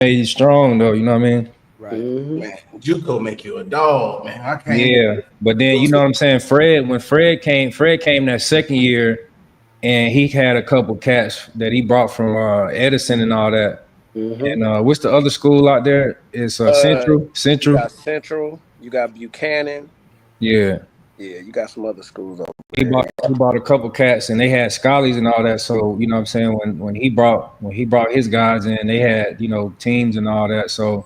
made you strong though. You know what I mean? Right. Man, JUCO make you a dog, man. I can't. Yeah, but then you know what I'm saying. When Fred came that second year, and he had a couple cats that he brought from Edison and all that. And what's the other school out there? It's Central. You got Central. You got Buchanan. Yeah. Yeah, you got some other schools over He bought a couple cats, and they had schollies and all that. So you know what I'm saying, when he brought his guys in, they had teams and all that. So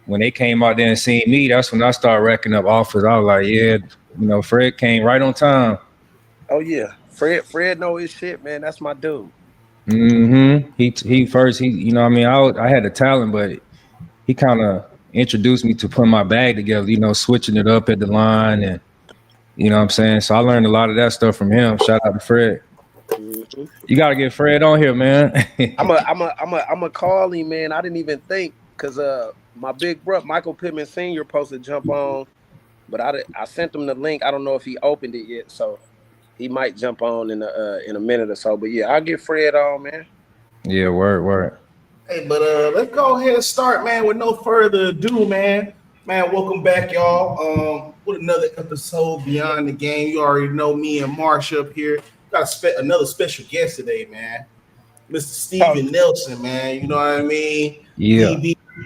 when they came out there and seen me, that's when I started racking up offers. I was like, yeah, Fred came right on time. Oh yeah, Fred know his shit, man. That's my dude. He first, I had the talent, but he kind of introduced me to putting my bag together, switching it up at the line, and you know what I'm saying. So I learned a lot of that stuff from him. Shout out to Fred. You gotta get Fred on here, man. I'm a call him, man. I didn't even think because my big brother Michael Pittman Sr. supposed to jump on, but I sent him the link. I don't know if he opened it yet, so he might jump on in a minute or so. But yeah, I'll get Fred on, man. Yeah, word. Hey, but let's go ahead and start, man. With no further ado, man. Man, welcome back, y'all. With another episode Beyond the Game. You already know me and Marsh up here. Got another special guest today, man. Mr. Steven Nelson, man. You know what I mean? Yeah.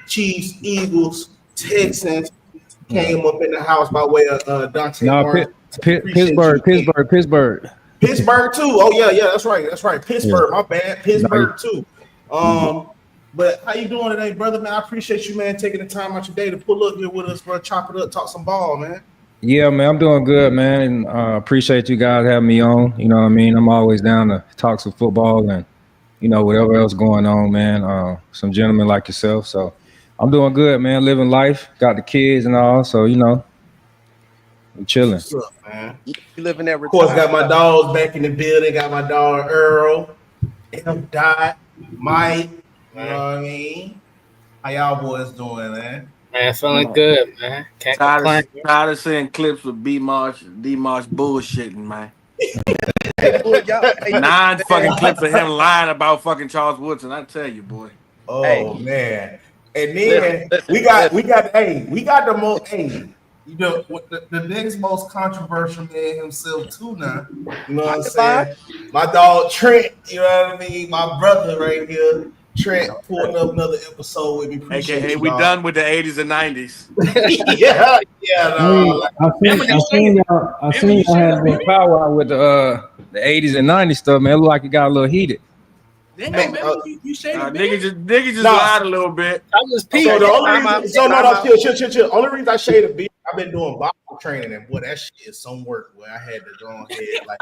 Chiefs, Eagles, Texans came up in the house by way of Dante Martin. Pittsburgh too. Oh yeah, that's right. Pittsburgh, my bad. Pittsburgh too. But how you doing today, brother? Man, I appreciate you, man, taking the time out your day to pull up here with us, bro. Chop it up, talk some ball, man. Yeah, man, I'm doing good, man, and appreciate you guys having me on. You know what I mean? I'm always down to talk some football and whatever else going on, man. Some gentlemen like yourself, so I'm doing good, man. Living life, got the kids and all, so I'm chilling. What's up, man? You living that? Of course, got my dogs back in the building. Got my dog Earl, M. Dot, Mike. You know what I mean? How y'all boys doing, man? Man, feeling good, man. Can't complain. Tired of seeing clips of D-Marsh bullshitting, man. 9 fucking clips of him lying about fucking Charles Woodson. I tell you, boy. Oh man. And then we got the most the next most controversial man himself too now. You know what I'm saying? My dog Trent, you know what I mean? My brother right here. Trent pulling up another episode with me. Appreciate AKA, we done with the 80s and 90s. yeah. No, I seen y'all had a big power with the 80s and 90s stuff, man. It looked like it got a little heated. Yeah, man, you nigga just lied a little bit. I was peeing. Chill. Only reason I shade a beat, I've been doing boxing training, and boy, that shit is some work. Where I had to go ahead, like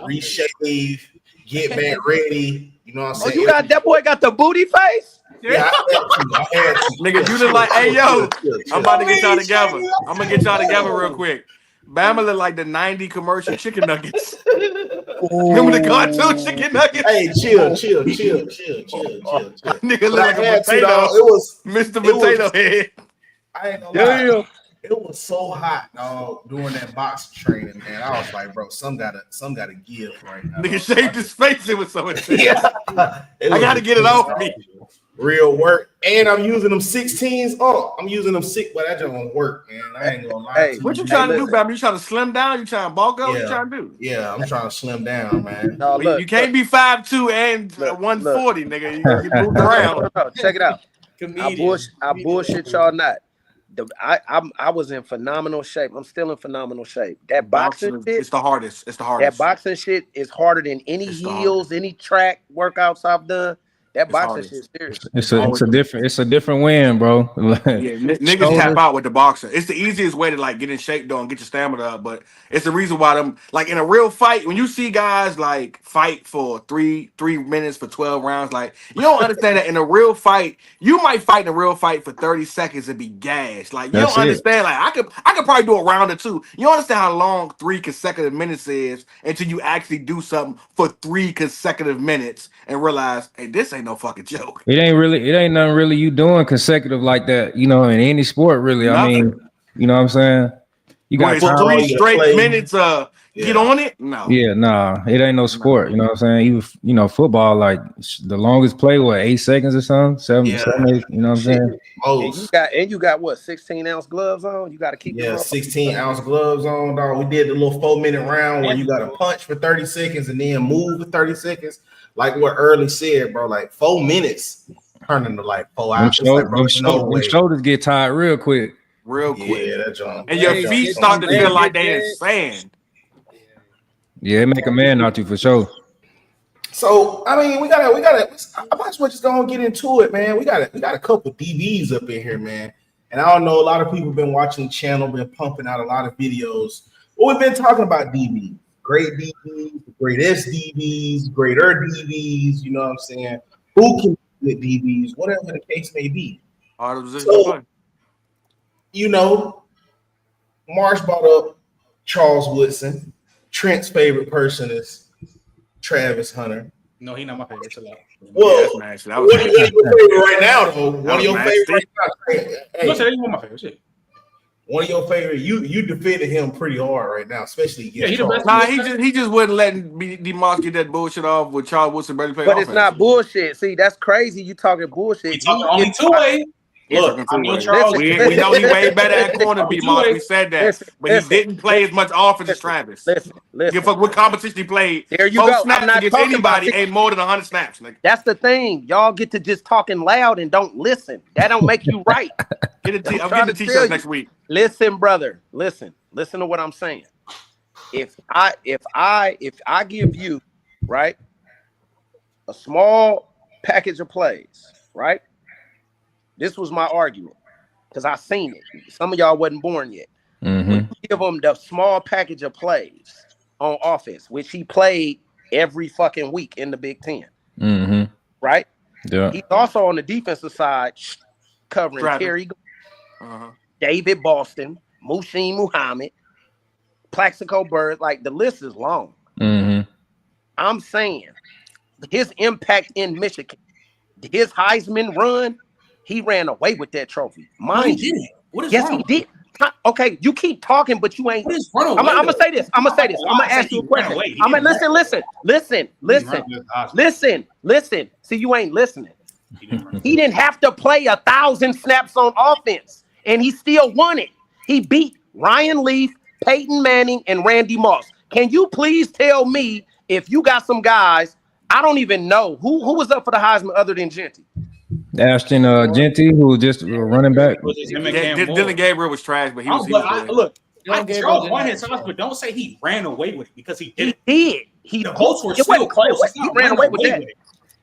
reshave, get back ready. You know what I'm saying? Oh, you got that boy got the booty face? Yeah, I had to. Nigga, you just like, hey yo, I'm about to get y'all together. I'm gonna get y'all together real quick. Bama look like the 90 commercial chicken nuggets. Remember the cartoon chicken nuggets? Hey, chill. Nigga look like a potato. It was Mr. Potato Head. I ain't gonna lie. It was so hot, dog, doing that box training, man. I was like, bro, some gotta give right now. Nigga shaved his face. It was so intense. Yeah. I gotta get it off me. Real work. And I'm using them 16s. Oh, I'm using them 6, but that just won't work, man. I ain't gonna lie. Hey, what you trying to do, Bam? You trying to slim down? You trying to bulk up? What you trying to do? Yeah, I'm trying to slim down, man. No, look, you can't be 5'2" and 140, nigga. You move around. Check it out. I bullshit y'all not. I was in phenomenal shape. I'm still in phenomenal shape. That boxing shit, it's the hardest. That boxing shit is harder than any heels, any track workouts I've done. That boxing shit is serious. It's a different win, bro. Niggas tap out with the boxer. It's the easiest way to like get in shape though and get your stamina up. But it's the reason why them like in a real fight, when you see guys like fight for three minutes for 12 rounds, like you don't understand that in a real fight, you might fight in a real fight for 30 seconds and be gassed. Like you don't understand. Like I could probably do a round or two. You don't understand how long 3 consecutive minutes is until you actually do something for 3 consecutive minutes and realize, hey, this ain't no fucking joke. It ain't nothing really you doing consecutive like that, in any sport, really. Nothing. I mean, you know what I'm saying? You got 3 straight minutes get on it? No. Yeah, nah, it ain't no sport. You know what I'm saying? Even football, like the longest play, 8 seconds or something, 7, 8. You know what I'm saying? And you got what 16-ounce gloves on. You got to keep 16-ounce gloves on, dog. We did the little 4-minute round where you got to punch for 30 seconds and then move for 30 seconds. Like what Early said, bro. Like 4 minutes turning to like 4 hours. Them shoulders get tired real quick. Yeah, that jump. And your feet start to feel like they in sand. Yeah, it make a man out you for sure. So I mean, we gotta. I might as well just go and get into it, man. We got a couple DBs up in here, man. And I don't know, a lot of people been watching the channel, been pumping out a lot of videos. Well, we've been talking about DBs, great DBs, greatest DBs, greater DBs. You know what I'm saying? Who can be with DBs, whatever the case may be. So, you know, Marsh brought up Charles Woodson. Trent's favorite person is Travis Hunter. No, he's not my favorite. Well, what are your favorite right now, though? One of your favorite right now. Hey, you want my favorite shit. One of your favorite. You defended him pretty hard right now, especially against Charles. Nah, he just wouldn't let D-Moss get that bullshit off with Charles Woodson barely play. But offense. It's not bullshit. See, that's crazy. You talking bullshit. You talking only two-way. Look, we know he way better at corner, B-Moss. We said that. But he didn't play as much offense as Travis. Listen. Give fuck what competition he played. There you go. Snaps against anybody ain't more than 100 snaps, nigga. That's the thing. Y'all get to just talking loud and don't listen. That don't make you right. I'm getting the t-shirts next week. Listen, brother. Listen to what I'm saying. If I give you, right, a small package of plays, right? This was my argument because I seen it. Some of y'all wasn't born yet. Mm-hmm. Give him the small package of plays on offense, which he played every fucking week in the Big Ten. Mm-hmm. Right? Yeah. He's also on the defensive side covering Terry, David Boston, Muhsin Muhammad, Plaxico Bird. Like the list is long. Mm-hmm. I'm saying his impact in Michigan, his Heisman run. He ran away with that trophy. Mind you. Yes, he did. Okay, you keep talking, but you ain't. I'm gonna say this. I'm gonna ask you a question. Listen. See, you ain't listening. He didn't have to play 1,000 snaps on offense, and he still won it. He beat Ryan Leaf, Peyton Manning, and Randy Moss. Can you please tell me if you got some guys? I don't even know who was up for the Heisman other than Genty. Ashton Genty, who was just running back. Dylan Gabriel was trash, but he was. Charles won his house, but don't say he ran away with it because he didn't. He did. The votes were still close. He ran away with that.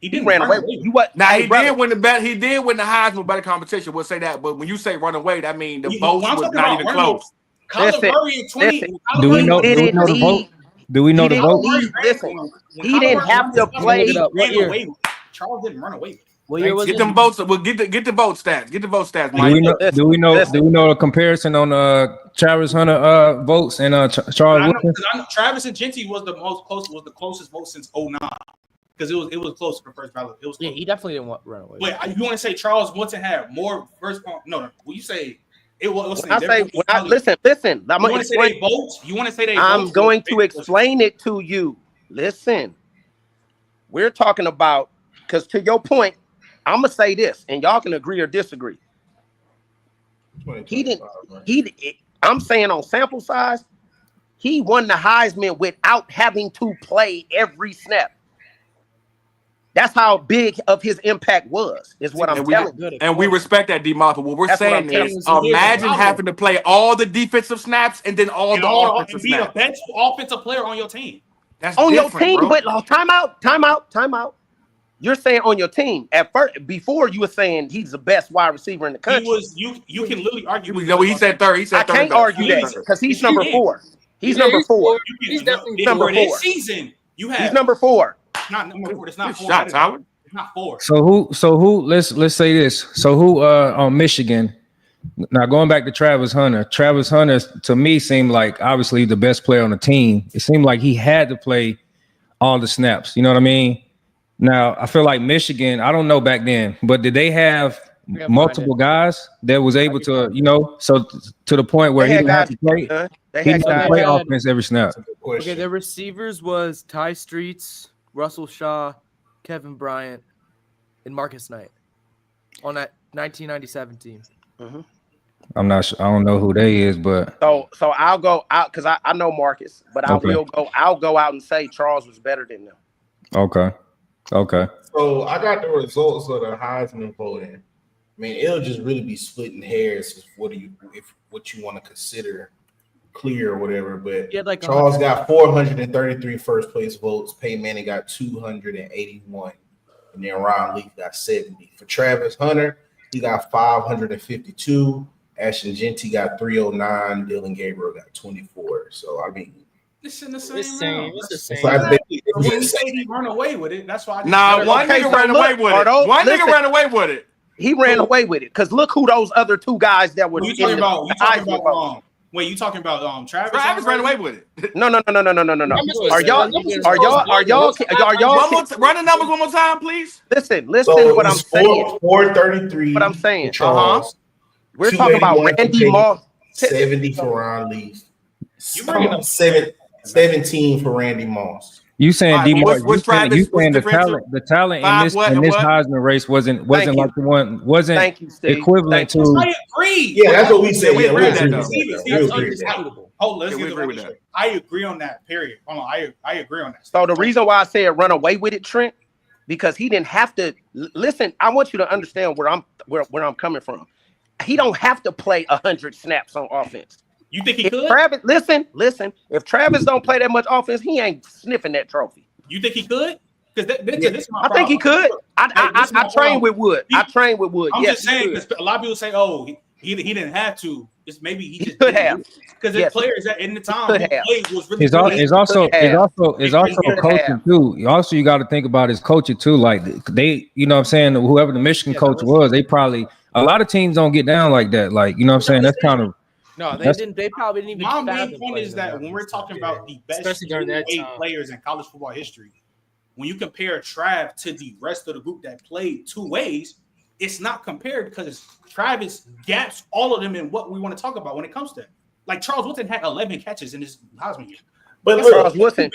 He didn't run away with you. What? Now he did win the bet. He did win the Heisman better competition. We'll say that. But when you say run away, that means the votes was not even close. Do we know the vote? Do we know the vote? Listen, he didn't have to play. Charles didn't run away with it. Get them votes. We'll get the vote stats. Get the vote stats, Mike. Do we know a comparison on Travis Hunter votes and Charles Woodson? Travis and Genty was the closest vote since 2009 because it was close to the first ballot. It was close. Yeah, he definitely didn't run away. But you want to say Charles Woodson had more first? No. When you say it was, listen. I'm going to say they votes. You want to say they? I'm going to explain it to you. Listen, we're talking about because to your point. I'm gonna say this, and y'all can agree or disagree. I'm saying on sample size, he won the Heisman without having to play every snap. That's how big of his impact was, is what I'm telling you. And we respect that, D-Moss, but what we're saying is, imagine having to play all the defensive snaps and then all the offensive snaps. Be a bench offensive player on your team. That's on your team, bro. But time out. You're saying on your team at first. Before you were saying he's the best wide receiver in the country. He was. You can literally argue. He said third. He said third. I can't argue that because he's number 4. He's number 4. He's definitely number 4. This season, you have. He's number 4. Not number 4. It's not 4. Shots, Howard. It's not 4. So who? Let's say this. So who on Michigan? Now going back to Travis Hunter. Travis Hunter to me seemed like obviously the best player on the team. It seemed like he had to play all the snaps. You know what I mean? Now, I feel like Michigan, I don't know back then, but did they have multiple guys that was able to, so to the point where he didn't have to play? He didn't have to play offense every snap. question. Okay, their receivers was Ty Streets, Russell Shaw, Kevin Bryant, and Marcus Knight on that 1997 team. Mm-hmm. I'm not sure. I don't know who they is, but So I'll go out because I know Marcus, but I'll go out and say Charles was better than them. Okay. So I got the results of the Heisman voting. I mean, it'll just really be splitting hairs. What you want to consider clear or whatever. But like Charles got 433 first place votes. Peyton Manning got 281, and then Ron Leaf got 70. For Travis Hunter, he got 552. Ashton Genty got 309. Dylan Gabriel got 24. So I mean, it's in the same. It's the same. Exactly. When you say he run away with it, that's why. One nigga ran away with it. One nigga ran away with it. He ran away with it because look who those other two guys that were. You talking about wait, you talking about Travis? Travis ran away with it. No. Are y'all? Run the numbers one more time, please. Listen to what I'm saying. 433. What I'm saying. Charles. We're talking about Randy Moss. 70 for Ron Leaf. 17 for Randy Moss. You saying what's you saying the talent in this Heisman race wasn't like the one equivalent to. I agree. Yeah, that's what we said. We agree with that. Let's get that. I agree on that. Period. Hold on. I agree on that. So the reason why I said run away with it, Trent, because he didn't have to listen. I want you to understand where I'm coming from. He don't have to play 100 snaps on offense. You think he could? Travis, listen. If Travis don't play that much offense, he ain't sniffing that trophy. You think he could? Because I think he could. I train with Wood. I'm just saying because a lot of people say, "Oh, he didn't have to." It's maybe he just could have. Because the players that in the time he played was really. It's also coaching too. Also, you got to think about his coaching too. Like they, you know what I'm saying, whoever the Michigan coach was, they probably a lot of teams don't get down like that. Like you know what I'm saying. That's kind of. No, they didn't. They probably didn't even. My main point is that when we're talking about the best players in college football history, when you compare Trav to the rest of the group that played two ways, it's not compared because Travis gaps all of them in what we want to talk about when it comes to it. Like Charles Woodson had 11 catches in his Heisman year. But look, let me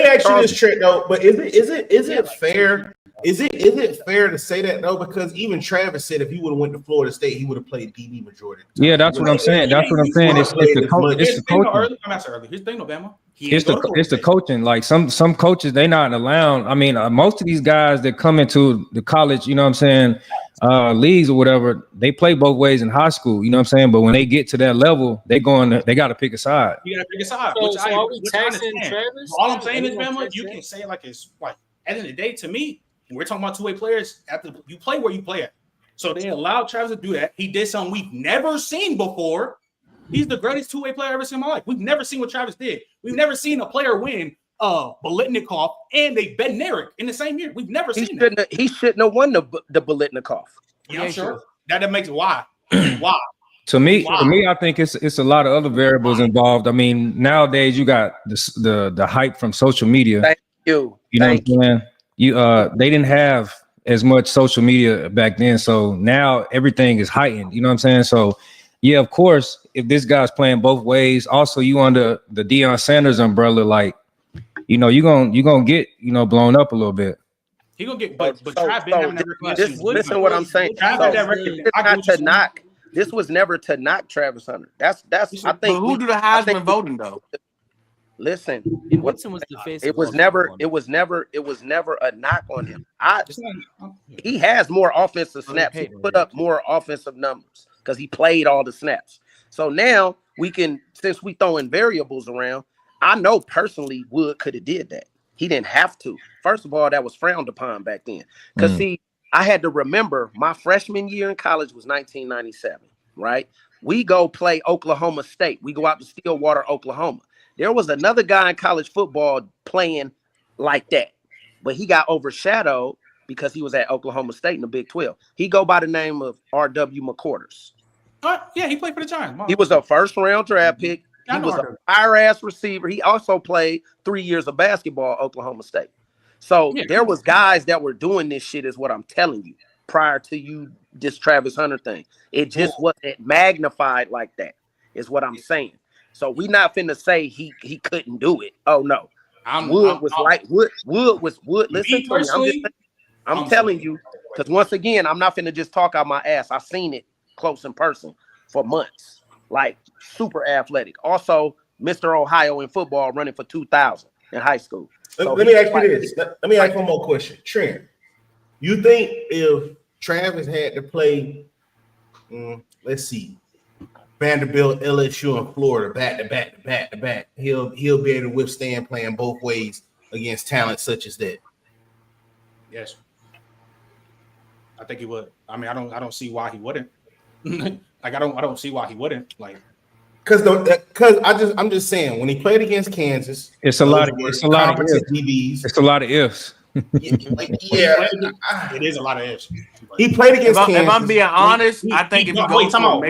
ask you this, Trent, though. But is it fair? Is it fair to say that though? Because even Travis said if he would have went to Florida State, he would have played DB majority. Yeah, that's what I'm saying. It's the coaching. It's the coaching. Like some coaches, they not allowed. I mean, most of these guys that come into the college, you know what I'm saying, leagues or whatever, they play both ways in high school. You know what I'm saying? But when they get to that level, they got to pick a side. You got to pick a side. So are we taxing Travis? All I'm saying is, Bama, you can say like it's like at the end of the day, to me, when we're talking about two-way players, after you play where you play at. So they allowed Travis to do that. He did something we've never seen before. He's the greatest two-way player I've ever seen in my life. We've never seen what Travis did. We've never seen a player win Biletnikoff and a Bednarik in the same year. We've never seen that. He shouldn't have won the Biletnikoff. Yeah, I'm sure. That makes it why. Why? To me, I think it's a lot of other variables involved. I mean, nowadays you got the hype from social media. Thank you. You know what I'm saying? They didn't have as much social media back then, so now everything is heightened. You know what I'm saying? So, yeah, of course, if this guy's playing both ways, also you under the Deion Sanders umbrella, like you gonna get blown up a little bit. He gonna get, but Trav been having that recognition. Listen, what I'm saying. This was never to knock Travis Hunter. That's. I think. But who do the Heisman voting though? Listen, Woodson was the face. It was never a knock on him. He has more offensive snaps. He put up more offensive numbers because he played all the snaps. So now we can, since we throwing variables around, I know personally Wood could have did that. He didn't have to. First of all, that was frowned upon back then. Because see, I had to remember my freshman year in college was 1997, right? We go play Oklahoma State. We go out to Stillwater, Oklahoma. There was another guy in college football playing like that, but he got overshadowed because he was at Oklahoma State in the Big 12. He go by the name of R.W. McQuarters. Yeah, he played for the Giants. He was a first-round draft pick. He was a fire-ass receiver. He also played 3 years of basketball at Oklahoma State. So there was guys that were doing this shit is what I'm telling you prior to this Travis Hunter thing. It just wasn't magnified like that is what I'm saying. So we not finna say he couldn't do it. Oh no. Wood was listen to me. I'm telling you, because once again, I'm not finna just talk out my ass. I seen it close in person for months. Like super athletic. Also, Mr. Ohio in football running for 2,000 in high school. So let me ask you this. Let me ask one more question. Trent, you think if Travis had to play, let's see, Vanderbilt, LSU, and Florida back to back, he'll be able to withstand playing both ways against talent such as that? Yes, I think he would. I mean, I don't see why he wouldn't. Like I don't see why he wouldn't. Like I'm just saying when he played against Kansas, it's a lot of ifs. DBs. It's a lot of ifs. Yeah, it is a lot of ifs. He played against Kansas. If I'm being honest, I think if you go hold on,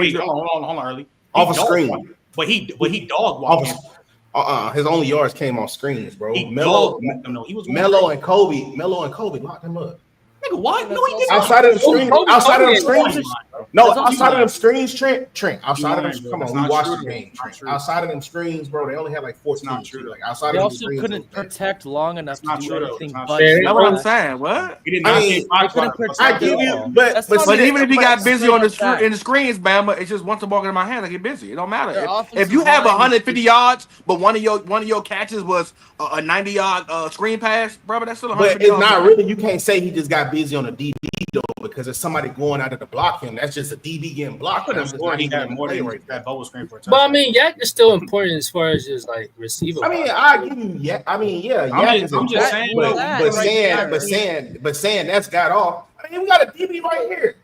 early off a screen, but he dog walked. His only yards came off screens, bro. Melo and Kobe locked him up. Nigga, what? No, he didn't. Outside of the screens, Trent. Outside of them, come on, we watched the game. Outside of them screens, bro, they only had like 14. Not true. Like outside they of also couldn't protect long enough to do anything. But that's what I'm saying. What? I give you, but even if he got busy in the screens, Bama, it's just once the ball in my hand, I get busy. It don't matter. If you have 150 yards, but one of your catches was a 90-yard screen pass, brother, that's still 150 yards. But it's not really. You can't say he just got busy on the DB though, because there's somebody going out to block him. That's just a DB getting blocked. But I mean, Yak is still important as far as just like receiver. I mean, I give you Yak. I mean, yeah, Yak is important. But saying that's got off. I mean, we got a DB right here.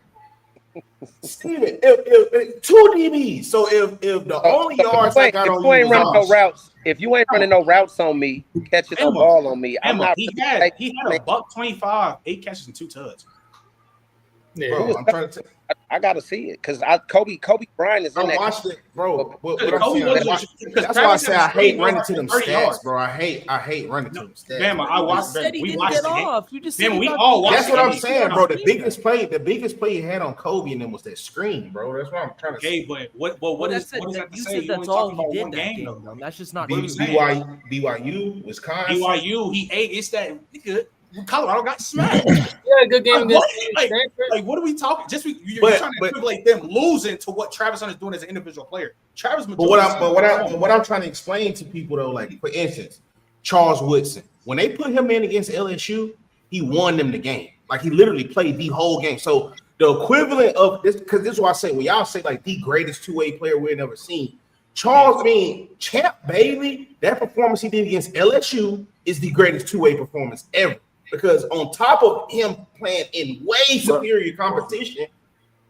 Steven, if 2 DBs. So if the only yards I got on you running no routes, if you ain't running no routes on me, catching the ball on me, I'm not. He had a $125, 8 catches and 2 tuds. Yeah. Bro, I'm trying to. I gotta see it because Kobe Bryant is in that. I watched it, bro. That's why I say I hate running to them stats, bro. I hate running to them stats. Damn, I watched that. We watched it. You just said we all watched. That's what I'm saying, bro. The biggest play he had on Kobe and then was that screen, bro. That's what I'm trying to say. Okay, but what is that to say? That's all he did that game, though. That's just not BYU, Wisconsin. BYU, he ate. It's that nigga. Colorado got smacked. Yeah, good game against like what are we talking? Just you're trying to equivalent them losing to what Travis Hunter is doing as an individual player. Travis, but what I'm trying to explain to people though, like for instance, Charles Woodson, when they put him in against LSU, he won them the game. Like he literally played the whole game. So the equivalent of this, because this is what I say when y'all say like the greatest two-way player we've ever seen. Champ Bailey, that performance he did against LSU is the greatest two-way performance ever. Because on top of him playing in way superior competition,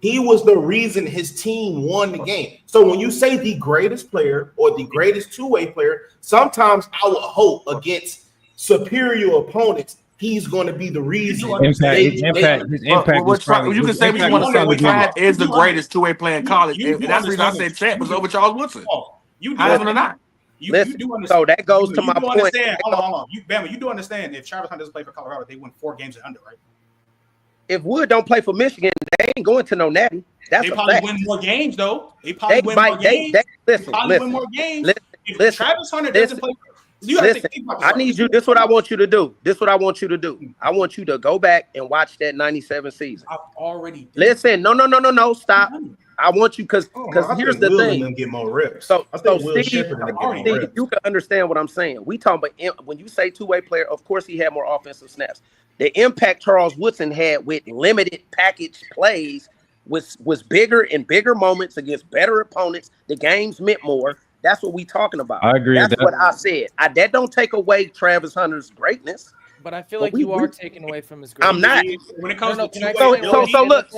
he was the reason his team won the game. So when you say the greatest player or the greatest two-way player, sometimes I would hope against superior opponents, he's going to be the reason. His impact. You can say what you want to say, but Trav is the greatest two-way player in college. And that's the reason I said Champ was over Charles Woodson. You do it or not? You do understand. So that goes to my point. Hold on. You do understand if Travis Hunter doesn't play for Colorado, they win 4 games and under, right? If Wood don't play for Michigan, they ain't going to no natty. They probably win more games, though. They probably win more games. Win more games. If Travis Hunter doesn't play, I need you. This is what I want you to do. I want you to go back and watch that 97 season. I've already did. Listen, no, stop. I want you because here's the thing. Get more reps. So Steve, you can understand what I'm saying. We talking about when you say two-way player, of course he had more offensive snaps. The impact Charles Woodson had with limited package plays was bigger in bigger moments against better opponents. The games meant more. That's what we talking about. I agree. That's what I said. That don't take away Travis Hunter's greatness. But I feel like you are taking away from his greatness. I'm not. When it comes so look.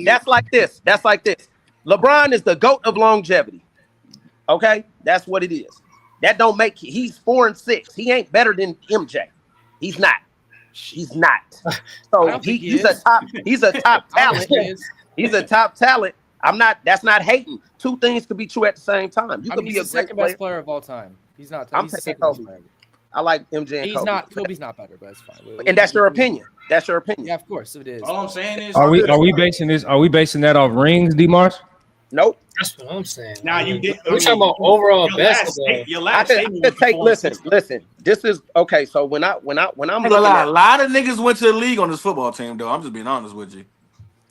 That's like this. LeBron is the GOAT of longevity. Okay, that's what it is. That don't make he's 4-6. He ain't better than MJ. He's not. So he's a top talent. He's a top talent. That's not hating. Two things could be true at the same time. You could be the second best player of all time. He's not. I'm taking Kobe. I like MJ and Kobe. Kobe's not better, but it's fine. And that's your opinion. Yeah, of course it is. All I'm saying is, are we basing that off rings, DeMars? Nope. That's what I'm saying. Now you did. We're talking about overall basketball. Your last statement was take. before Listen. This is okay. So when I'm looking at a lot of niggas went to the league on this football team, though. I'm just being honest with you.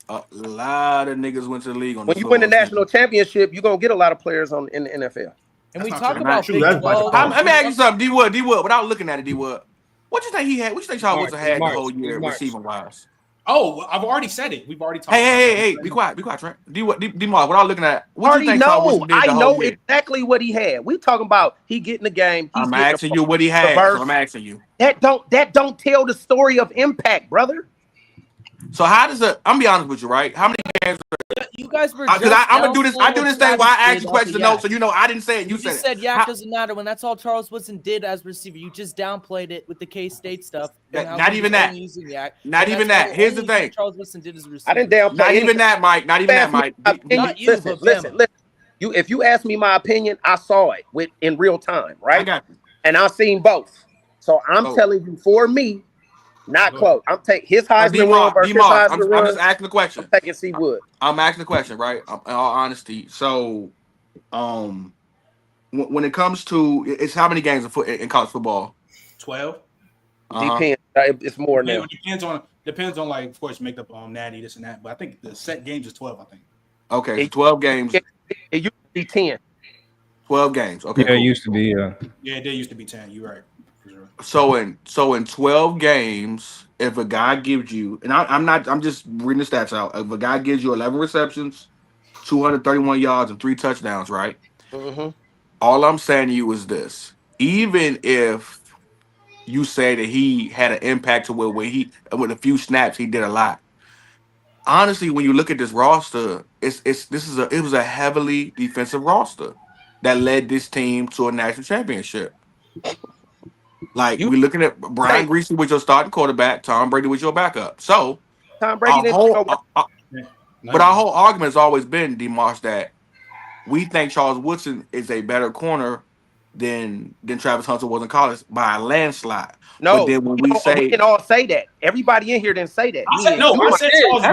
A lot of niggas went to the league on this when you win the football national championship, you're gonna get a lot of players in the NFL. And we That's talk not about true. Big That's 12. Let me ask you something, D Wood, without looking at it, D Wood. What you think he had? What you think Charles Woodson had the whole year receiving wise? Oh, I've already said it. We've already talked. Hey, be quiet, Trent. D-Mark, without looking at it, what you think Charles Woodson did the whole know year? Exactly what he had. We talking about he getting the game. I'm asking you what he had. So I'm asking you. That don't tell the story of impact, brother. So how does it? I'm gonna be honest with you, right? How many games? You guys were Because I'm gonna do this. I do this thing where I ask you questions to know, so you know I didn't say it. You said it. You said Yak doesn't matter when that's all Charles Woodson did as receiver. You just downplayed it with the K-State stuff. Not even that. Not even that. Here's the thing. Charles Woodson did as a receiver. I didn't downplay. Not even that, Mike. Not even that, Mike. Not you. Listen. If you ask me my opinion, I saw it in real time, right? I got you. And I've seen both. So I'm telling you, for me, not close. I'm taking his Heisman run versus his Heisman run. I'm just asking the question. I'm taking C. Wood. I'm asking the question, right? In all honesty. So, when it comes to it's how many games in college football? 12. Depends. It's more now. Depends on like, of course, make up natty this and that. But I think the set games is 12. I think. Okay, so 12 games. It used to be 10. 12 games. Okay. Yeah, it used to be. Yeah, it did used to be 10. You're right. So in 12 games, if a guy gives you, and I'm just reading the stats out. If a guy gives you 11 receptions, 231 yards, and 3 touchdowns, right? Mm-hmm. All I'm saying to you is this: even if you say that he had an impact to where with a few snaps he did a lot. Honestly, when you look at this roster, it was a heavily defensive roster that led this team to a national championship. Like we're looking at Brian Greasy was your starting quarterback, Tom Brady was your backup. So Tom Brady but our whole argument has always been, D-Marsh, that we think Charles Woodson is a better corner than Travis Hunter was in college by a landslide. No, but then when we can all say that. Everybody in here didn't say that. Everybody said that.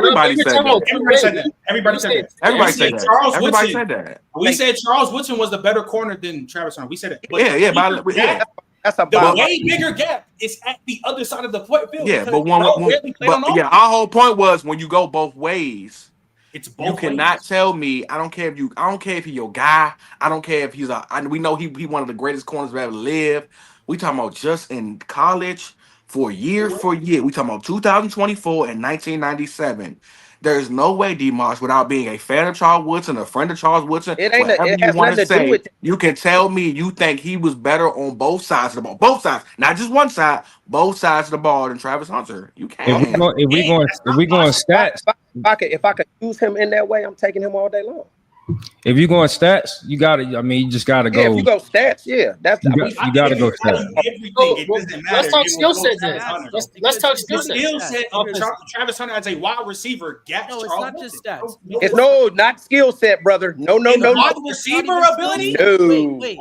Everybody said that. We said Charles Woodson was the better corner than Travis Hunter. We said it. That's a way bigger gap is at the other side of the field. Yeah, but our whole point was when you go both ways. It's both you cannot tell me. I don't care if he's your guy. I don't care if we know he one of the greatest corners to ever live. We talking about just in college for year. We talking about 2024 and 1997. There's no way, D-Marsh, without being a fan of Charles Woodson, a friend of Charles Woodson, whatever you want to say, you can tell me you think he was better on both sides of the ball. Both sides, not just one side, both sides of the ball than Travis Hunter. You can't. If we going stats, if I could use him in that way, I'm taking him all day long. If you're going stats, you gotta. I mean, you just gotta go. If you go stats, that's you gotta go stats. Let's talk skill set then. Let's talk skill set. Skill set of Travis Hunter as a wide receiver. No, it's not just stats. It's not skill set, brother. No. Wide receiver ability. No. Wait.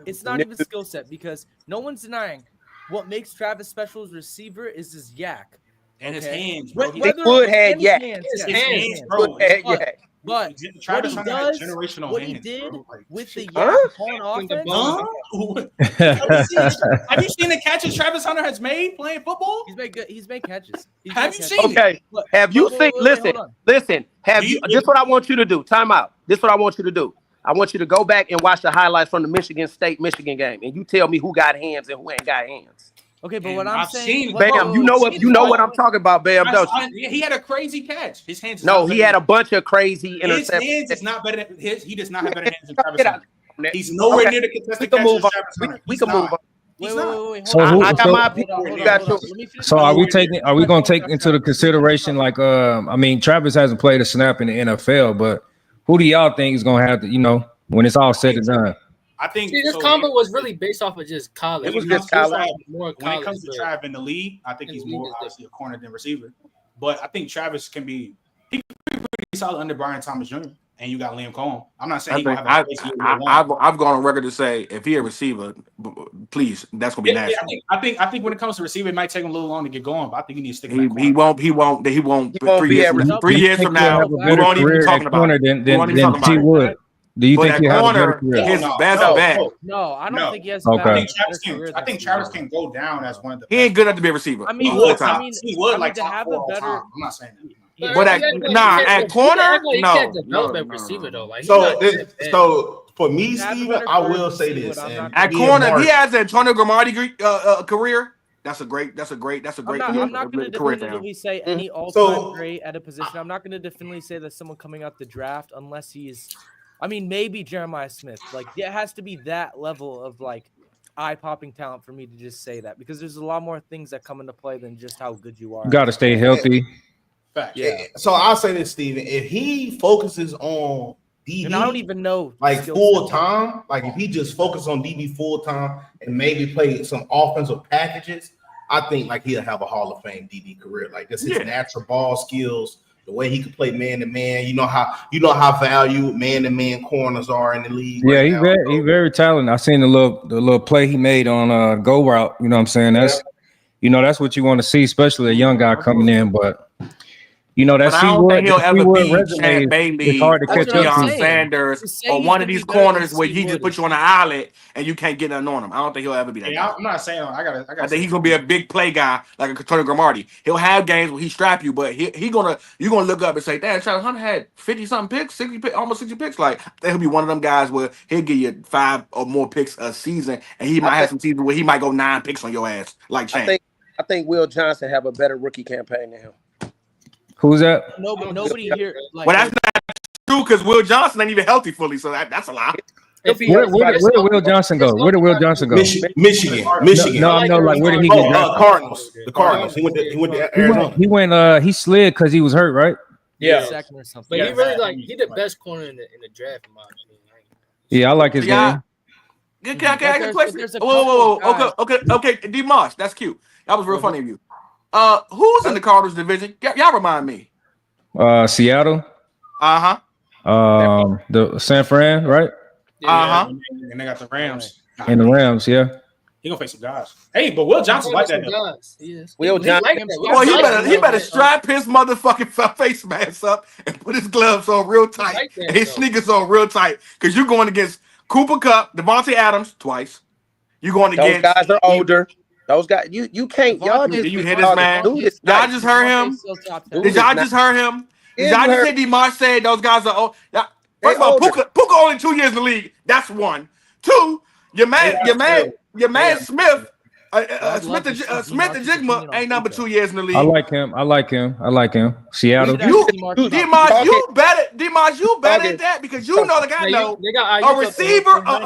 It's not even skill set because no one's denying what makes Travis special as receiver is his yak. And his hands, bro. Wood had yak. His hands, bro. But Travis what he does, does, generational what hands, he did bro. with the yak on offense. Have you seen the catches Travis Hunter has made playing football? He's made catches. Have you seen? Okay. Have you seen? Listen. Have you? This is what I want you to do. Time out. This is what I want you to do. I want you to go back and watch the highlights from the Michigan game, and you tell me who got hands and who ain't got hands. Okay, but what I'm saying, Bam, you know what I'm talking about, Bam, don't you? He had a crazy catch. His hands. No, he had a bunch of crazy interceptions. His hands is not better than his. He does not have better hands than Travis Hunter. He's nowhere near the contested catches. We can move on. Wait. So I got my opinion. You got yours. So are we going to take into the consideration I mean, Travis hasn't played a snap in the NFL, but who do y'all think is going to have to, when it's all said and done? I think this combo was really based off of just college. It was just college. When it comes to Trav in the league, I think he's more obviously a corner than receiver. But I think Travis can be pretty solid under Brian Thomas Jr. and you got Liam Cohen. I'm not saying I've gone on record to say if he a receiver, please, that's gonna be nasty. I think when it comes to receiver, it might take him a little long to get going, but I think he needs to stick. He won't. 3 years from now, we won't even be talking about it. Than T Wood. Do you think he has a better career? His best bet. No, I don't think he has. Okay. I think Travis can go down as one of the. He ain't good enough to be a receiver. I mean, he would like to have a better. I'm not saying that. But at corner, no. Receiver though. Like, so for me, Steven, I will say this. At corner, he has an Antonio Cromartie career. That's a great. I'm not going to definitively say any all-time great at a position. I'm not going to definitively say that someone coming out the draft unless he's. I mean, maybe Jeremiah Smith. Like, it has to be that level of like eye-popping talent for me to just say that, because there's a lot more things that come into play than just how good you are. You got to stay healthy. Yeah. So I'll say this, Steven. If he focuses on DB, and I don't even know like full time, like if he just focuses on DB full time and maybe play some offensive packages, I think like he'll have a Hall of Fame DB career. Like that's his natural ball skills. The way he can play man to man, you know how valued man to man corners are in the league. Yeah, he's very talented. I seen the little play he made on go route. You know what I'm saying? That's that's what you want to see, especially a young guy coming in. But that's I don't think he'll ever be Chad Bailey, it's hard to catch up Deion Sanders, or one of these corners where he just put you on an islet and you can't get nothing on him. I don't think he'll ever be that guy. I'm not saying I think he's gonna be a big play guy like a Antonio Cromartie. He'll have games where he strap you, but you're gonna look up and say, "Damn, Travis Hunter had 50-something picks, 60 picks, almost 60 picks." Like he'll be one of them guys where he'll give you 5 or more picks a season, and he might have some seasons where he might go 9 picks on your ass, like Shane. I think Will Johnson have a better rookie campaign than him. Who's that? No, but nobody here. Like, well, that's not true because Will Johnson ain't even healthy fully, so that's a lie. Where did Will Johnson go? Where did Will Johnson go? Michigan. No, like where did he get drafted? Cardinals. The Cardinals. He went to Arizona. He slid because he was hurt, right? Yeah. But he really he the best corner in the draft, in my opinion. Yeah, I like his game. Can I ask a question? Whoa. Okay. D Moss, that's cute. That was real funny of you. Who's in the Cardinals division? Y'all remind me. Seattle. The San Fran, right? And they got the Rams. And the Rams, yeah. He gonna face some guys. Hey, but Will Johnson like that though. Will Johnson. Well, he better strap his motherfucking face mask up and put his gloves on real tight and his sneakers on real tight, because you're going against Cooper Kupp, Devontae Adams twice. You're going against those guys are older. Those guys, you can't. Y'all just did you hear this man? Y'all just heard him. Did y'all just heard him? Did y'all just hear DeMar say those guys are old? First of all, Puka only 2 years in the league. That's one. 2, your man Smith. Smith and Jigma ain't number 2 years in the league. I like him. Seattle. Dimas, you better at that, because you know like I know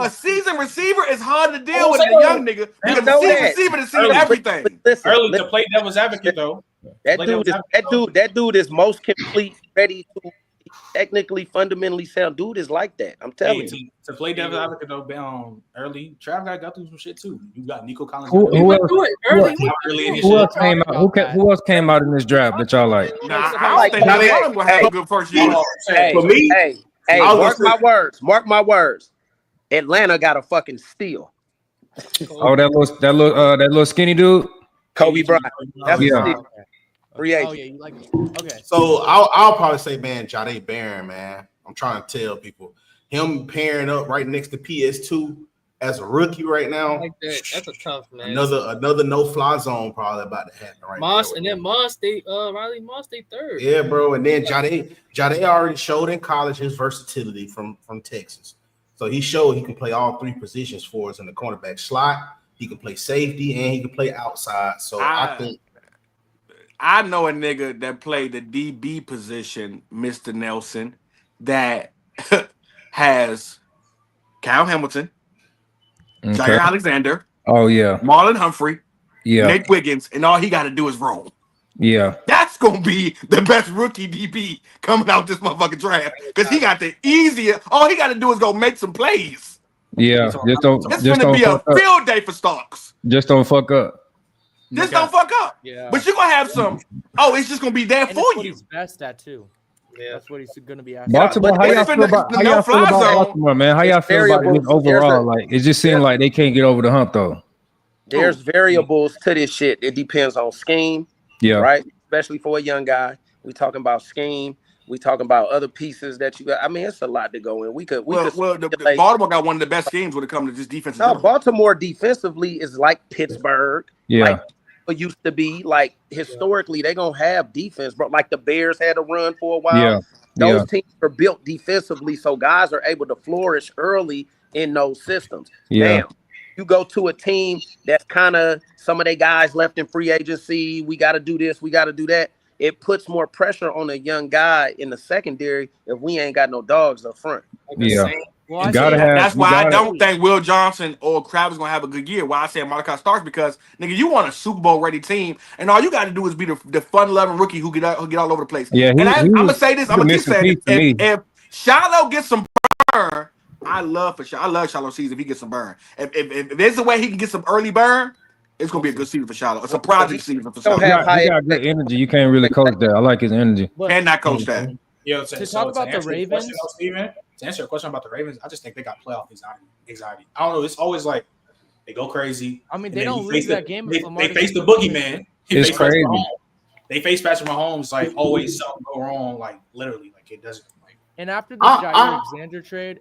a seasoned receiver is hard to deal with a young nigga, because the seasoned receiver to see everything. Early to play devil's advocate though. That dude is most complete, ready to technically, fundamentally sound. Dude is like that. I'm telling you. To play devil's advocate though, early, Trav got through some shit too. You got Nico Collins. Who else came out in this draft that y'all like? I don't think Collins will have a good first year. For me, mark my words. Atlanta got a fucking steal. Oh, that little skinny dude, Kobe Bryant. That's yeah. a steal. Free agent. Oh yeah, you like it. Okay. So I'll probably say, man, Jahdae Barron, man. I'm trying to tell people him pairing up right next to PS2 as a rookie right now. Like that. That's a tough, man. Another no-fly zone probably about to happen right now. And then Riley Moss, they third. Yeah, bro. And then Jahdae already showed in college his versatility from Texas. So he showed he can play all 3 positions for us in the cornerback slot. He can play safety and he can play outside. So I think I know a nigga that played the DB position, Mr. Nelson, that has Kyle Hamilton, Jair Alexander, Marlon Humphrey, Nate Wiggins, and all he got to do is roll. Yeah, that's gonna be the best rookie DB coming out this motherfucking draft, because he got the easier. All he got to do is go make some plays. Yeah, it's gonna be a field day for Starks. Just don't fuck up. Don't fuck up. Yeah. But you're gonna have some. Oh, it's just gonna be there for you. He's best at too. Yeah. That's what he's going to be asking. Baltimore, how y'all feel about Baltimore, man? How y'all feel about it overall? Like, it just seems like they can't get over the hump, though. There's variables to this shit. It depends on scheme, right? Especially for a young guy. We talking about scheme. We talking about other pieces that you got. I mean, it's a lot to go in. The Baltimore got one of the best schemes when it comes to just defense. No, Baltimore defensively is like Pittsburgh. Like it used to be. Like historically, they're gonna have defense, bro. Like the Bears had a run for a while. Those teams are built defensively, so guys are able to flourish early in those systems. Damn. You go to a team that's kind of some of their guys left in free agency. We got to do this. We got to do that. It puts more pressure on a young guy in the secondary if we ain't got no dogs up front. Well, that's why I don't think Will Johnson or Crowder's gonna have a good year. Why I say Malachi Starks, because nigga, you want a Super Bowl ready team, and all you got to do is be the fun-loving rookie who get all over the place. I'm gonna say this. I'm gonna keep saying it. If Shiloh gets some burn, I love Shiloh season if he gets some burn. If there's a way he can get some early burn, it's gonna be a good season for Shiloh. It's a project season for Shiloh. He got good energy. You can't really coach that. I like his energy. Cannot coach that. Yo, to talk about the Ravens, to answer your question about the Ravens, I just think they got playoff anxiety. I don't know. It's always like they go crazy. I mean, they don't lose that game. They face the boogeyman. It's crazy. They face Patrick Mahomes. Like always, something go wrong. Like literally, like it doesn't. Like. And after the Jair Alexander trade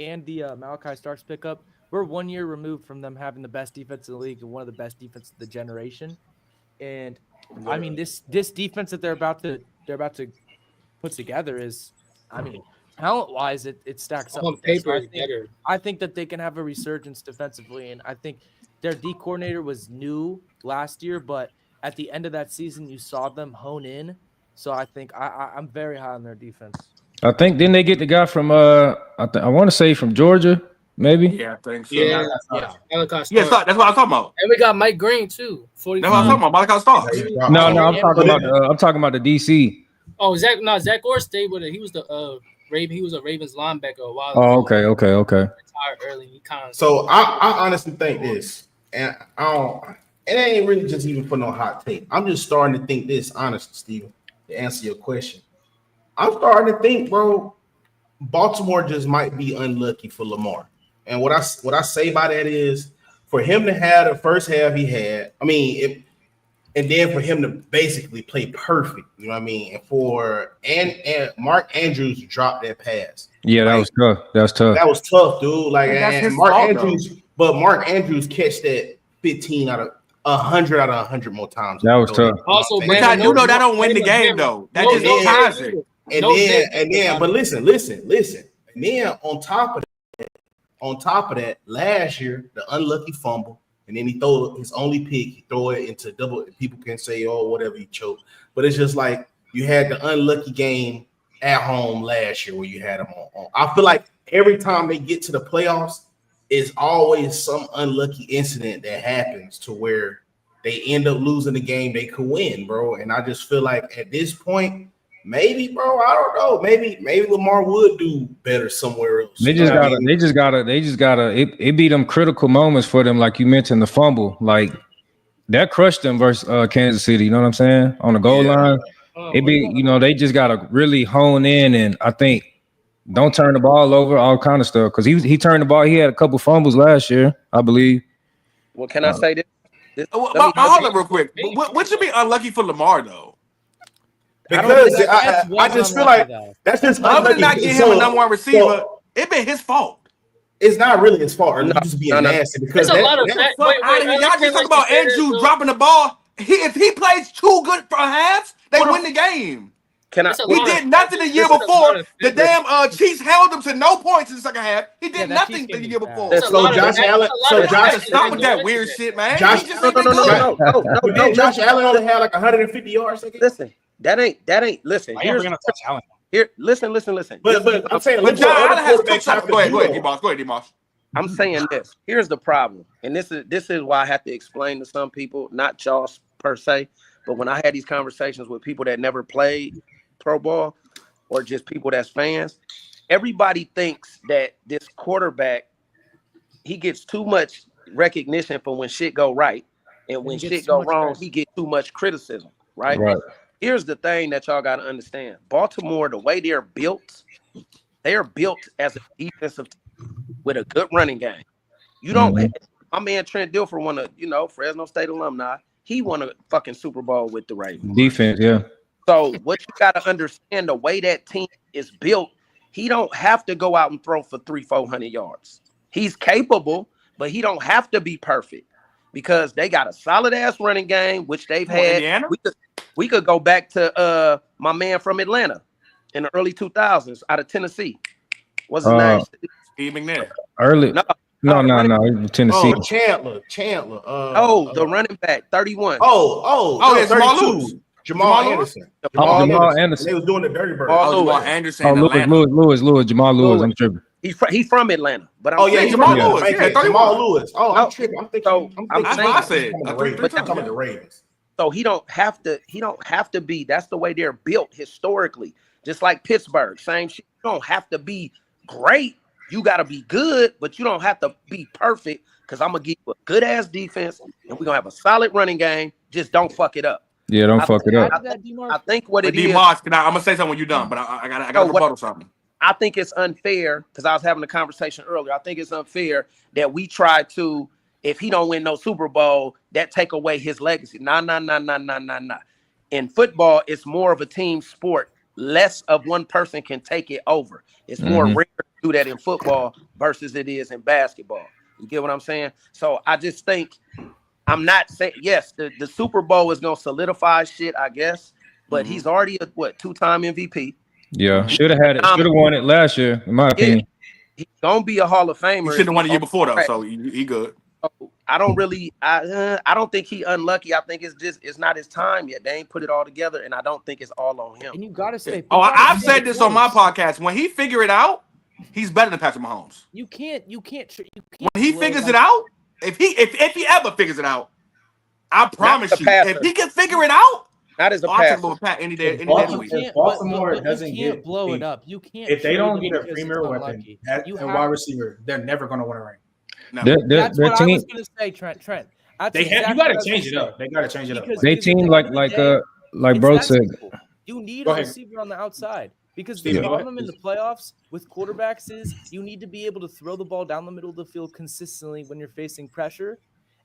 and the Malachi Starks pickup, we're 1 year removed from them having the best defense in the league and one of the best defenses of the generation. And I mean, this defense that they're about to put together is, I mean, talent-wise, it stacks up. On paper, I think that they can have a resurgence defensively, and I think their D coordinator was new last year, but at the end of that season, you saw them hone in. So I think I'm very high on their defense. I think didn't they get the guy from I want to say from Georgia, maybe? Yeah, I think so. Yeah. That's what I was talking about. And we got Mike Green too. That's what I was talking about. Malachi Starks. No, I'm talking about the DC. Oh, Zach Orr stayed with it. He was the Raven. He was a Ravens linebacker a while ago. Oh, okay. Retired early. He kind of. So I honestly think this, and it ain't really just even for no hot take. I'm just starting to think this, honestly, Steven, to answer your question. I'm starting to think, bro, Baltimore just might be unlucky for Lamar. And what I say by that is, for him to have the first half he had, and then for him to basically play perfect, you know what I mean? And for and Mark Andrews dropped that pass. Yeah, that was tough. That was tough, dude. Like, and Mark Andrews, but Mark Andrews catch that 15 out of 100 out of 100 more times. That was tough. Also, that don't win the game though. That just ties it. And then, but listen. And then on top of that, last year the unlucky fumble. And then he throw his only pick. He throw it into double. People can say, "Oh, whatever, he choked." But it's just like you had the unlucky game at home last year where you had him on. I feel like every time they get to the playoffs, it's always some unlucky incident that happens to where they end up losing the game they could win, bro. And I just feel like at this point, maybe, bro, I don't know. Maybe Lamar would do better somewhere else. They just gotta. It be them critical moments for them, like you mentioned, the fumble, like that crushed them versus Kansas City. You know what I'm saying? On the goal line, they just gotta really hone in, and I think don't turn the ball over, all kind of stuff. Because he turned the ball. He had a couple fumbles last year, I believe. Well, can I say this? Hold up real quick. What should be unlucky for Lamar though? Because I just feel like that's just other than not getting him a number one receiver, it been his fault. It's not really his fault. Or just being nasty because y'all just talk about Andrew dropping the ball. If he plays too good for halves, they win the game. He did nothing the year before. The damn Chiefs held him to no points in the second half. He did nothing the year before. So Josh Allen. Stop with that weird shit, man. No. Josh Allen only had like 150 yards. Listen. That ain't. Listen. Listen. But I'm saying, go ahead, D-Moss. I'm saying this. Here's the problem, and this is why I have to explain to some people, not y'all per se, but when I had these conversations with people that never played pro ball or just people that's fans, everybody thinks that this quarterback, he gets too much recognition for when shit go right, and when shit go wrong, he gets too much criticism, right? Here's the thing that y'all got to understand. Baltimore, the way they are built as a defensive team with a good running game. You don't. My man Trent Dilfer won a, Fresno State alumni. He won a fucking Super Bowl with the Ravens. Defense, yeah. So what you got to understand, the way that team is built, he don't have to go out and throw for 300-400 yards. He's capable, but he don't have to be perfect because they got a solid ass running game, which they've had. We could go back to my man from Atlanta in the early 2000s out of Tennessee. What's his name? Steve McNair. Early. No. Tennessee. Oh, Chandler. The running back, 31. It's Jamal Lewis. Jamal Anderson. Jamal Anderson. They was doing the Dirty Bird. Jamal Anderson. Lewis. Jamal Lewis. I'm tripping. He's from Atlanta, but Jamal Lewis. Jamal Lewis. I'm tripping. I'm thinking. That's what I said. I'm talking the Ravens. So he don't have to be. That's the way they're built historically. Just like Pittsburgh, same shit. You don't have to be great. You got to be good, but you don't have to be perfect because I'm going to give you a good-ass defense, and we're going to have a solid running game. Just don't fuck it up. Yeah, don't fuck it up. I think what it is... I'm going to say something when you're done, but I got to rebuttal something. I think it's unfair, because I was having a conversation earlier. I think it's unfair that we try to, if he don't win no Super Bowl, that take away his legacy. Nah. In football, it's more of a team sport. Less of one person can take it over. It's more rare to do that in football versus it is in basketball. You get what I'm saying? So I just think, I'm not saying, yes, the Super Bowl is going to solidify shit, I guess, but he's already a, two-time MVP. Yeah, should have had it. Should have won it last year, in my opinion. He's going to be a Hall of Famer. He should have won the year before, though, so he good. I don't think he unlucky. I think it's not his time yet. They ain't put it all together, and I don't think it's all on him. And you gotta say, I've said this on my podcast. When he figure it out, he's better than Patrick Mahomes. You can't. When he figures it out, if he ever figures it out, I promise you, if he can figure it out, not as a passer. Any day. Baltimore doesn't get blow it up. You can't. If they don't get a premier weapon and wide receiver, they're never going to win a ring. No. That's what I was going to say, Trent. You got to change it up. They got to change it up. They team like bro said. You need a receiver on the outside because the problem in the playoffs with quarterbacks is you need to be able to throw the ball down the middle of the field consistently when you're facing pressure.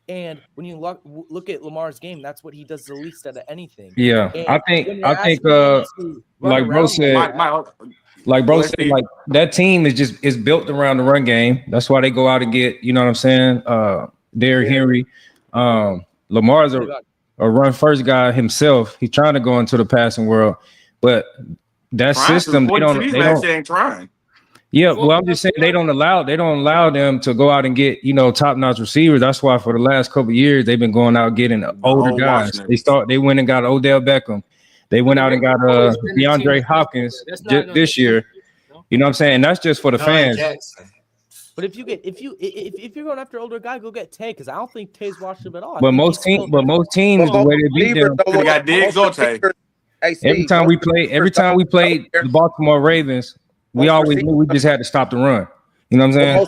And when you look at Lamar's game, that's what he does the least out of anything. Yeah, and I think like bro said, like that team is built around the run game. That's why they go out and get, you know what I'm saying, Derrick Henry. Lamar's a run first guy himself. He's trying to go into the passing world, but that system they don't ain't trying. Yeah, well, I'm just saying they don't allow them to go out and get, top-notch receivers. That's why for the last couple of years they've been going out getting older guys. They went and got Odell Beckham. They went out and got DeAndre Hopkins this year. You know what I'm saying? That's just for the fans. But if you're going after older guy, go get Tay, because I don't think Tay's washed him at all. But most teams, the way they beat them, they got Diggs or Tay. Every time we played the Baltimore Ravens, we always knew we just had to stop the run. You know what I'm saying?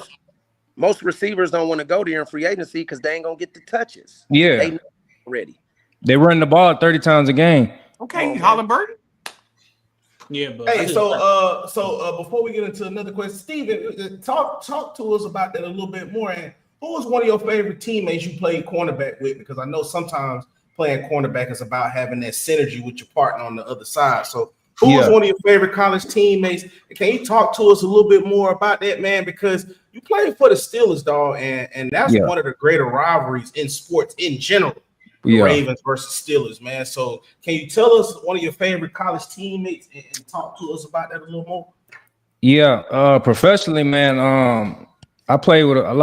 Most receivers don't want to go there in free agency because they ain't gonna get the touches. Yeah, they ready. They run the ball 30 times a game. Okay, Hollenberg. Yeah, but hey, so before we get into another question, Steven, talk to us about that a little bit more. And who was one of your favorite teammates you played cornerback with? Because I know sometimes playing cornerback is about having that synergy with your partner on the other side. So. Who was one of your favorite college teammates? Can you talk to us a little bit more about that, man? Because you played for the Steelers, dog, and that's one of the greater rivalries in sports in general. Ravens versus Steelers, man. So can you tell us one of your favorite college teammates and talk to us about that a little more? Yeah, professionally, man. I played with a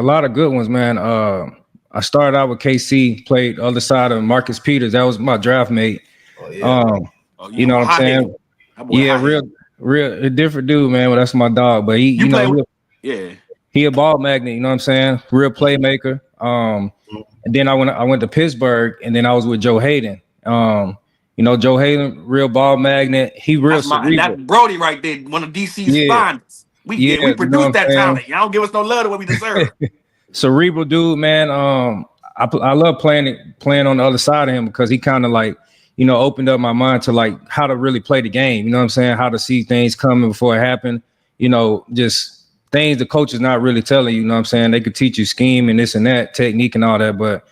lot of good ones, man. I started out with KC, played the other side of Marcus Peters. That was my draft mate. Oh, yeah. You know what I'm saying? Yeah, real a different dude, man. Well, that's my dog, but he a ball magnet. You know what I'm saying? Real playmaker. And then I went to Pittsburgh, and then I was with Joe Hayden. Joe Hayden, real ball magnet. He real cerebral. That Brody right there, one of DC's finest. We produced that talent. Y'all don't give us no love the way we deserve. Cerebral dude, man. I love playing on the other side of him because he kind of like. opened up my mind to like how to really play the game. You know what I'm saying? How to see things coming before it happened. Just things the coach is not really telling you. You know what I'm saying? They could teach you scheme and this and that, technique and all that, but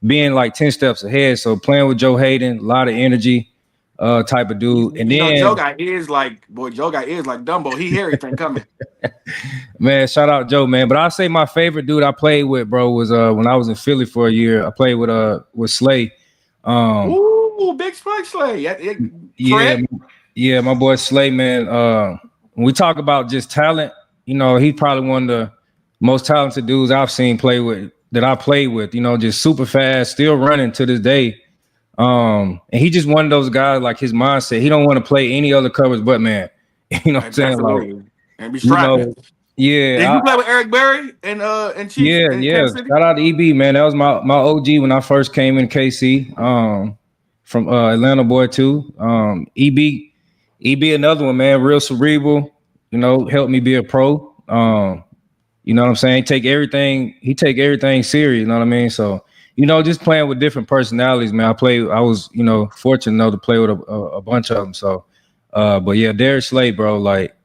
being like 10 steps ahead. So playing with Joe Hayden, a lot of energy. Type of dude, and then Joe got ears like Dumbo. He hear everything coming. Man, shout out Joe, man. But I'll say my favorite dude I played with, bro, was when I was in Philly for a year. I played with Slay. Ooh, big Slay. Yeah, my boy Slay, man. When we talk about just talent, he's probably one of the most talented dudes I've seen that I played with. Just super fast, still running to this day. And he just one of those guys, like his mindset, he don't want to play any other covers but man. You know what I'm saying? Like, and be strapping. Yeah. Did you play with Eric Berry and Chiefs? Yeah. Shout out to EB, man. That was my OG when I first came in KC. From Atlanta boy too. EB another one, man, real cerebral, helped me be a pro. You know what I'm saying? He take everything serious, you know what I mean? So just playing with different personalities, man. I was, fortunate enough to play with a bunch of them. So, but yeah, Darius Slay, bro. Like,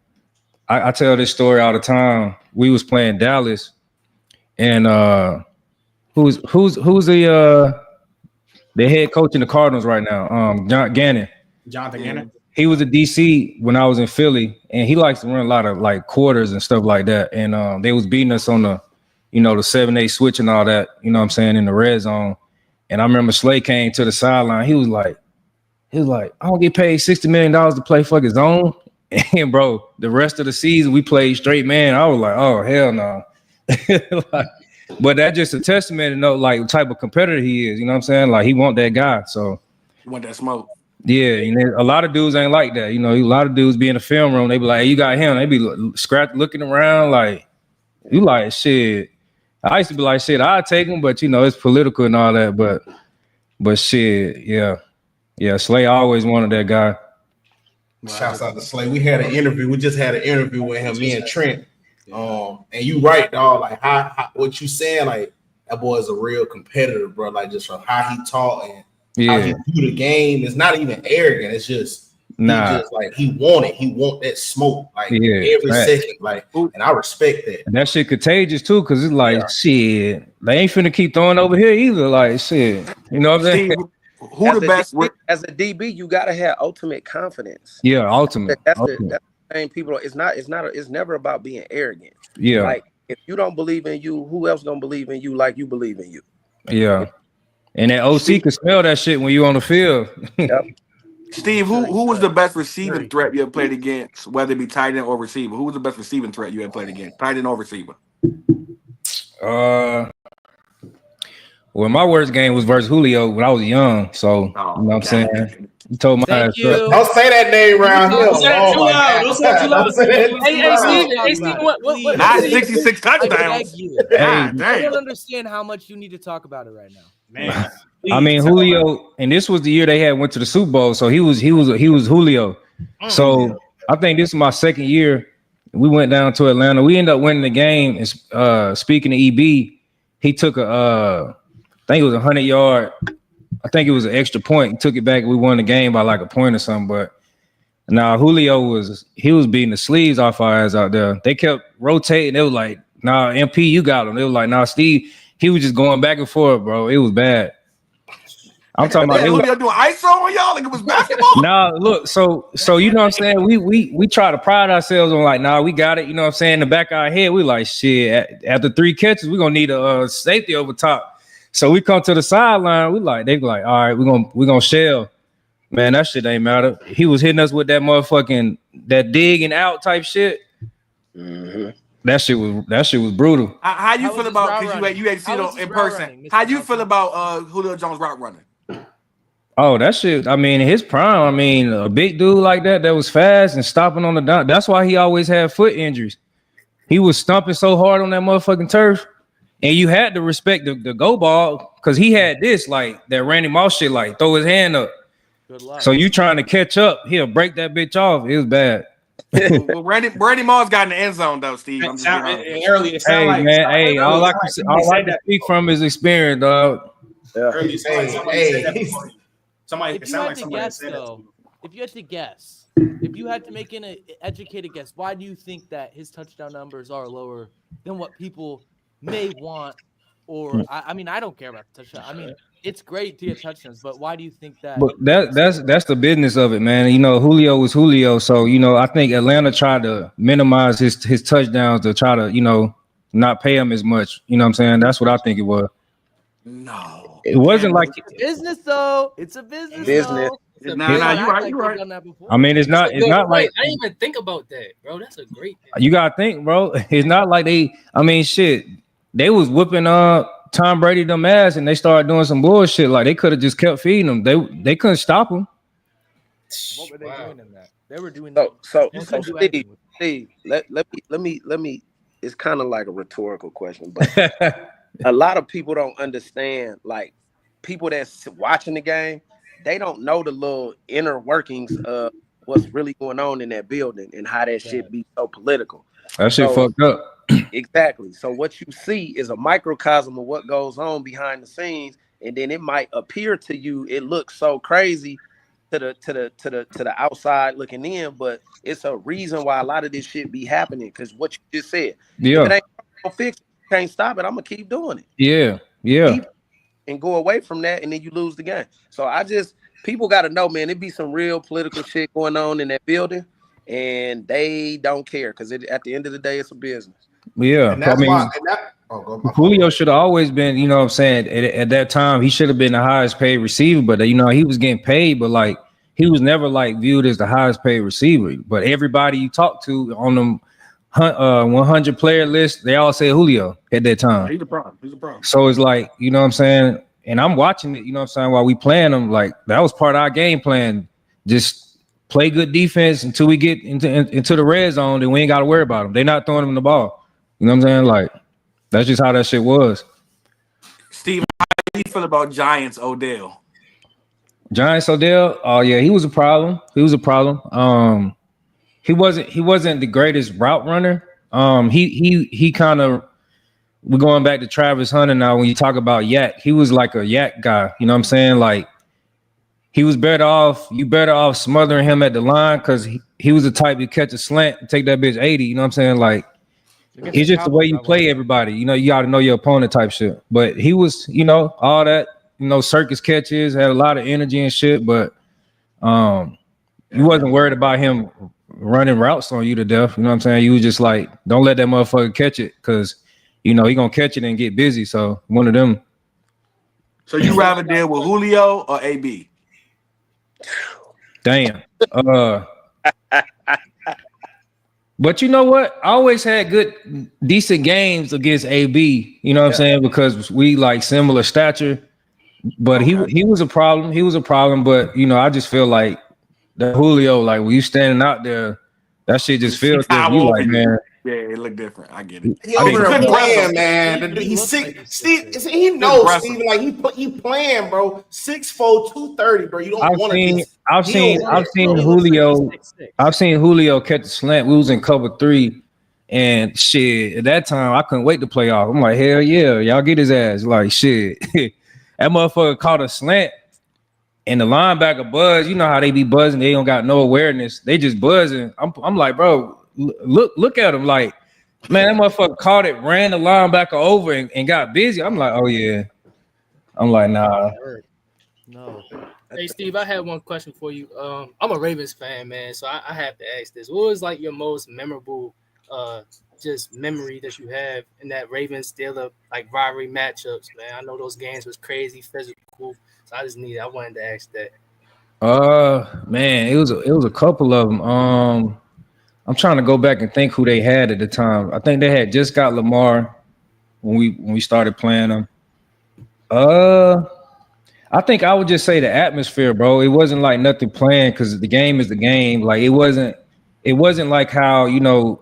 I tell this story all the time. We was playing Dallas, and who's the head coach in the Cardinals right now? Jonathan Gannon. He was a DC when I was in Philly, and he likes to run a lot of like quarters and stuff like that. And they was beating us on the the 7-8 switch and all that, you know what I'm saying, in the red zone. And I remember Slay came to the sideline. He was like, I don't get paid $60 million to play fucking zone. And bro, the rest of the season we played straight man. I was like, oh hell no. But that's just a testament to like the type of competitor he is, you know what I'm saying? Like he want that guy. So you want that smoke. Yeah, a lot of dudes ain't like that. A lot of dudes be in the film room, they be like, hey, you got him. They be looking around like, you like shit. I used to be like, shit, I'd take him, but it's political and all that. But shit, yeah. Slay always wanted that guy. Shouts out to Slay. We had an interview. We just had an interview with him, me and Trent. And you right, dog. Like how what you saying? Like that boy is a real competitor, bro. Like just from how he talk and how he do the game. It's not even arrogant. It's just. Nah, just like he want that smoke like every second, like, and I respect that. And that shit contagious too, because it's like shit, they ain't finna keep throwing over here either. Like shit, you know what I'm saying? Who the best? As a DB, you gotta have ultimate confidence. Yeah, ultimate. That's the thing. People, it's never about being arrogant. Yeah, like if you don't believe in you, who else gonna believe in you like you believe in you? Yeah, and that OC can smell that shit when you on the field. Yep. Steve, who was the best receiving threat you ever played against, whether it be tight end or receiver? Who was the best receiving threat you ever played against, tight end or receiver? Well, my worst game was versus Julio when I was young. So, you know what I'm saying? You told my ass. Don't say that name around here. Don't say it too loud. Hey, Steve, what? Not 66 touchdowns. I don't understand how much you need to talk about it right now. Man. I mean, Julio, and this was the year they had went to the Super Bowl, so he was Julio. So I think this is my second year. We went down to Atlanta. We ended up winning the game. And speaking of EB, he took I think it was 100-yard. I think it was an extra point. He took it back. We won the game by like a point or something. But now Julio was beating the sleeves off our ass out there. They kept rotating. They was like, nah, MP, you got him. They was like, nah, Steve. He was just going back and forth, bro. It was bad. I'm talking about Julio doing ISO on y'all like it was basketball. Nah, look, so you know what I'm saying? We try to pride ourselves on like, nah, we got it. You know what I'm saying? In the back of our head, we like shit. After 3 catches, we're gonna need a safety over top. So we come to the sideline. They be like, all right, we're gonna shell. Man, that shit ain't matter. He was hitting us with that motherfucking that dig and out type shit. Mm-hmm. That shit was brutal. How you feel about because you ain't seen it in person? How you feel about Julio Jones route running? Oh, that shit. I mean, his prime. I mean, a big dude like that was fast and stopping on the down. That's why he always had foot injuries. He was stumping so hard on that motherfucking turf, and you had to respect the go ball because he had this like that Randy Moss shit, like throw his hand up. Good luck. So you trying to catch up, he'll break that bitch off. It was bad. Well, Randy Moss got in the end zone though, Steve. I'm just early. Hey like, man, hey, all I can speak from his experience, dog. Yeah. Somebody. If you had to guess, though, if you had to make an educated guess, why do you think that his touchdown numbers are lower than what people may want? Or I mean, I don't care about the touchdown. I mean, it's great to get touchdowns, but why do you think that? But that's the business of it, man. You know, Julio was Julio, so you know, I think Atlanta tried to minimize his touchdowns to try to, you know, not pay him as much. You know what I'm saying? That's what I think it was. No, it wasn't like business though. It's a business. Though. Nah, you're right. I mean, it's not like I didn't even think about that, bro. That's a great thing. You gotta think, bro. It's not like I mean, shit. They was whooping Tom Brady them ass, and they started doing some bullshit. Like they could have just kept feeding them. They couldn't stop them. What were they doing in that? They were doing so Steve, let me. It's kind of like a rhetorical question, but a lot of people don't understand. Like people that's watching the game, they don't know the little inner workings of what's really going on in that building and how that shit be so political. That shit fucked up. Exactly. So what you see is a microcosm of what goes on behind the scenes, and then it might appear to you it looks so crazy to the outside looking in, but it's a reason why a lot of this shit be happening. Because what you just said, yeah, if it ain't gonna fix it, you can't stop it. I'm gonna keep doing it. Yeah, and go away from that, and then you lose the game. So people got to know, man. It be some real political shit going on in that building, and they don't care because at the end of the day, it's a business. Yeah, and that's why. Julio should have always been, you know what I'm saying, at that time, he should have been the highest paid receiver, but, you know, he was getting paid, but, like, he was never, like, viewed as the highest paid receiver. But everybody you talk to on them 100 player list, they all say Julio at that time. He's a problem. So it's like, you know what I'm saying, and I'm watching it, you know what I'm saying, while we playing them, like, that was part of our game plan. Just play good defense until we get into the red zone, then we ain't got to worry about them. They're not throwing them the ball. You know what I'm saying? Like, that's just how that shit was. Steve, how do you feel about Giants Odell? Oh yeah, he was a problem. He wasn't the greatest route runner. He kind of, we're going back to Travis Hunter now. When you talk about yak, he was like a yak guy. You know what I'm saying? Like, he was better off smothering him at the line because he was the type to catch a slant and take that bitch 80. You know what I'm saying? Like, it's just the way you play everybody. You know, you got to know your opponent type shit. But he was, you know, all that, you know, circus catches, had a lot of energy and shit. But you wasn't worried about him running routes on you to death. You know what I'm saying? You was just like, don't let that motherfucker catch it because, you know, he going to catch it and get busy. So one of them. So you rather deal with Julio or AB? Damn. But you know what? I always had decent games against AB. You know what I'm saying? Because we like similar stature. But he was a problem. He was a problem. But you know, I just feel like the Julio, like when you standing out there, that shit just feels good. You like, man. Yeah, it looked different. I get it. He over there playing, man. He's sick. Steve, he knows, Steve. Like he playing, bro. 6'4", 230, bro. You don't want to. I've seen Julio. I've seen Julio catch the slant. We was in cover 3, and shit. At that time, I couldn't wait to play off. I'm like, hell yeah, y'all get his ass. Like shit, that motherfucker caught a slant, and the linebacker buzz. You know how they be buzzing? They don't got no awareness. They just buzzing. I'm like, bro, look at him. Like, man, that motherfucker caught it, ran the linebacker over, and got busy. I'm like, oh yeah. I'm like, nah. No. Hey Steve, I had one question for you. I'm a Ravens fan, man, so I have to ask this. What was like your most memorable just memory that you have in that Ravens Steelers like rivalry matchups, man? I know those games was crazy, physical. So I wanted to ask that. Man, it was a couple of them. I'm trying to go back and think who they had at the time. I think they had just got Lamar when we started playing them. I think I would just say the atmosphere, bro. It wasn't like nothing planned because the game is the game. Like it wasn't like how, you know,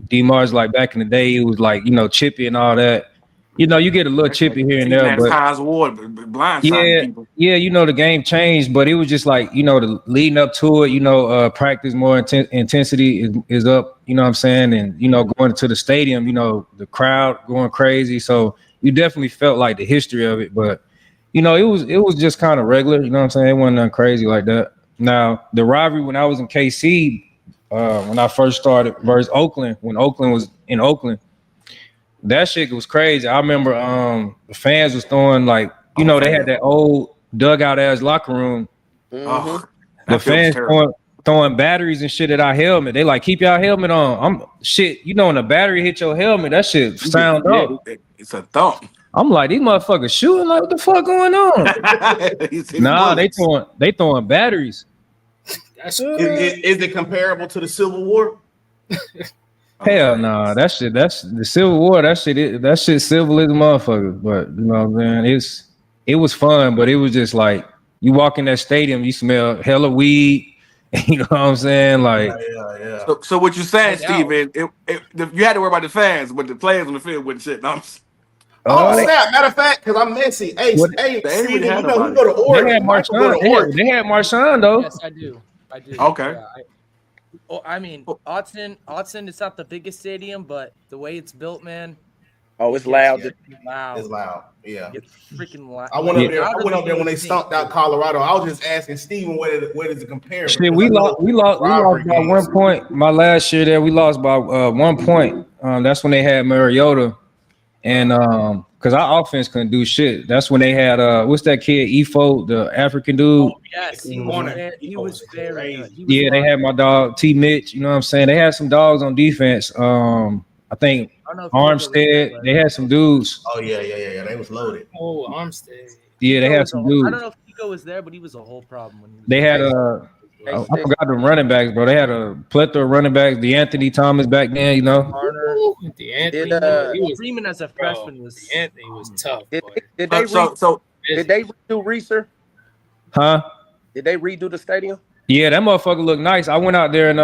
DeMar's like back in the day, it was like, you know, chippy and all that. You know, you get a little chippy here and there, but yeah, you know, the game changed, but it was just like, you know, the leading up to it, you know, practice more intensity is up, you know what I'm saying? And, you know, going to the stadium, you know, the crowd going crazy. So you definitely felt like the history of it, but you know, it was just kind of regular. You know what I'm saying? It wasn't nothing crazy like that. Now the rivalry when I was in KC, when I first started versus Oakland, when Oakland was in Oakland, that shit was crazy. I remember the fans was throwing like, you know, they had that old dugout ass locker room. Mm-hmm. The fans throwing batteries and shit at our helmet. They like, keep y'all helmet on. You know, when a battery hit your helmet, that shit sound up. It's a thump. I'm like, these motherfuckers shooting, like, what the fuck going on? Nah, they throwing batteries. Is it comparable to the Civil War? Hell nah, that's the Civil War. That shit civil as a motherfucker. But you know what I'm saying? It was fun, but it was just like you walk in that stadium, you smell hella weed. You know what I'm saying? Like, yeah. So what you saying, Steven? You had to worry about the fans, but the players on the field wouldn't shit. No, snap! Matter of fact, because I'm messy. Hey, Steven, you know we go to Oregon. They had Marshawn though. Yes, I do. Okay. Yeah, I mean, Autzen, it's not the biggest stadium, but the way it's built, man. Oh, it's loud. It's loud. Yeah. It's freaking loud. I went up there when they stomped out Colorado. I was just asking Steven where does it compare? Shit, we lost by 1 point. My last year there, we lost by 1 point. That's when they had Mariota, and because our offense couldn't do shit. That's when they had what's that kid Efo, the African dude. Oh, yes, he was very good. They had my dog T Mitch. You know what I'm saying? They had some dogs on defense. I think Armstead. They had some dudes. Oh yeah. They was loaded. Oh, Armstead. Yeah, they had some dudes. I don't know if Pico was there, but he was a whole problem. When he was they had I forgot the running backs, bro. They had a plethora of running backs. DeAnthony Thomas back then, you know. DeAnthony, Freeman as a freshman was tough. Did they redo Reeser? Huh? Did they redo the stadium? Yeah, that motherfucker looked nice. I went out there in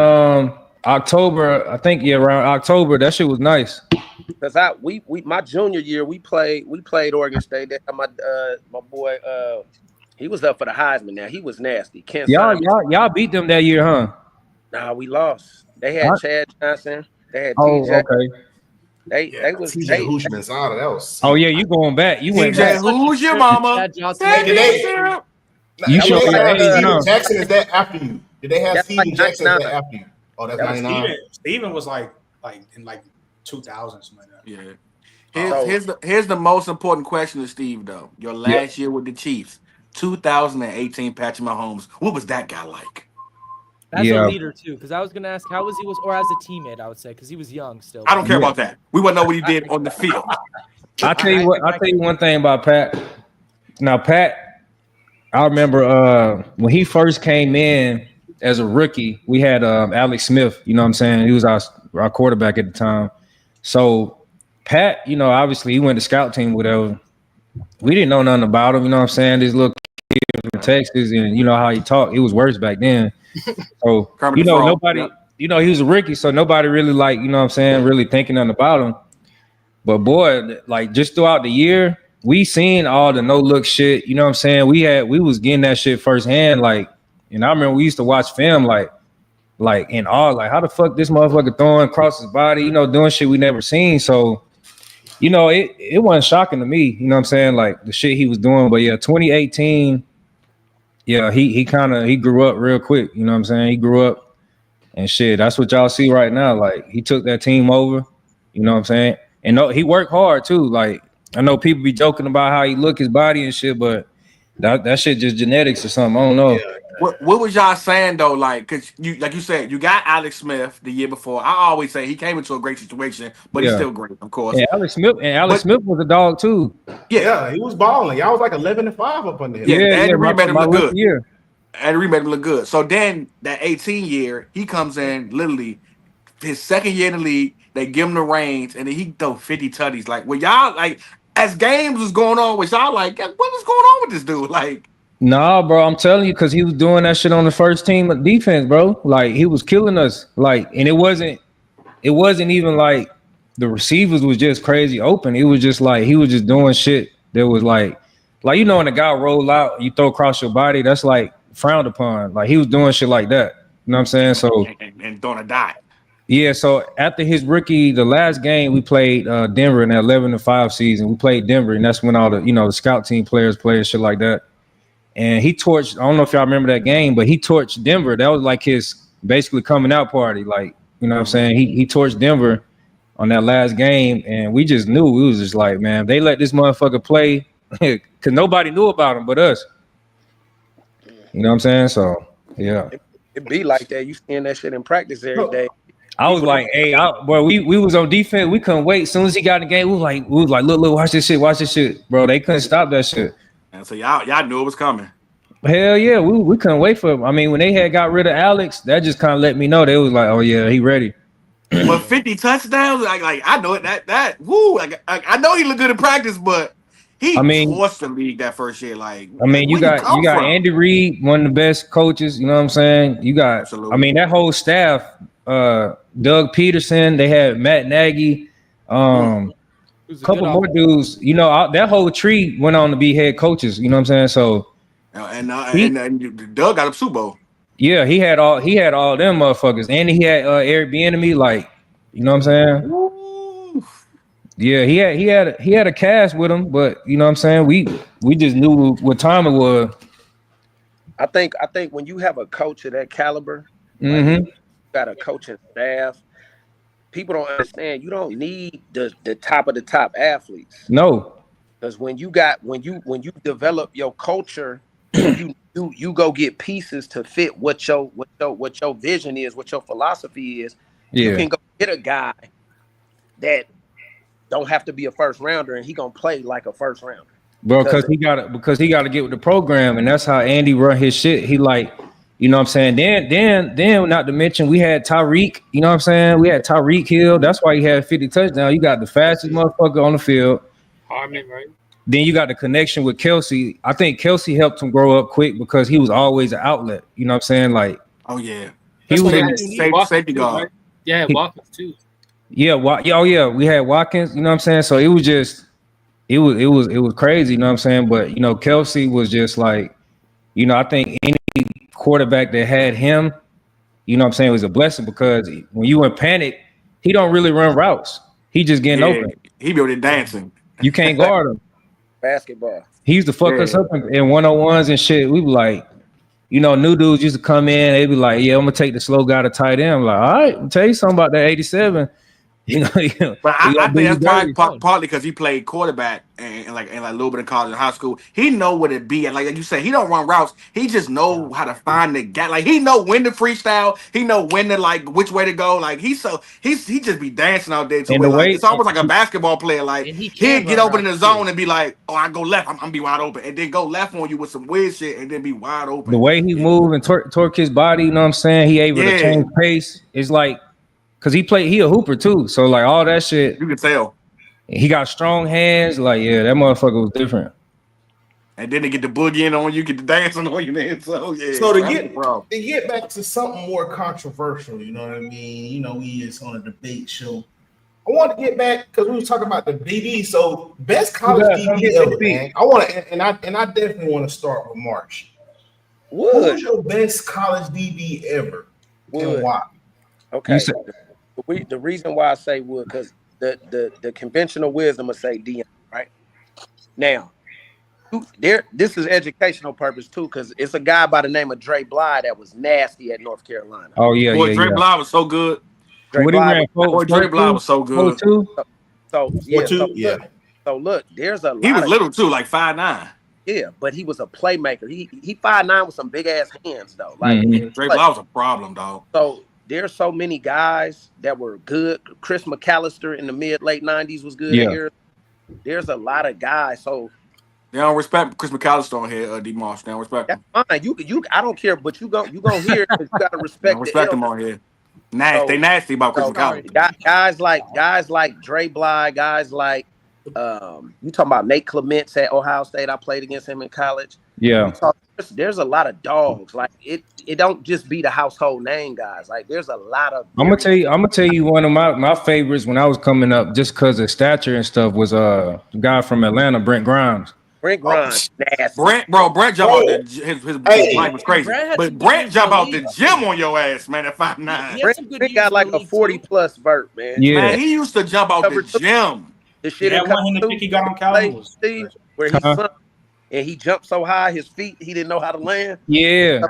October, I think. Yeah, around October. That shit was nice. Because my junior year we played Oregon State. They had my boy he was up for the Heisman. Now he was nasty. Y'all beat them that year, huh? Nah, we lost. They had Chad Johnson. They had TJ. Okay. They was TJ Hushman's out of that was. Oh yeah, you going back? You went back. Who's your mama? You showed Steven Jackson is that after you? Did they have Steven Jackson after you? Oh, that's 99. Steven was like in 2000 something like that. Yeah. Here's the most important question to Steve though. Your last year with the Chiefs, 2018 Patrick Mahomes. What was that guy like? As a leader too, because I was gonna ask how was he or as a teammate, I would say, because he was young still. I don't care about that. We want to know what he did on the field. I'll tell you one thing about Pat. Now, Pat, I remember when he first came in as a rookie, we had Alex Smith, you know what I'm saying? He was our quarterback at the time. So Pat, you know, obviously he went to scout team, whatever. We didn't know nothing about him, you know what I'm saying? This little kid from Texas, and you know how he talked. It was worse back then. So, you know, nobody, you know, he was a rookie, so nobody really like, you know what I'm saying, really thinking nothing about him. But boy, like just throughout the year, we seen all the no-look shit, you know what I'm saying? We was getting that shit firsthand, like, and I remember we used to watch film like in awe, like how the fuck this motherfucker throwing across his body, you know, doing shit we never seen. So, you know, it wasn't shocking to me, you know what I'm saying, like the shit he was doing. But yeah, 2018, yeah, he grew up real quick, you know what I'm saying? He grew up and shit. That's what y'all see right now. Like he took that team over, you know what I'm saying? And no, he worked hard too. Like I know people be joking about how he look his body and shit, but that shit just genetics or something. I don't know. Yeah. What was y'all saying though? Like, cause you like you said, you got Alex Smith the year before. I always say he came into a great situation, but he's still great, of course. Yeah, Alex Smith was a dog too. Yeah, he was balling. Y'all was like 11-5 up under him. And Reed made him look good. Yeah. And Reed made him look good. So then that 18 year, he comes in literally his second year in the league. They give him the reins, and then he throw 50 tutties. Like, well, y'all like as games was going on, was y'all like, what is going on with this dude? Like. Nah, bro, I'm telling you, because he was doing that shit on the first team defense, bro. Like he was killing us. Like, and it wasn't even like the receivers was just crazy open. It was just like he was just doing shit that was like you know when a guy roll out, you throw across your body, that's like frowned upon. Like he was doing shit like that. You know what I'm saying? So and throwing a dot. Yeah, so after his rookie, the last game we played Denver in the 11-5 season. We played Denver, and that's when all the the scout team players play and shit like that. And he torched. I don't know if y'all remember that game, but he torched Denver. That was like his basically coming out party. Like what I'm saying, he torched Denver on that last game, and we just knew. We was just like, man, they let this motherfucker play because nobody knew about him but us. You know what I'm saying? So yeah, it be like that. You seeing that shit in practice every day. I was like, hey, bro, we was on defense. We couldn't wait. As soon as he got in the game, we was like, look, watch this shit, bro. They couldn't stop that shit. And so y'all knew it was coming. Hell yeah, we couldn't wait for him. I mean, when they had got rid of Alex, that just kind of let me know they was like, oh yeah, he ready. But 50 touchdowns, like I know it. That woo, like I know he looked good in practice, but he forced the league that first year. Like, I mean, you got Andy Reid, one of the best coaches. You know what I'm saying? You got, absolutely. I mean, that whole staff. Doug Peterson, they had Matt Nagy, a couple more dudes. That whole tree went on to be head coaches. You know what I'm saying? So, and Doug got a Super Bowl. Yeah, he had all them motherfuckers, and he had Eric Bieniemy. Like, you know what I'm saying? Woo. Yeah, he had a cast with him, but you know what I'm saying? We just knew what time it was. I think when you have a coach of that caliber, got a coaching staff, people don't understand you don't need the top of the top athletes. No, because when you develop your culture, you go get pieces to fit what your vision is, what your philosophy is. Yeah. You can go get a guy that don't have to be a first rounder, and he gonna play like a first rounder, bro. Because he got to get with the program, and that's how Andy run his shit. He like. You know what I'm saying? Then not to mention we had Tyreek, you know what I'm saying? We had Tyreek Hill. That's why he had 50 touchdowns. You got the fastest motherfucker on the field. Harmon, right? Then you got the connection with Kelsey. I think Kelsey helped him grow up quick because he was always an outlet. You know what I'm saying? Like, oh yeah. He was safety guard. Right? Yeah, Watkins too. Yeah, we had Watkins, you know what I'm saying? So it was just it was crazy, you know what I'm saying? But Kelsey was just like, I think any quarterback that had him, you know what I'm saying, was a blessing because when you in panic, he don't really run routes. He just getting open. He be over there dancing. You can't guard him. Basketball. He used to fuck us up in 101s and shit. We were like, new dudes used to come in. They'd be like, yeah, I'm gonna take the slow guy to tight end. I'm like, all right, I'll tell you something about that 87. But I think that's partly because he played quarterback and like a little bit of college and high school. He know what it be, and like you said, he don't run routes. He just know how to find the gap. Like he know when to freestyle. He know when to like which way to go. Like he just be dancing all day. It's almost like a basketball player. Like he'd get open in the zone and be like, "Oh, I go left. I'm gonna be wide open," and then go left on you with some weird shit, and then be wide open. The way he moved and torque his body, you know what I'm saying? He able to change pace. It's like. Cause he a hooper too, so like all that shit, you can tell. He got strong hands, like that motherfucker was different. And then they get the boogieing on you, get the dancing on you, man. So yeah. So to get back to something more controversial, you know what I mean? We is on a debate show. I want to get back because we were talking about the DB. So best college DB ever, man. I want to, and I definitely want to start with March. Who's your best college DB ever, and why? Okay. The reason why I say Wood, because the conventional wisdom would say Deion, right? Now, this is educational purpose too, because it's a guy by the name of Dre Bly that was nasty at North Carolina. Oh yeah, Dre Bly was so good. Dre Bly was so good. So look, there's a lot. He was little too, like 5'9". Yeah, but he was a playmaker. He 5'9" with some big ass hands though. Like Dre Bly was a problem, dog. So there's so many guys that were good. Chris McAllister in the late 90s was good here. There's a lot of guys. So they don't respect Chris McAllister on here, D Moss. They don't respect him. That's fine. You I don't care, but you gonna hear because you gotta respect him on here. They nasty about Chris McAllister. Guys like Dre Bly, guys like you talking about Nate Clements at Ohio State. I played against him in college. Yeah. There's a lot of dogs. Like it don't just be the household name guys. Like there's a lot of. I'm gonna tell you one of my favorites when I was coming up, just because of stature and stuff, was the guy from Atlanta, Brent Grimes. Brent Grimes, nasty. Brent jump out the his life was crazy. But Brent jump out the gym on your ass, man, at 5'9". Brent got like a 40+ vert, man. Yeah. Man, he used to jump out the gym. The shit that one in the pick he got on Calvin was where he sunk and he jumped so high, his feet, he didn't know how to land. Yeah.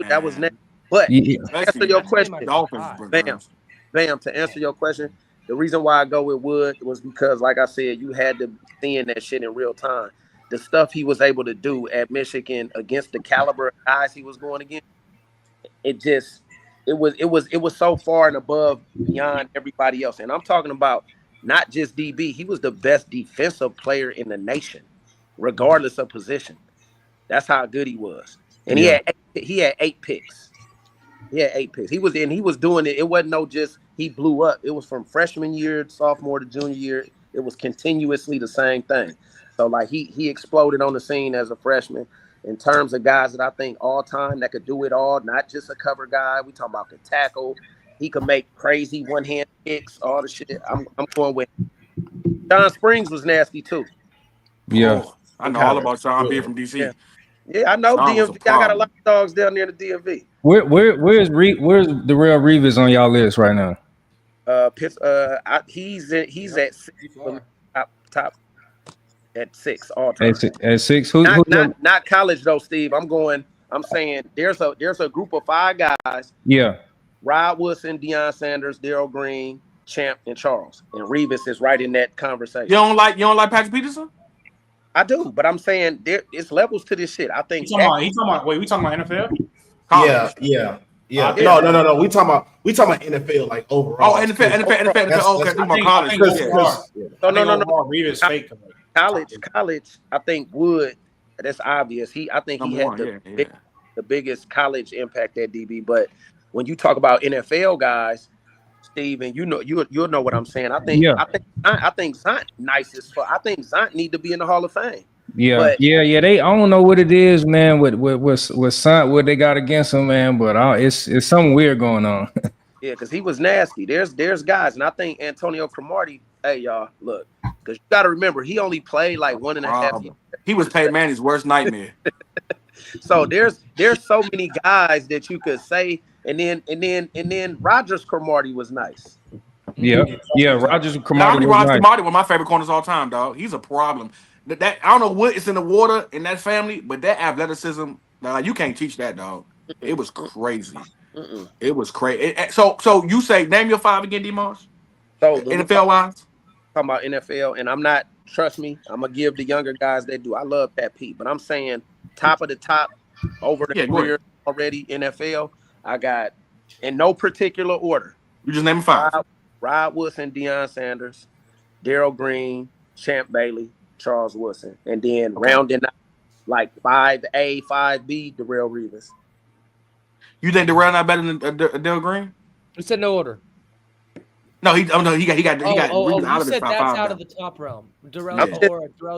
That was nasty. But Yeah. to answer your question, Dolphins, Bam, to answer your question, the reason why I go with Wood was because, like I said, you had to see that shit in real time. The stuff he was able to do at Michigan against the caliber of guys he was going against, it was so far and above beyond everybody else. And I'm talking about not just DB. He was the best defensive player in the nation, regardless of position. That's how good he was. And he had 8 picks. He had 8 picks. He was doing it. It wasn't no just he blew up. It was from freshman year, sophomore to junior year. It was continuously the same thing. So like he exploded on the scene as a freshman. In terms of guys that I think all time that could do it all, not just a cover guy. We talking about could tackle. He could make crazy one-hand kicks, all the shit. I'm going with John Springs was nasty too. Yeah. I know all about Sean being from DC. Yeah, I know DMV. I got a lot of dogs down near the DMV. Where's the real Revis on y'all list right now? He's at 6, top at 6 all time. At 6. Who not college though, Steve. I'm saying there's a group of 5 guys. Yeah. Rod Woodson, Deion Sanders, Darrell Green, Champ, and Charles. And Revis is right in that conversation. You don't like Patrick Peterson? I do, but I'm saying it's levels to this shit. I think we talking about NFL? College. Yeah. No. We talking about NFL like overall. Oh, NFL. Okay, talking about college. No. Revis fake. College. I think Wood. That's obvious. I think he had the biggest college impact at DB. But when you talk about NFL guys, Steven, you'll know what I'm saying. I think Zont nicest for. I think Zont need to be in the Hall of Fame. Yeah, but, yeah. They I don't know what it is, man. With Zont, what they got against him, man. But it's something weird going on. Yeah, because he was nasty. There's guys, and I think Antonio Cromartie. Hey, y'all, look, because you got to remember he only played like 1.5 years. He was Peyton Manning's worst nightmare. So there's so many guys that you could say. And then Rogers Cromartie was nice. Yeah, Rogers Cromartie was nice. Cromartie one of my favorite corners all time, dog. He's a problem. That I don't know what is in the water in that family, but that athleticism, you can't teach that, dog. It was crazy. It was crazy. So you say name your 5 again, D-Moss? So NFL wise? Talking about NFL, and I'm not. Trust me, I'm gonna give the younger guys that do. I love Pat Pete, but I'm saying top of the top over the career already NFL. I got in no particular order. You just name 5. Rod Woodson, Deion Sanders, Darrell Green, Champ Bailey, Charles Woodson, and then rounding out like 5A, 5B, Darrell Revis. You think Darrell not better than Darrell Green? We said no order. No, he got Revis out of his top 5. That's out of the top realm.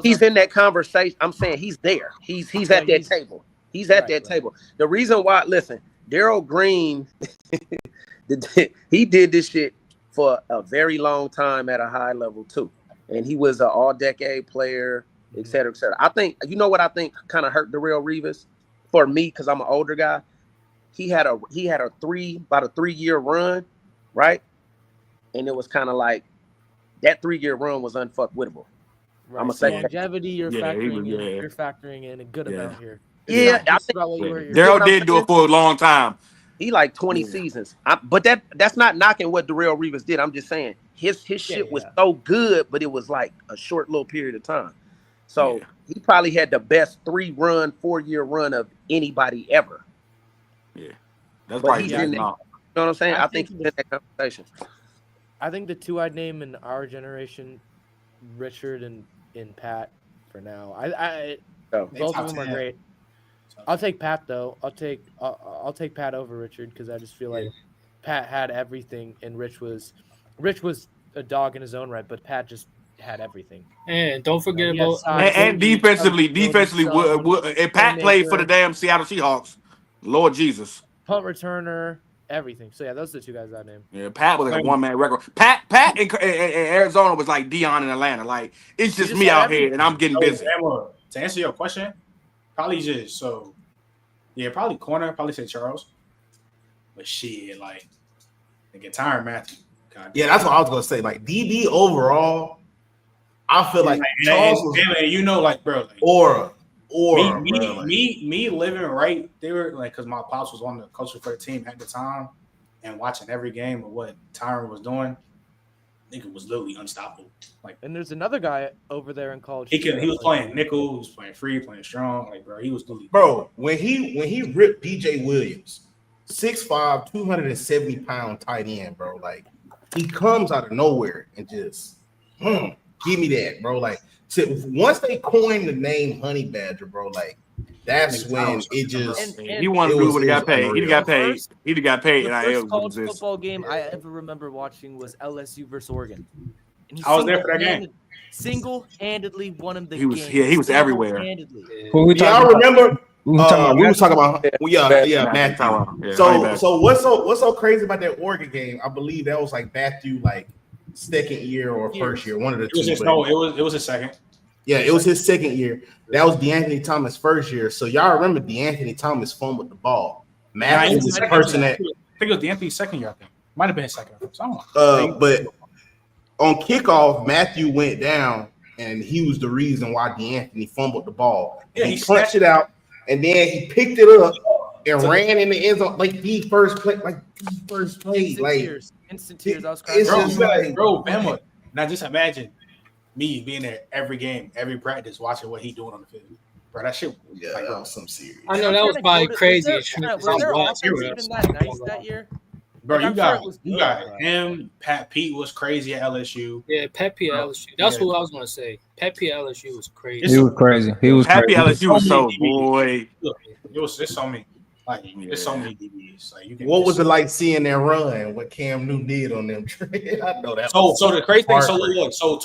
He's in that conversation. I'm saying he's there. He's at that table. He's at that table. The reason why, listen. Darrell Green, he did this shit for a very long time at a high level too, and he was an all-decade player, et cetera, et cetera. I think what I think kind of hurt Darrell Revis for me because I'm an older guy. He had about a 3-year run, right? And it was kind of like that 3-year run was unfuckwittable. Right. I'm gonna say longevity. You're factoring in a good amount here. Yeah, I think Darrell did do it for a long time. He like 20 seasons. But that's not knocking what Darrell Revis did. I'm just saying his shit was so good, but it was like a short little period of time. So he probably had the best 4-year run of anybody ever. Yeah, that's right. You know what I'm saying? I think he's in that conversation. I think the 2 I'd name in our generation, Richard and Pat, for now. Both of them are great. I'll take Pat though. I'll take Pat over Richard because I just feel like Pat had everything and Rich was a dog in his own right, but Pat just had everything. And don't forget about and defensively, if Pat played for the damn Seattle Seahawks, Lord Jesus, punt returner, everything. So those are the 2 guys I named. Yeah, Pat was like a 1-man record. Pat in Arizona was like Dion in Atlanta. Like it's just me out here and I'm getting busy. to answer your question, probably just probably corner. Probably say Charles. But shit, like nigga, Tyrann Mathieu. Yeah, that's what I was gonna say. Like DB overall, I feel like Charles was, like bro, like, or me living right there, like because my pops was on the culture for the team at the time, and watching every game of what Tyrann was doing. Nigga was literally unstoppable. Like, and there's another guy over there in college. He was playing nickel, he was playing free, playing strong. Like, bro, he was literally. Bro, when he ripped DJ Williams, 6'5", 270-pound tight end, bro. Like, he comes out of nowhere and just give me that, bro. Like, once they coined the name Honey Badger, bro, like that's when it just he wanted to do what he got paid. He got paid. He got paid. The first college football game I ever remember watching was LSU versus Oregon. And I was there for that game. Single-handedly won him the game. He was everywhere. Y'all remember? We were talking about Matthew. So what's so crazy about that Oregon game? I believe that was like Matthew, like second year or first year, one of the two. It was his second. Yeah, it was his second year. That was DeAnthony Thomas' first year. So y'all remember DeAnthony Thomas fumbled the ball. Matthew was the person that I think it was DeAnthony's second year. I think might have been his second. But on kickoff, Matthew went down, and he was the reason why DeAnthony fumbled the ball. Yeah, he punched it out, and then he picked it up and ran in the end zone like the first play. Instant tears. I was crying. Bro, Bama. Now just imagine me being there every game, every practice, watching what he doing on the field. Bro, that shit. Yeah, that was some serious. I know that was probably crazy. Was their offense even that nice that year? Bro, you got him. Pat Pete was crazy at LSU. Yeah, Pat Pete at LSU. That's what I was gonna say. Pat Pete at LSU was crazy. He was crazy. Pat Pete at LSU was so boy. It's so many. Like there's so many DBs. Like what was it like seeing that run? What Cam Newton did on them? I know that. So the crazy thing. So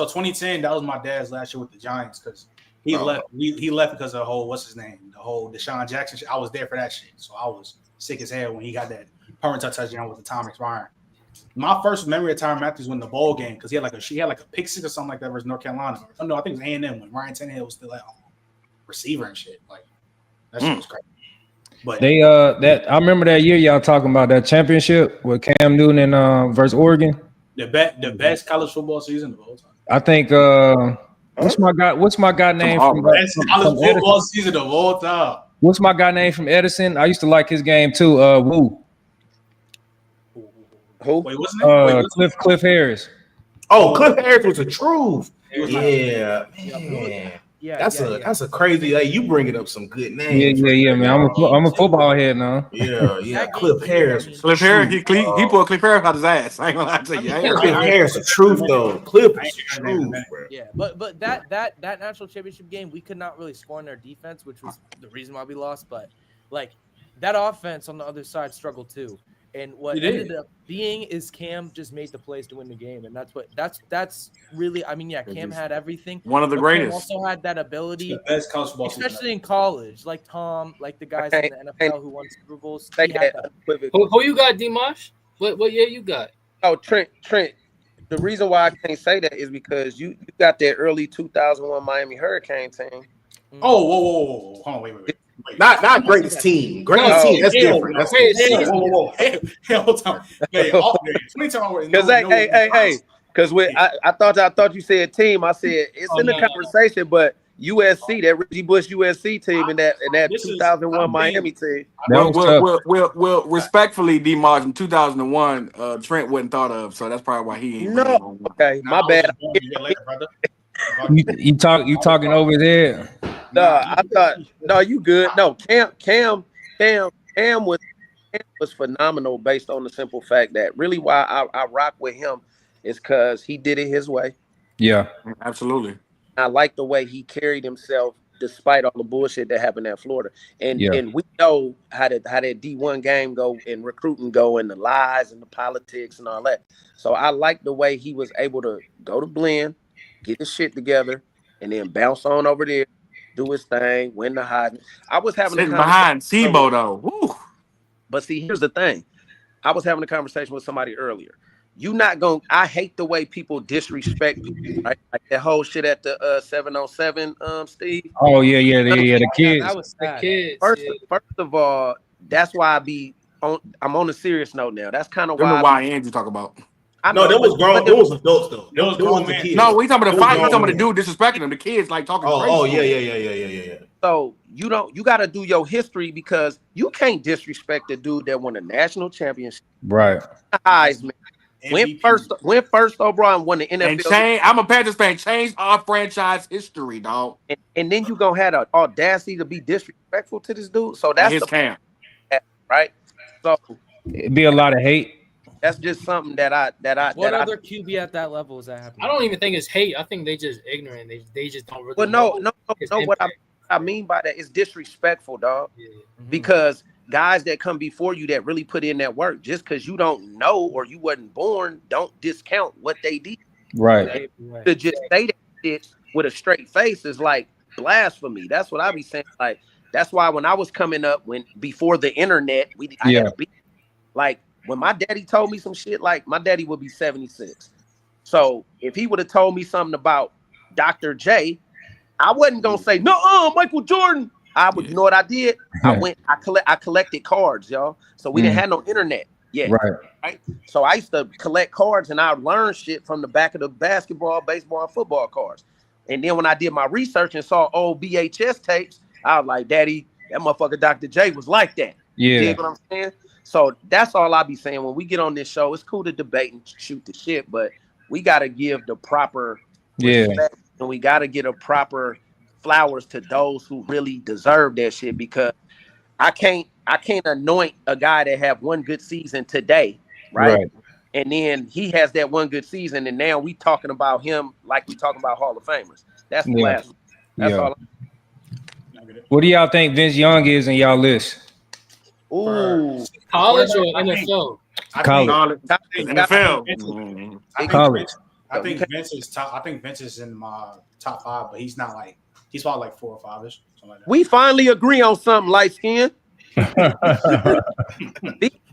2010. That was my dad's last year with the Giants because he left. He left because of the whole the whole Deshaun Jackson shit. I was there for that shit. So I was sick as hell when he got that permanent touchdown with the time expiring. My first memory of Tyrann Mathieu was in the bowl game because he had like a pick six or something like that versus North Carolina. Oh no, I think it was A&M when Ryan Tannehill was still like receiver and shit. Like that shit was crazy. But they I remember that year y'all talking about that championship with Cam Newton and versus Oregon. The best college football season of all time. I think what's my guy name from best college football season of all time. What's my guy name from Edison? I used to like his game too. Woo. Who? Wait, what's his name? Cliff Harris. Oh, Cliff Harris was the truth. Yeah, man. Yeah, that's a crazy. Like, you bringing up some good names. Yeah, man. I'm a football head now. Yeah. Cliff Harris. Cliff Harris. He pulled Cliff Harris out his ass. I ain't gonna lie to you. Cliff Harris, the truth though. Cliff is the truth, bro. Yeah, but that national championship game, we could not really score in our defense, which was the reason why we lost. But like that offense on the other side struggled too. And what ended up being is Cam just made the plays to win the game, and that's really. I mean, yeah, Cam had everything. One of the greatest. Cam also had that ability, the best college football, especially in college. Like Tom, like the guys in the NFL who won Super Bowls. Who you got, Dimash? What year you got? Oh, Trent. The reason why I can't say that is because you got that early 2001 Miami Hurricane team. Oh, whoa. Hold on, wait. Not greatest team. Greatest team. That's different. That's whoa. Hey, hold on. Hey. Because I thought you said team. I said it's in the conversation, but USC, that Reggie Bush USC team, and that 2001 Miami team. Well, respectfully, D-Mars, in 2001, Trent wasn't thought of, so that's probably why he ain't. No, okay, my bad. You talking over there? No, you good. No, Cam was phenomenal based on the simple fact that really why I rock with him is because he did it his way. Yeah, absolutely. I like the way he carried himself despite all the bullshit that happened at Florida. And we know how that D1 game go and recruiting go and the lies and the politics and all that. So I like the way he was able to go to Blinn, get his shit together, and then bounce on over there, do his thing, win the Heisman. I was having sitting behind Tebow though. Woo. But see, here's the thing. I was having a conversation with somebody earlier. you not gonna. I hate the way people disrespect people, right? Like that whole shit at the 707, Steve. Oh yeah, the kids. That was sad. The kids. First of all, that's why I'm on a serious note now. That's kind of Don't why. know why Andrew talk about. No, that was grown. It was adults though. It was grown man. kids. No, we talking about the fight. We talking about the dude disrespecting them. The kids like talking crazy. Oh yeah. So you got to do your history because you can't disrespect the dude that won a national championship. Right. Heisman. Went first overall and won the NFL. And I'm a Panthers fan. Change our franchise history, dog. And then you gonna have the audacity to be disrespectful to this dude. So that's his camp, right? So it'd be a lot of hate. That's just something that I. What other QB at that level is that happening? I don't even think it's hate. I think they just ignorant. They just don't really. Well, no. What I mean by that is disrespectful, dog. Yeah. Because guys that come before you that really put in that work, just because you don't know or you wasn't born, don't discount what they did. Right. To just say that shit with a straight face is like blasphemy. That's what I be saying. Like that's why when I was coming up, before the internet, I had to be like. When my daddy told me some shit, like my daddy would be 76. So if he would have told me something about Dr. J, I wasn't gonna say, no, Michael Jordan. You know what I did? I collected cards, y'all. So we didn't have no internet yet. Right. So I used to collect cards and I learned shit from the back of the basketball, baseball, and football cards. And then when I did my research and saw old VHS tapes, I was like, Daddy, that motherfucker Dr. J was like that. Yeah. You know what I'm saying? So that's all I be saying. When we get on this show, it's cool to debate and shoot the shit, but we got to give the proper respect, and we got to get a proper flowers to those who really deserve that shit. Because I can't anoint a guy that have one good season today, right? And then he has that one good season, and now we talking about him like we talking about Hall of Famers. That's blasphemy. That's all. What do y'all think Vince Young is in y'all list? Ooh, college or NFL? College. NFL. College. I think Vince is top. I think Vince is in my top 5, but he's not like he's probably like 4 or 5ish. Something like that. We finally agree on something, light skin.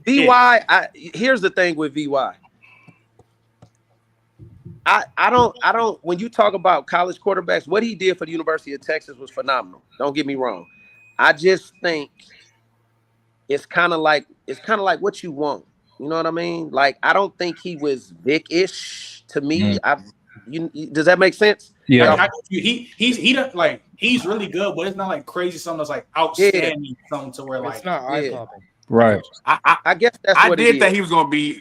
VY. Here's the thing with VY. I don't. When you talk about college quarterbacks, what he did for the University of Texas was phenomenal. Don't get me wrong. I just think. It's kind of like what you want. You know what I mean? Like I don't think he was Vic-ish to me. Does that make sense? Yeah. He's really good, but it's not like crazy something that's like outstanding something to where like it's not eye-popping. Right. I guess that's I what did it think is. he was gonna be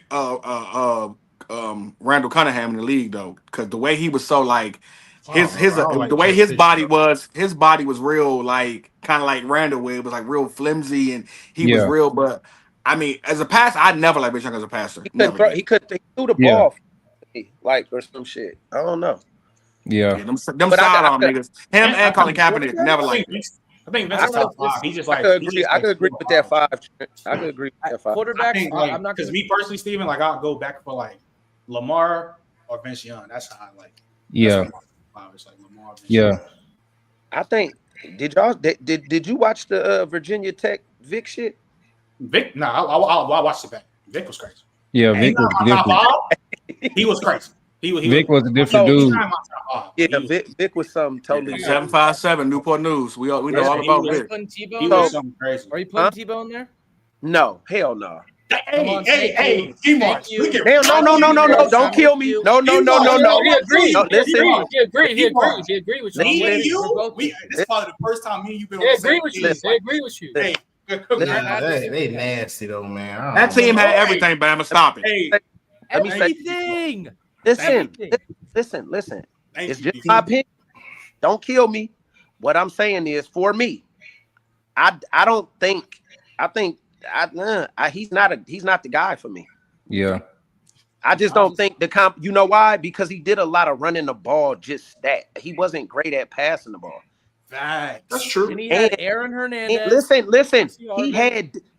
Randall Cunningham in the league though, because the way he was so like the way his body was real, like kind of like Randall, where it was like real flimsy and he was real. But I mean, as a passer, I never liked Vince Young as a passer. He threw the ball like or some shit. I don't know. Them sidearm niggas. Him and Colin Kaepernick never liked it. I think Vince is top 5. He just like I could agree with that 5. I could agree with that 5. Quarterbacks. I'm not because me personally, Steven, like I'll go back for like Lamar or Vince Young. That's how I like. It's like Lamar. Young. I think. Did you watch the Virginia Tech Vic shit? Vic, no, I watched it back. Vic was crazy. Yeah, Vic was different. He was crazy. Vic was a different dude. Yeah, Vic was something totally. 757 Newport News. We know all about Vic. He was something crazy. Are you putting Tebow in there? No, hell no. Hey, T-March. Hell no, don't kill me. No. He agreed. Listen. He agreed with you. Me and you, this is probably the first time me and you been on the same team. They agree with you. Hey, they nasty though, man. That team had everything, but I'm gonna stop it. Hey, everything. Listen. It's just my opinion. Don't kill me. What I'm saying is, for me, I think he's not the guy for me. Yeah. I just don't think the comp. You know why? Because he did a lot of running the ball. Just that he wasn't great at passing the ball. That's true. And he had Aaron Hernandez. Listen.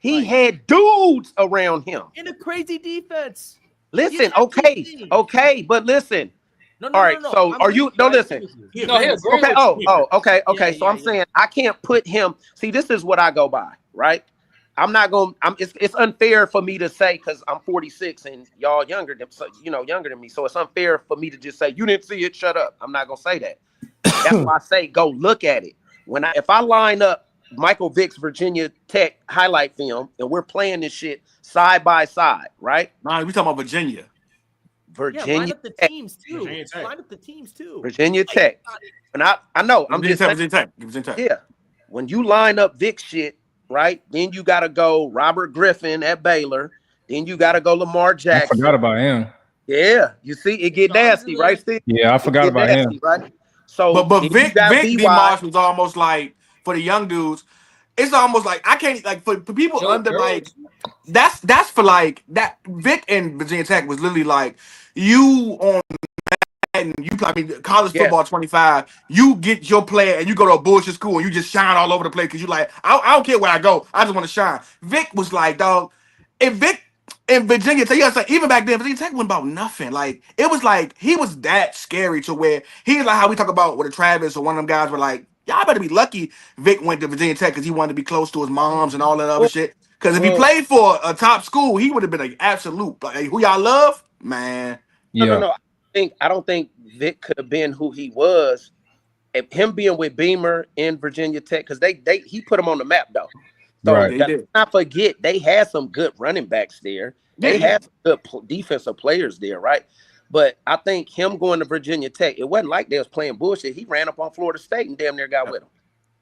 He had dudes around him in a crazy defense. Listen, okay, but listen. No, all right, no. So are you? No, listen. No, he agrees. Okay. Okay. So I'm saying I can't put him. See, this is what I go by, right? I'm not going. It's unfair for me to say because I'm 46 and y'all younger than me. So it's unfair for me to just say you didn't see it. Shut up. I'm not gonna say that. That's why I say go look at it. If I line up Michael Vick's Virginia Tech highlight film and we're playing this shit side by side, right? Nah, we talking about Virginia. Yeah, line up the teams too. Line up the teams too. Virginia Tech. And I know. I'm just saying. Virginia Tech. Yeah. When you line up Vic shit, right? Then you got to go Robert Griffin at Baylor. Then you got to go Lamar Jackson. I forgot about him. Yeah. You see, it get nasty, right, Steve? Yeah, I forgot about him. Right? So, but Vic Demar's was almost like for the young dudes. It's almost like I can't like for people under like that's for like that Vic and Virginia Tech was literally like you on and you play college football 25, you get your player and you go to a bullshit school and you just shine all over the place because you like I don't care where I go, I just want to shine. Vic was like, dog, if Vic in Virginia Tech, even back then, Virginia Tech wasn't about nothing. Like it was like he was that scary to where he's like how we talk about with a Travis or one of them guys were like, y'all better be lucky Vic went to Virginia Tech because he wanted to be close to his moms and all that other shit. Because if he played for a top school, he would have been an absolute like who y'all love, man. Yeah. No. I don't think Vic could have been who he was if him being with Beamer in Virginia Tech because he put him on the map though. So let's not forget they had some good running backs there. They had some good defensive players there, right? But I think him going to Virginia Tech, it wasn't like they was playing bullshit. He ran up on Florida State and damn near got with him.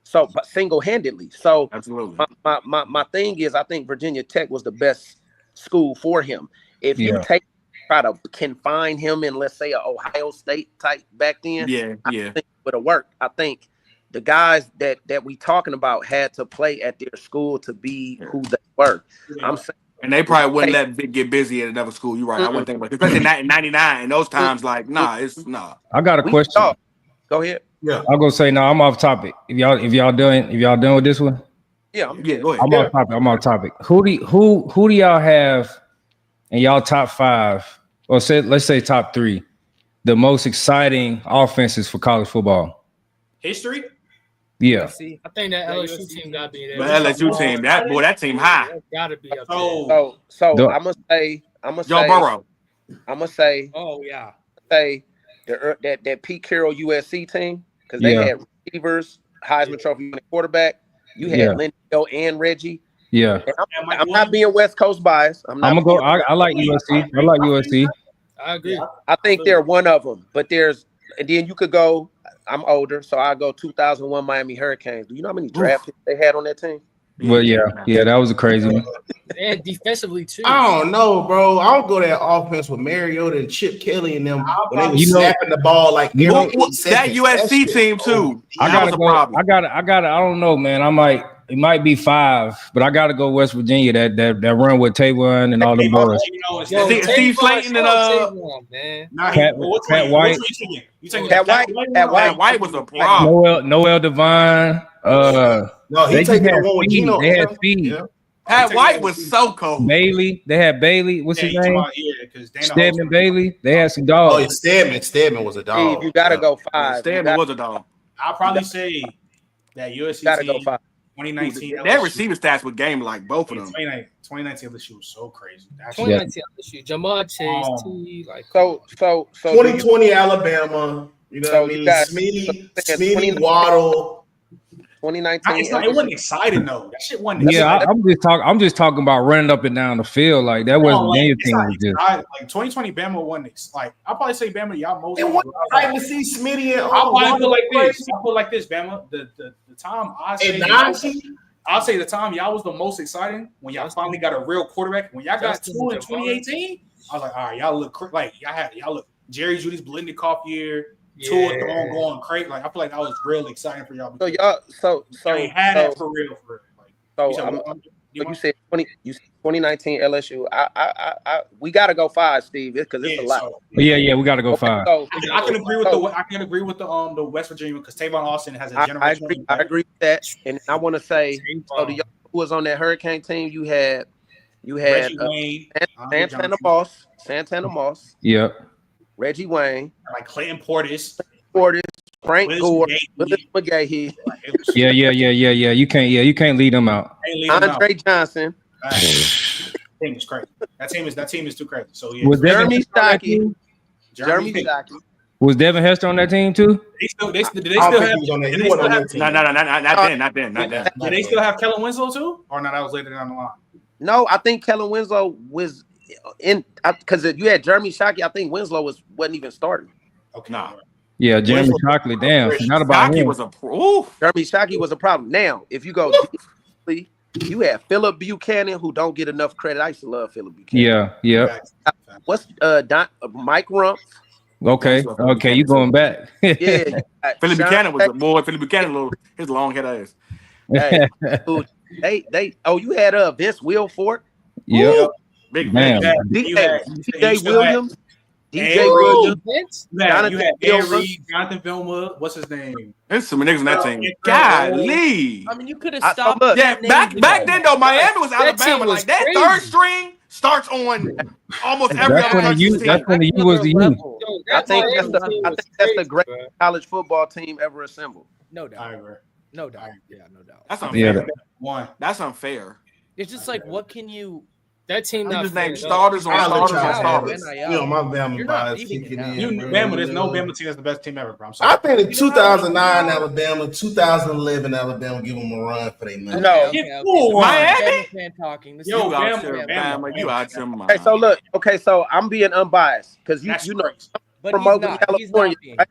So, but single-handedly. So, absolutely. My thing is, I think Virginia Tech was the best school for him. If you try to confine him in, let's say, an Ohio State type back then, I think it would have worked. I think the guys that we talking about had to play at their school to be who they were. I'm saying. And they probably wouldn't let Vic get busy at another school. You're right. I wouldn't think about it. Especially in 99, in those times, like, it's nah. I got a question. Go ahead. Yeah. I'm gonna say no, I'm off topic. If y'all done with this one? Yeah, go ahead. I'm off topic. Who do y'all have in y'all top 5, or let's say top 3, the most exciting offenses for college football? History? Yeah. I think that LSU team gotta be there. The LSU team, that team high. Gotta be up there. So I'm gonna say Joe Burrow. I'm gonna say that Pete Carroll USC team because they had receivers, Heisman Trophy winning quarterback. You had Lindell and Reggie. Yeah. And I'm not being West Coast biased. I like USC. I like USC. I agree. I think they're one of them, but and then you could go. I'm older, so I go 2001 Miami Hurricanes. Do you know how many draft picks they had on that team? Well, yeah, that was a crazy one. And defensively too. I don't know, bro. I don't go that offense with Mariota and Chip Kelly and them when they was snapping the ball like that USC team too. I gotta go. I don't know, man. It might be 5, but I gotta go West Virginia. That run with Tavon and all the boys. Steve Slayton and Pat White. Pat White was a problem. Noel Devine. No, he taking the one with Gino. They had speed. Yeah. Pat White was so cold. Bailey. They had Bailey. What's his name? Stedman Bailey. They had some dogs. Oh, yeah, Stedman was a dog. Steve, you gotta go 5. Stedman was a dog. I'll probably say that USC gotta team, go 5. 2019. Their receiver stats with game like both of them. 2019 LSU was so crazy. 2019 LSU, Jamal Chase, T, like so 2020 Alabama. You know what I mean? Smitty, Waddle. 2019. It wasn't exciting though. That shit wasn't. Yeah, I'm just talking about running up and down the field like that. Wasn't anything. Like 2020 Bama wasn't like. I'll probably say Bama. Y'all most. It wasn't exciting to see Smitty and I'll probably put like this. I'll put like this, Bama. The time I'll say the time y'all was the most exciting when y'all finally got a real quarterback. When y'all got 2 in 2018, I was like, all right, y'all look like y'all look Jerry Judy's Blendikoff year. Tour going crazy. Like I feel like that was real exciting for y'all. So y'all, so had that for real. Like, you said 2019 LSU. We got to go 5, Steve, because it's a lot. Yeah, we got to go 5. So, I can agree with the West Virginia because Tavon Austin has a generational. I agree with that, and I want to say, so the y'all who was on that Hurricane team, you had Santana Moss. Yep. Reggie Wayne, like Clayton Portis, Frank Gore, Willis McGahee. Yeah. You can't leave them out. Andre Johnson. Team is crazy. That team is too crazy. So yeah. Was Jeremy Shockey. Jeremy Shockey. Was Devin Hester on that team too? They still have. Not then. Do they still have Kellen Winslow too? Or no, that was later down the line. No, I think Kellen Winslow was in because you had Jeremy Shockey. I think Winslow wasn't even starting. Okay. Nah. Yeah, Jeremy Shockley. Damn, not about him. Jeremy Shockey was a problem. Now, if you go deeply, you have Philip Buchanan, who don't get enough credit. I used to love Philip Buchanan. Yeah. What's Mike Rump? Okay, you going back? Yeah. Philip Buchanan was a boy. Philip Buchanan, his long head ass. Hey, you had Vince Wilfork. Yeah, big man. DJ Williams. DJ Williams. You had Reed, Jonathan Vilma. What's his name? There's some niggas in that team. Golly. I mean, you could have stopped. Back then though, Miami was Alabama. Like that crazy. Third string starts on almost every other country's team. That's when the U was the U. I think that's the great college football team ever assembled. No doubt. No doubt. Yeah, no doubt. That's unfair. One. That's unfair. It's just like, what can you? That team not named starters on starters. You know, my Bama bias kicking in. Bama, there's no Bama team that's the best team ever, bro. I'm sorry. I think in 2009 Alabama, 2011 Alabama give them a run for their money. No, Miami. Yo, Bama, you out your mind. Okay, so look. Okay, so I'm being unbiased because you know promoting California, right?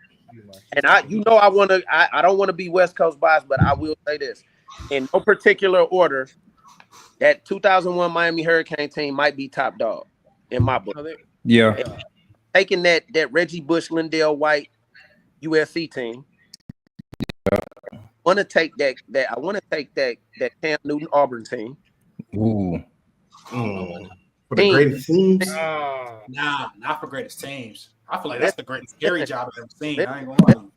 And I don't want to be West Coast biased, but I will say this in no particular order. That 2001 Miami Hurricane team might be top dog in my book. Yeah. Taking that Reggie Bush, Lindell White USC team. I want to take that Cam Newton Auburn team. Ooh. For the greatest teams? Nah, not for greatest teams. I feel like that's the greatest scary job I've ever seen. I ain't gonna lie.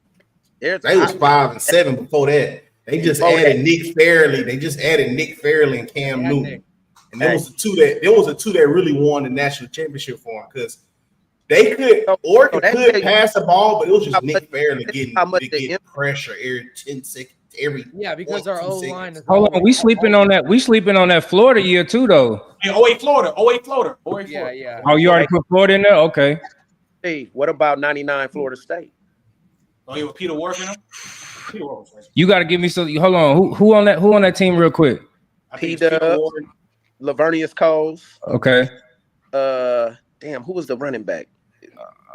They was 5 and 7 before that. They just added Nick Fairley. They just added Nick Fairley and Cam Newton. And there was the two that really won the national championship for them because they could could pass the ball, but it was just Nick Fairley getting pressure every 10 seconds. Because our O line is. Hold on, we sleeping on that. We sleeping on that Florida year too, though. Yeah, 08 Florida. Yeah. Oh, you already put Florida in there? Okay. Hey, what about 99 Florida State? Oh, you with Peter Warrick in them? You got to give me some. Hold on, who on that team real quick? P-Dub, Lavernius Coles. Okay. Damn, who was the running back?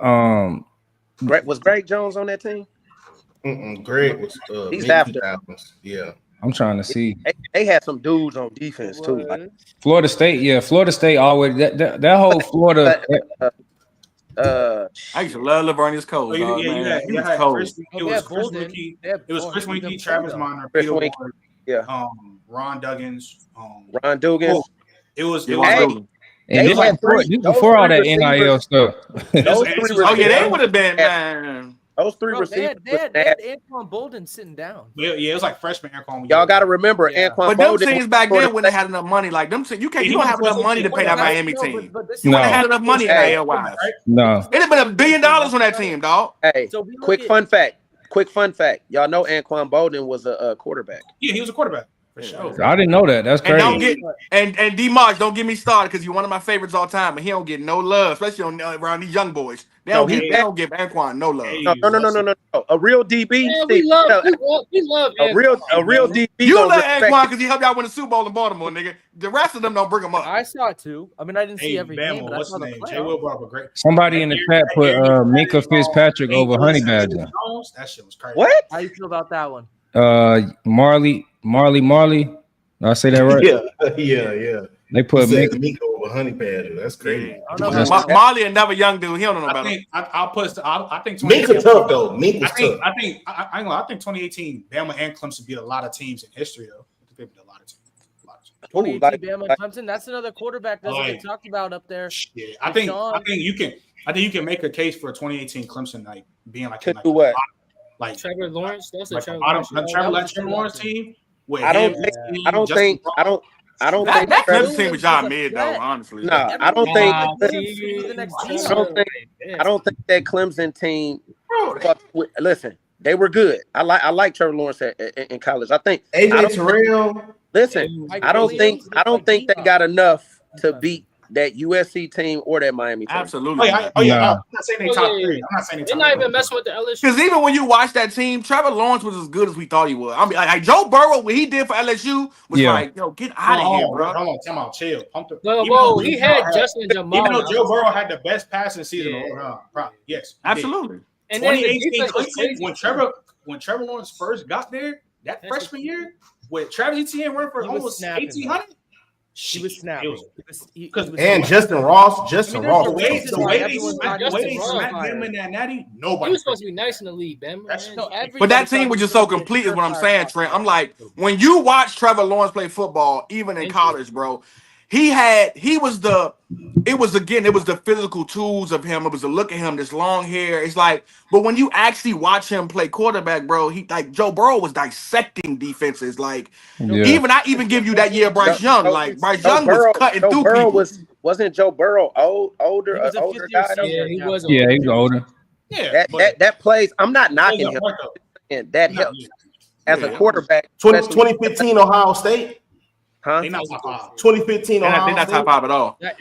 Was Greg Jones on that team? Greg was. He's after. Yeah. I'm trying to see. They had some dudes on defense too. Like, Florida State, yeah. Florida State always that whole Florida. I used to love Lavernius Coles. He was cold. It was Chris Winkie. It was Chris Winkie, Travis Minor, Peter Warrick, Ron Duggins. It was. And this before all that NIL stuff. They would have been, man. Those three receivers. They had Anquan Bolden sitting down. Yeah, it was like freshman Anquan. Y'all got to remember Anquan Bolden. But them teams back then when they had enough money, like them, you don't have enough money to pay that Miami team. You wouldn't had enough money NIL wise. No, it'd have been $1 billion on that team, dog. Hey, quick fun fact. Y'all know Anquan Bolden was a quarterback. Yeah, he was a quarterback. For sure. I didn't know that. That's crazy. And D-March, don't get me started because you're one of my favorites all time, but he don't get no love, especially around these young boys. They don't give Anquan no love. No. A real DB. Yeah, we love a real DB. You love Anquan because he helped y'all win the Super Bowl in Baltimore, nigga. The rest of them don't bring him up. I saw it too. I mean, I didn't see every game, but I saw the play. Somebody in the chat put Minka Fitzpatrick over Honey Badger. That shit was crazy. What? How you feel about that one? Marley. I say that right? Yeah. They put Minka over Honey Badger. That's crazy. Marley, another young dude. He don't know about it. I think Minka tough though. Minka's tough. I think 2018 Bama and Clemson beat a lot of teams in history though. They beat a lot of teams. 2018 Bama and Clemson. That's another quarterback that doesn't get talked about up there. Yeah, I think you can make a case for 2018 Clemson like being like do what? Like Trevor Lawrence. That's a Trevor Lawrence team. I don't think that Clemson team was y'all mid though, honestly. No, I don't think that Clemson team. Listen, They were good. I like Trevor Lawrence in college. I think AJ Terrell. Listen, I don't think they got enough to beat that USC team or that Miami team. Absolutely. I'm not saying they top 3. I'm not saying they're not even messing with the LSU. Because even when you watch that team, Trevor Lawrence was as good as we thought he was. I mean, like Joe Burrow, what he did for LSU was like, yo, get out of here, bro. Hold on, time out, chill. He had Justin Jamal. Even though Joe Burrow had the best passing season all around, probably. Yes, absolutely. And 2018 Cleveland, when Trevor Lawrence first got there, that freshman year, with Travis Etienne running for almost 1,800. He was snapping. And Justin Ross. The way they smacked him in that natty, nobody. He was supposed to be nice in the league, man. But that team was just so complete, is what I'm saying, Trent. I'm like, when you watch Trevor Lawrence play football, even in college, bro, it was the physical tools of him. It was the look at him, this long hair. It's like, but when you actually watch him play quarterback, bro, he like Joe Burrow was dissecting defenses. Like, I even give you that year Bryce Young. Like Bryce Young was cutting through people. Wasn't Joe Burrow older guy? Yeah, he was. Yeah, he was older. Yeah, that plays. I'm not knocking him, and that helps as a quarterback. 2015 Ohio State. Huh? They not top 5. 2015 Ohio They're not top 5 at all. That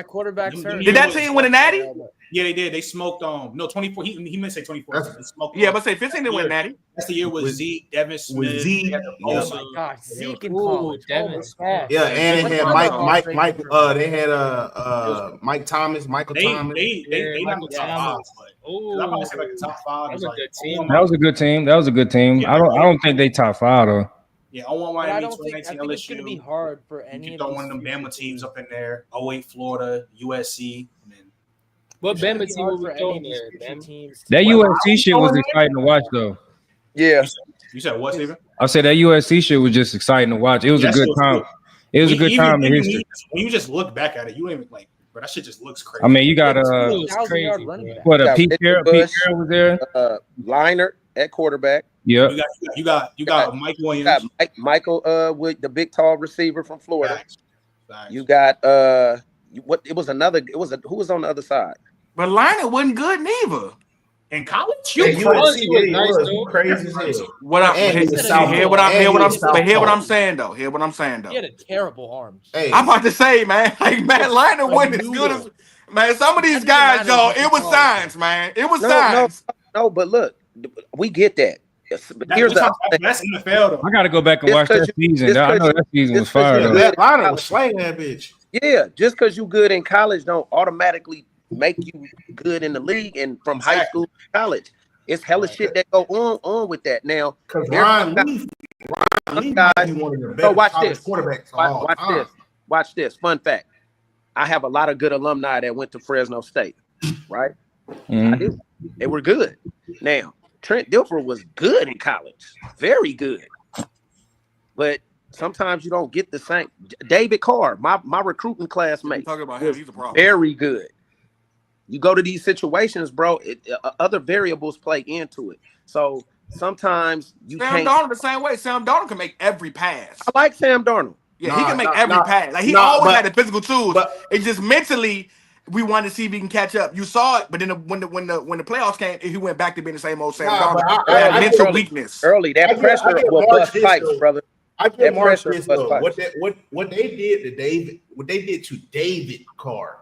quarterback. Did that team win a natty? Yeah, they did. They smoked 24. He meant to say 24. But say 15 they win natty. That's the year with Zeke, Devin Smith. With Zeke. Oh my gosh, Zeke in college. Devin Smith. Yeah, and they had Mike. They had Mike Thomas, Michael Thomas. They not the top 5. I probably say like the top 5. That was a good team. That was a good team. I don't think they top 5 though. Yeah, I want Miami 2019 I think LSU. it's going to be hard for any you of throw one of them Bama teams up in there. 08 Florida, USC. And then what Bama team were we throwing there? That USC shit was exciting to watch though. Yeah. You said what, Steven? I said that USC shit was just exciting to watch. It was a good time. It was a good time in history. When you just look back at it, you don't even like, bro, that shit just looks crazy. I mean, you got crazy. What Pete Carroll was there. Liner at quarterback. Yeah. You got Mike Williams. You got Michael with the big tall receiver from Florida. Facts. You got who was on the other side? But Liner wasn't good neither. In college? Crazy as hell. Hear what I'm saying though. He had a terrible arm. Hey, I'm about to say, man, like Matt Liner wasn't as good as man. Some of these guys, y'all, it was science, man. It was science. No, but look, we get that. Here's that's NFL though. I gotta go back and watch that season. I know that season was fire. Matt Liner was slaying that bitch. Yeah, just because you good in college don't automatically make you good in the league and from high school to college. It's hella shit that go on with that. Now, because Ryan Leaf guys, one of the best watch college this. quarterbacks. Watch this. Fun fact. I have a lot of good alumni that went to Fresno State, right? Mm-hmm. They were good. Now, Trent Dilfer was good in college, very good. But sometimes you don't get the same. David Carr, my recruiting classmate, talking about him, he's a problem. Very good. You go to these situations, bro. Other variables play into it. So sometimes you can't. Sam Darnold the same way. Sam Darnold can make every pass. I like Sam Darnold. Yeah, he can make every pass. Like he always had the physical tools. But it's just mentally, we wanted to see if he can catch up. You saw it, but then when the playoffs came, he went back to being the same old Sam Darnold. That mental weakness. Early, that pressure will bust pipes, brother. I get Mark this though. What they did to David Carr,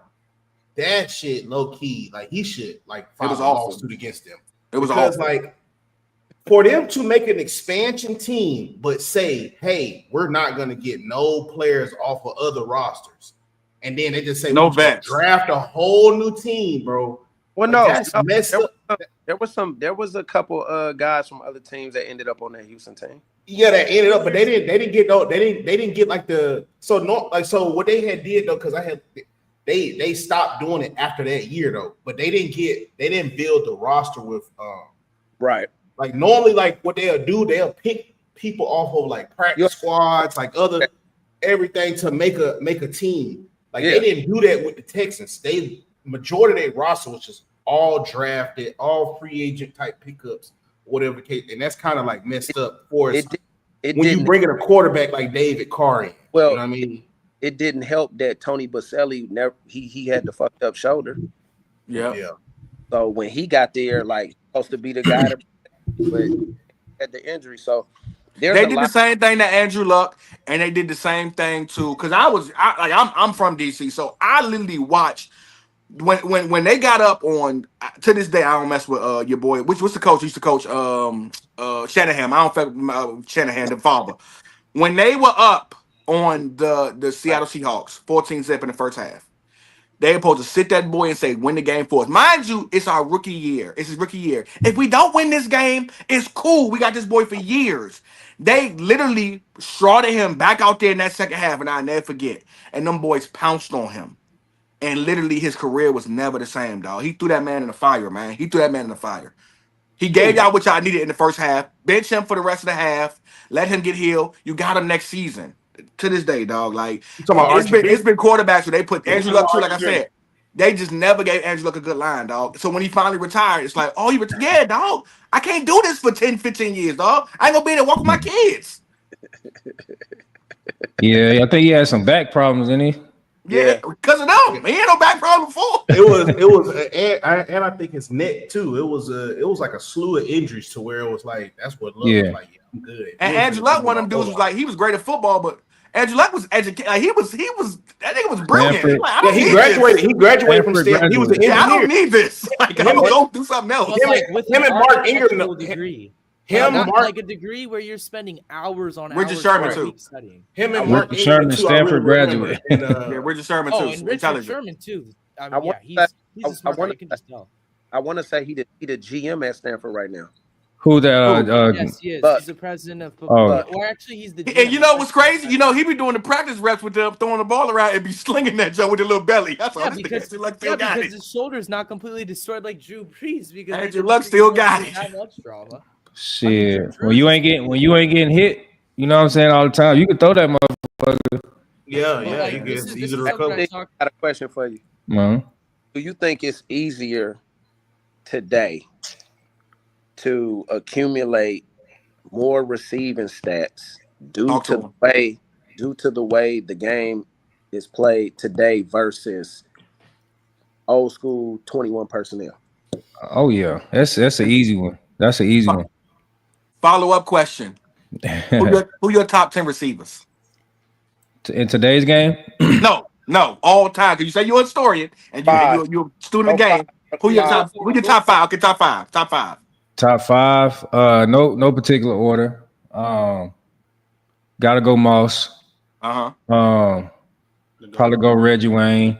that shit low key, like he should like file a lawsuit against them. It was awful. Like for them to make an expansion team, but say, hey, we're not gonna get no players off of other rosters, and then they just say no vets, draft a whole new team, bro. Well, no, there was a couple guys from other teams that ended up on that Houston team. Yeah, that ended up, but they didn't get like the so what they had did though, because they stopped doing it after that year though, but they didn't build the roster with right. Like normally, like what they'll pick people off of like practice squads, like other everything to make a team. Like they didn't do that with the Texans. They majority of their roster was just all drafted, all free agent type pickups, whatever the case, and that's kind of like messed up for us. When you bring in a quarterback like David Carr in, well, you know what I mean, it didn't help that Tony Baselli he had the fucked up shoulder. Yeah. So when he got there, like supposed to be the guy to but had the injury. So they did the same thing to Andrew Luck, and they did the same thing to because I'm from DC, so I literally watched when they got up on. To this day, I don't mess with your boy. What's the coach? He used to coach Shanahan. I don't fuck Shanahan, the father. When they were up on the Seattle Seahawks, 14-zip in the first half. They're supposed to sit that boy and say, win the game for us. Mind you, it's our rookie year. It's his rookie year. If we don't win this game, it's cool. We got this boy for years. They literally shrouded him back out there in that second half, and I'll never forget. And them boys pounced on him. And literally his career was never the same, dog. He threw that man in the fire, man. He threw that man in the fire. He gave y'all what y'all needed in the first half. Bench him for the rest of the half. Let him get healed. You got him next season. To this day, dog. Like it's been quarterbacks where they put Andrew Luck too. Like I said, they just never gave Andrew Luck a good line, dog. So when he finally retired, it's like, oh, yeah, dog. I can't do this for 10, 15 years, dog. I ain't gonna be able to walk with my kids. Yeah, I think he had some back problems, didn't he? Yeah, because of them. He had no back problem before. And I think his neck too. It was like a slew of injuries to where it was like that's what Luck was like. Yeah, I'm good. And Andrew Luck, one of them dudes was like he was great at football, but Andrew Luck was educated. Like he was that nigga was brilliant. Like, he graduated from Stanford. He was an engineer. I don't need this. Like I'm gonna go do something else. Him and Mark Ingram degree. Mark, a degree where you're spending hours on Richard Sherman too. Studying. Him and Mark Sherman, Stanford graduate. Yeah, Richard Sherman too. And Richard Sherman too. I mean, he's a smart guy. You can just tell. I want to say he the GM at Stanford right now. Who the? Yes, he is. He's the president of football. Or actually, he's the. And you know what's crazy? You know he be doing the practice reps with them throwing the ball around and be slinging that joke with a little belly. That's all. Because his shoulder's not completely destroyed like Drew Brees. Because Andrew Luck still got it. That much drama. Shit, when you ain't getting hit, you know what I'm saying, all the time, you can throw that motherfucker. Yeah, you get easy to recover. I got a question for you. Uh-huh. Do you think it's easier today to accumulate more receiving stats due to the way the game is played today versus old school 21 personnel? Oh yeah, that's an easy one. That's an easy one. Follow-up question. Who your top 10 receivers? In today's game? No, all time. Because you say you're a historian and you're a student of the game. Who your top five? Okay, top five. Top five. No particular order. Gotta go Moss. Probably go Reggie Wayne.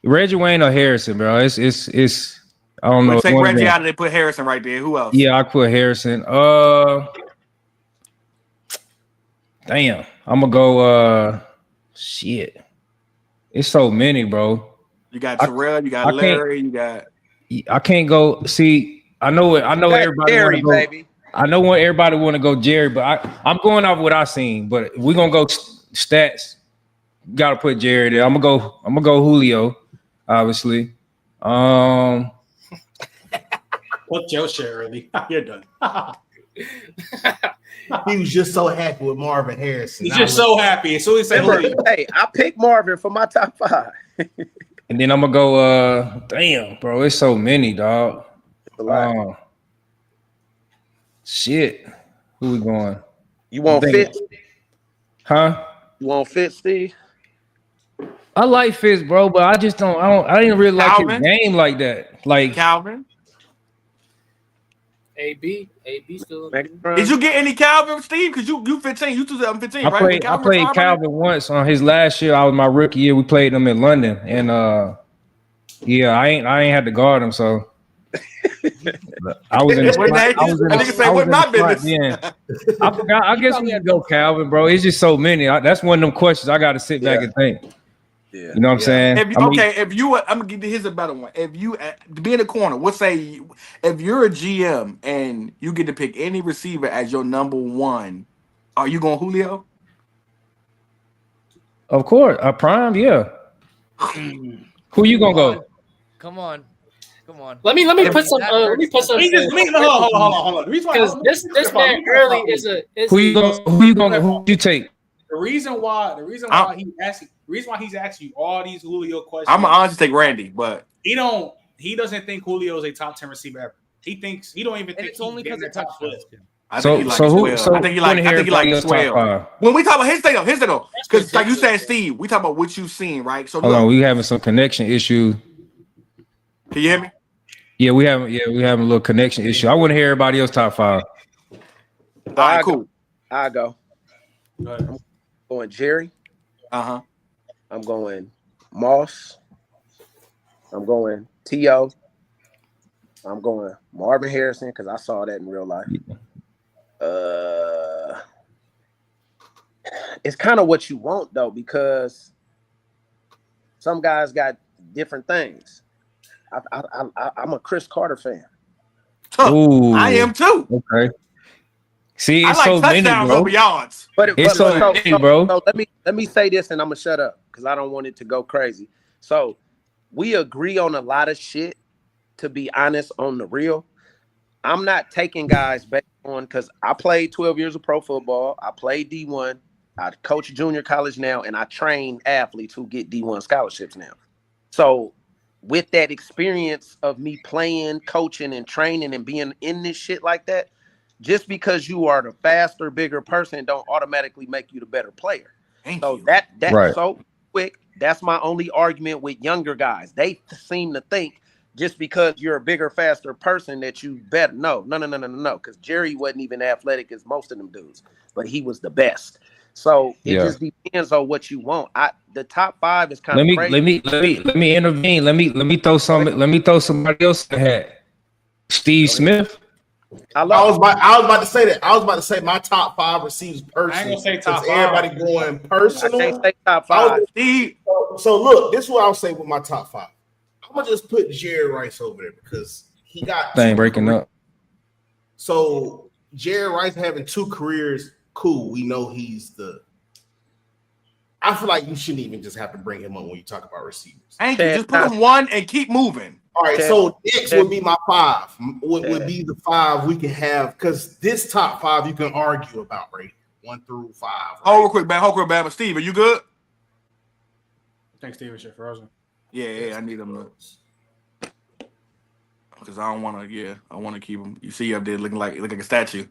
Reggie Wayne or Harrison, bro. It's I don't know. Take Reggie out and they put Harrison right there. Who else? Yeah, I put Harrison. Damn. I'm gonna go shit. It's so many, bro. You got Terrell, you got Larry, you got I can't go see. I know everybody Jerry, baby. I know when everybody want to go Jerry, but I'm going off what I seen. But if we're gonna go stats, gotta put Jerry there. I'm gonna go Julio, obviously. What's your share, really? You're done. He was just so happy with Marvin Harrison. He's just so happy. So he said, "Hey, I picked Marvin for my top 5." And then I'm gonna go. Damn, bro, it's so many, dog. Shit, who we going? You want Fitz? Huh? You want Fitz, Steve? I like Fitz, bro, but I just don't. I didn't really like his game like that. Like Calvin. AB still. Did you get any Calvin, Steve? Because you 15, you 2015, right? I played Calvin once on his last year. I was my rookie year. We played him in London, and yeah, I ain't had to guard him, so I was in the spot. I was in my business. I forgot. I guess we can go Calvin, bro. It's just so many. That's one of them questions I got to sit back and think. Yeah. You know what I'm saying? I'm gonna give you, here's a better one. If you to be in the corner, let's say if you're a GM and you get to pick any receiver as your number one, are you going Julio? Of course, a prime, yeah. Who you gonna go? Come on. Let me put some. Hold on. Because this man early is a. Who you gonna take? The reason why he's asking you all these Julio questions. I'm gonna honestly take Randy, but he doesn't think Julio is a top 10 receiver ever. He thinks he don't even think it's only because of touchdowns. I think he like 12. I think he like 12. When we talk about his thing though, because like you said, Steve, we talk about what you've seen, right? So hold on, we having some connection issue. Can you hear me? Yeah, we having a little connection issue. I want to hear everybody else top 5. All right, cool. I go. I'm going Jerry. I'm going Moss. I'm going T.O. I'm going Marvin Harrison because I saw that in real life. It's kind of what you want though, because some guys got different things. I'm a Chris Carter fan. Ooh, I am too. Okay. See, it's I like so touchdowns many, over yards. It's so many, bro. So let me say this, and I'm gonna shut up because I don't want it to go crazy. So we agree on a lot of shit. To be honest, on the real, I'm not taking guys back on because I played 12 years of pro football. I played D1. I coach junior college now, and I train athletes who get D1 scholarships now. So with that experience of me playing, coaching, and training and being in this shit like that, just because you are the faster, bigger person don't automatically make you the better player. That's right. So quick. That's my only argument with younger guys. They seem to think just because you're a bigger, faster person that you better. No. Because Jerry wasn't even athletic as most of them dudes, but he was the best. So it just depends on what you want. The top 5 is kind of crazy. Let me intervene. Let me throw somebody else in the hat. Steve Smith. I was about to say that. I was about to say my top 5 receivers personally. I ain't gonna say top 5. Everybody going personal. I can't say top 5. So look, this is what I'll say with my top 5. I'm gonna just put Jerry Rice over there because he got thing breaking up. So Jerry Rice having 2 careers, cool. We know he's the. I feel like you shouldn't even just have to bring him up when you talk about receivers. Thank you. Just put him 1 and keep moving. All right, so next would be my 5. Would be the 5 we can have because this top 5 you can argue about, right? 1 through 5. Right? Hold real quick, man. But Steve, are you good? I think Steve is shit frozen. Yeah, I need him because I don't want to. Yeah, I want to keep him. You see, up there looking like a statue.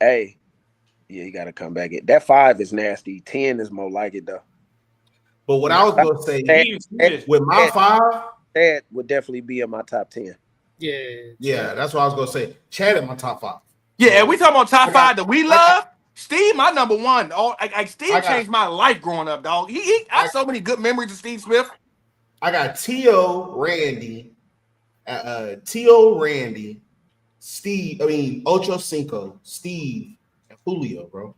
Hey, you got to come back. That 5 is nasty. 10 is more like it though. But what I was gonna say with my 5, Chad would definitely be in my top 10. Yeah, that's what I was gonna say. Chad in my top 5. Yeah, we talking about top 5 that we love. Steve, my number 1. Steve changed my life growing up, dog. I have so many good memories of Steve Smith. I got T.O. Randy, Steve. I mean Ocho Cinco, Steve, and Julio, bro.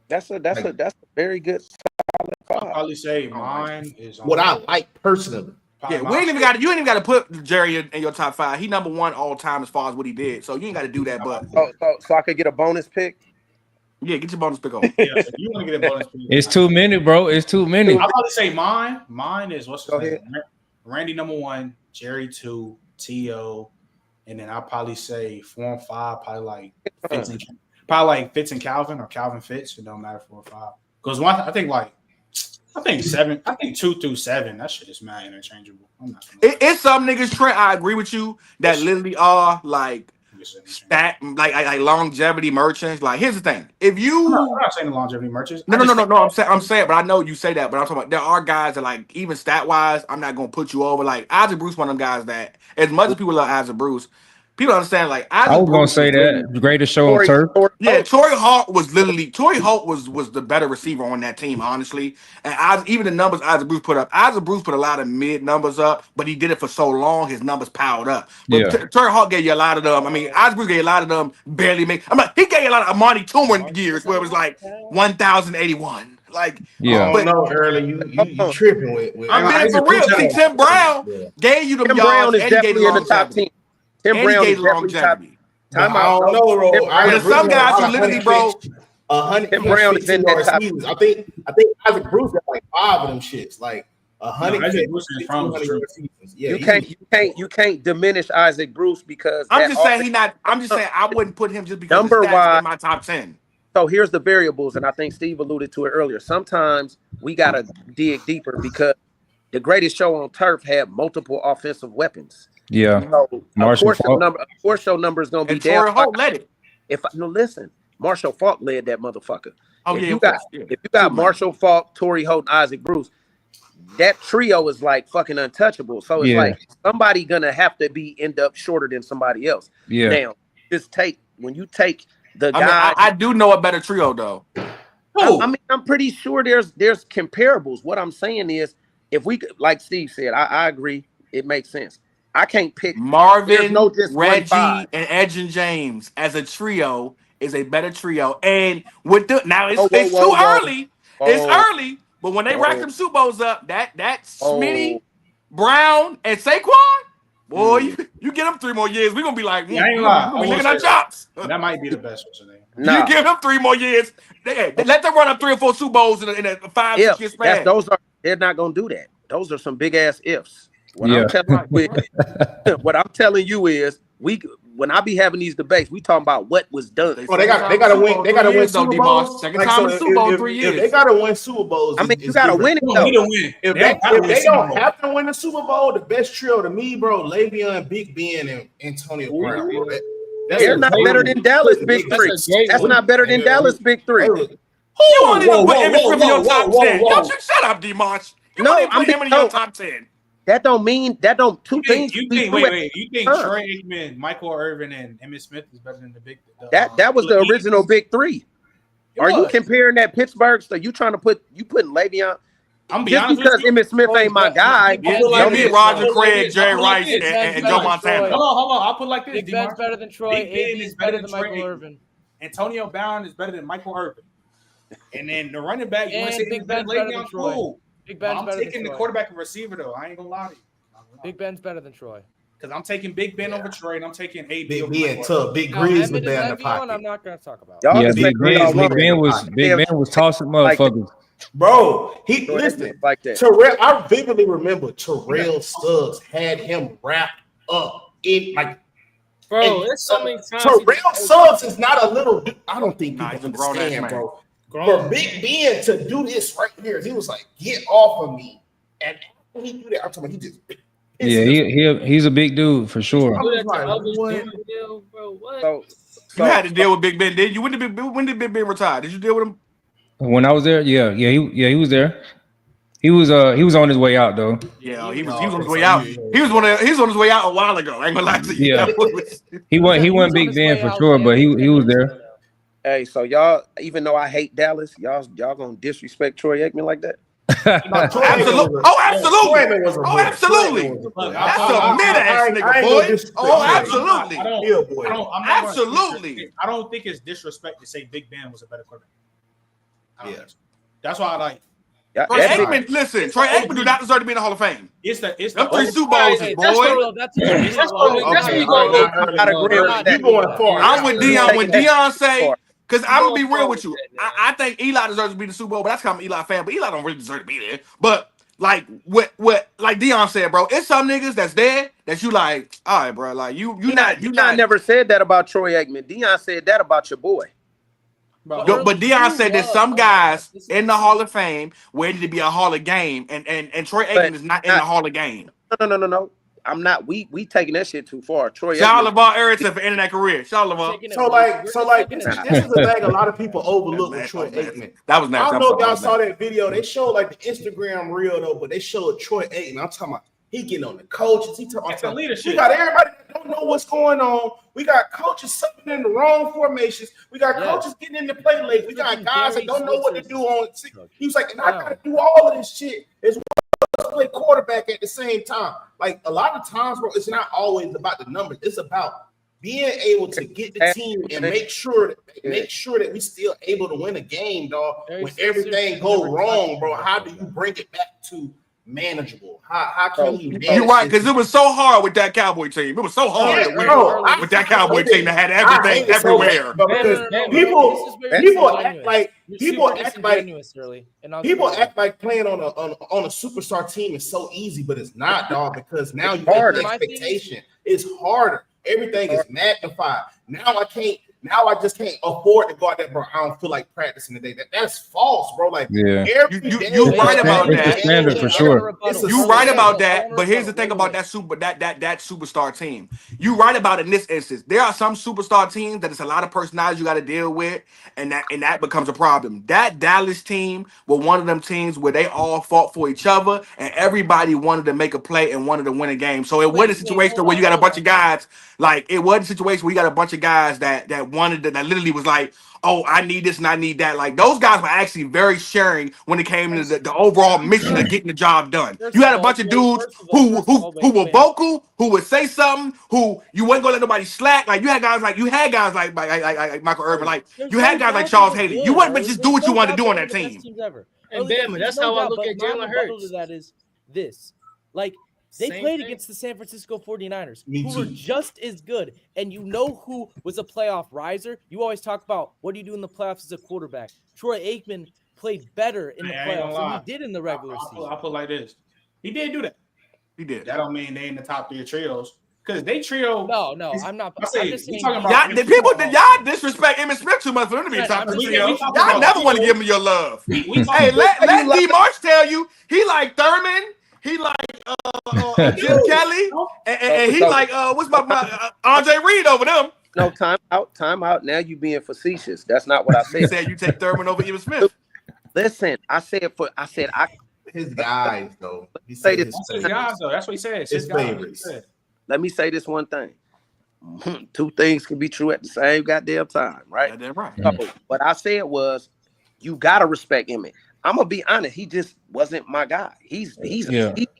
That's a very good solid 5. I'll probably say mine is what I like personally. Yeah, you ain't even got to put Jerry in your top 5. He number 1 all time as far as what he did. So you ain't got to do that. But so I could get a bonus pick. Yeah, get your bonus pick on. Yeah, so you want to get a bonus pick? It's too many, bro. It's too many. I'll probably say mine. Mine is what's his name? Randy number 1, Jerry 2, T.O., and then I'll probably say 4 and 5. Probably like Fitz and Calvin or Calvin Fitz. It don't matter 4 or 5 because I think 7. I think 2 through 7. That shit is mad interchangeable. It's some niggas, Trent. I agree with you that literally are like stat like longevity merchants. Like, here's the thing: if you, I'm not saying the longevity merchants. No. I'm saying, but I know you say that. But I'm talking about there are guys that like even stat wise, I'm not gonna put you over. Like Isaac Bruce, one of them guys that as much as people love Isaac Bruce. People understand, like I was gonna say that the greatest show on turf. Yeah, Torrey Hawk was the better receiver on that team, honestly. And even the numbers Isaac Bruce put up, Isaac Bruce put a lot of mid numbers up, but he did it for so long, his numbers piled up. But Torrey Hawk gave you a lot of them. I mean, Isaac Bruce gave a lot of them barely make. He gave you a lot of Amani Toomer years where it was like 1,081. Like, but no, early you tripping with. I'm being for real. See, Tim Brown gave you them yards and he gave you the top 10. Tim Brown is longevity. I don't know, bro. There's some guys who literally, bro. 100. Tim Brown is in that top. I think Isaac Bruce got like 5 of them shits. Like 100. You can't diminish Isaac Bruce because I'm just saying I wouldn't put him just because number wise in my top 10. So here's the variables, and I think Steve alluded to it earlier. Sometimes we gotta dig deeper because the greatest show on turf had multiple offensive weapons. Yeah. So of course your number is gonna be down. Let it. Listen, Marshall Faulk led that motherfucker. Oh, if yeah, you of got course. Yeah. if you got Marshall Faulk, Torrey Holt, Isaac Bruce, that trio is like fucking untouchable. So it's like somebody gonna have to end up shorter than somebody else. Yeah. Now, when you take the guy. I do know a better trio though. I mean, I'm pretty sure there's comparables. What I'm saying is, if we, like Steve said, I agree. It makes sense. I can't pick Marvin, Reggie, and Edge and James as a trio is a better trio. And with now it's too early. It's early, but when they rack them Super Bowls up, that Smitty, Brown, and Saquon, boy, you get them 3 more years, we're gonna be like, I ain't lie. we licking our chops. That might be the best one. You give them 3 more years. They let them run up 3 or 4 Super Bowls in a 5-6 year span. They're not gonna do that. Those are some big ass ifs. What I'm telling you is when I be having these debates, we talking about what was done. Oh, they gotta win. They gotta win Super Bowls. Second time in the Super Bowl in 3 years. If they gotta win Super Bowls, I mean, you gotta win it though. If they don't have to win the Super Bowl, the best trio to me, bro, Le'Veon, Big Ben, and Antonio Brown. They're not better than Dallas Big Three. That's not better than Dallas Big Three. You won't even put Emmitt Smith in your top 10. Don't you shut up, D-March. No, I'm putting him in your top 10. That don't mean two things. You think Troy Aikman, Michael Irvin, and Emmitt Smith is better than the big? That was the original Big Three. Are you comparing that Pittsburgh? So you trying to putting Le'Veon? I'm just because Emmitt Smith ain't my guy. Don't be Roger Craig, Jerry Rice, and Joe Montana. Hold on. I'll put it like this. Big Ben's better than Troy. AB is better than Michael Irvin. Antonio Brown is better than Michael Irvin. And then the running back, you want to say Big Ben's better than Troy. Cool. Big Ben's I'm taking the quarterback and receiver though. I ain't gonna lie to you. Big Ben's better than Troy. Because I'm taking Big Ben over Troy, and I'm taking AB over Big Ben tough. Big Grizzly there in the pocket. I'm not gonna talk about. Big Ben was tossing motherfuckers. Bro, listen like that. Terrell, I vividly remember Terrell Suggs had him wrapped up in like. Bro, there's so many times. Terrell Suggs is not a little dude. I don't think people understand, bro. For Big Ben to do this right here, he was like, "Get off of me," and when he do that, I'm talking about he just. He's a big dude for sure. You had to deal with Big Ben, did you? When did Big Ben retire? Did you deal with him? When I was there, he was there. He was on his way out though. Yeah, he was on his way out. He was on his way out a while ago. I ain't gonna lie to you. Yeah, he went Big Ben for sure, but he was there. Hey, so y'all, even though I hate Dallas, y'all gonna disrespect Troy Aikman like that? Absolutely. That's a mid-ass nigga, boy. Absolutely. Absolutely. I don't think it's disrespect to say Big Ben was a better quarterback. Yeah, that's why I like. Troy Aikman, listen, Troy Aikman do not deserve to be in the Hall of Fame. It's the 3 Super Bowls, boy. That's where you go. I'm with Dion. When Dion say, because I'm gonna be real with you, I think Eli deserves to be in the Super Bowl, but that's because I'm an Eli fan. But Eli don't really deserve to be there. But like what like Dion said, bro, it's some niggas that's there that you like. All right, bro, like you not. Never said that about Troy Aikman. Dion said that about your boy. But Dion said that some guys in the Hall of Fame waited to be a Hall of Game, and Troy Aikman is not in the Hall of Game. No. I'm not. We taking that shit too far. Troy. Shout out LeVar Arrington for ending that career. Shout out LeVar. So this is the thing a lot of people overlook with Troy Aikman. That was nice. I don't know if y'all saw that video. They showed like the Instagram reel though, but they showed Troy Aikman. I'm talking about he getting on the coaches. He talking about leadership. We got everybody that don't know what's going on. We got coaches sucking in the wrong formations. We got coaches getting in the play late. We got guys that don't know what to do on. He was like, and I gotta do all of this shit as well as play quarterback at the same time. Like a lot of times, bro, it's not always about the numbers. It's about being able to get the team and make sure that we still able to win a game, dog. When everything go wrong, bro, how do you bring it back to manageable? How can we? You're right, because it was so hard with that Cowboy team. It was so hard to win with that Cowboy team that had everything everywhere. Because people act like playing on a superstar team is so easy, but it's not, dog. Because now you have the expectation. It's harder. Everything is magnified. Now Now I just can't afford to go out there, bro. I don't feel like practicing today. That's false, bro. Like, you right about that. Standard for sure. You right about that. But here's the thing about that superstar team. You right about it in this instance. There are some superstar teams that it's a lot of personalities you got to deal with, and that becomes a problem. That Dallas team was one of them teams where they all fought for each other, and everybody wanted to make a play and wanted to win a game. So it wasn't a situation where you got a bunch of guys. Like, it wasn't a situation where you got a bunch of guys that wanted to, that literally was like, oh, I need this and I need that. Like, those guys were actually very sharing when it came to the overall mission of getting the job done. You had a bunch of dudes who were vocal, who would say something, who you wasn't gonna let nobody slack. Like, you had guys like Michael Irvin, like you had guys like Charles Haley. You wasn't just do what you wanted to do on that team. And Bama, that's how I look at Jalen Hurts. That is this. Like, they played against the San Francisco 49ers, who were just as good. And you know who was a playoff riser? You always talk about, what do you do in the playoffs as a quarterback? Troy Aikman played better in the playoffs than he did in the regular season. I'll put it like this. He did do that. He did. That don't mean they in the top 3 trios. Because they trio. No, I'm not. I'm just saying, y'all disrespect Emmitt Smith too much for them to be in top 3 trios. Y'all never want to give him your love. Hey, let D March tell you, he like Thurman. He like Jim Kelly, and he like what's my Andre Reed over them. No, time out. Now you being facetious. That's not what I said. You said you take Thurman over Emmitt Smith. Listen, I said his guys though. He say this. His guys though. That's what he said. His favorites. Let me say this one thing. 2 things can be true at the same goddamn time, right? Goddamn right. So, what I said was, you gotta respect Emmitt. I'm gonna be honest. He just wasn't my guy. He's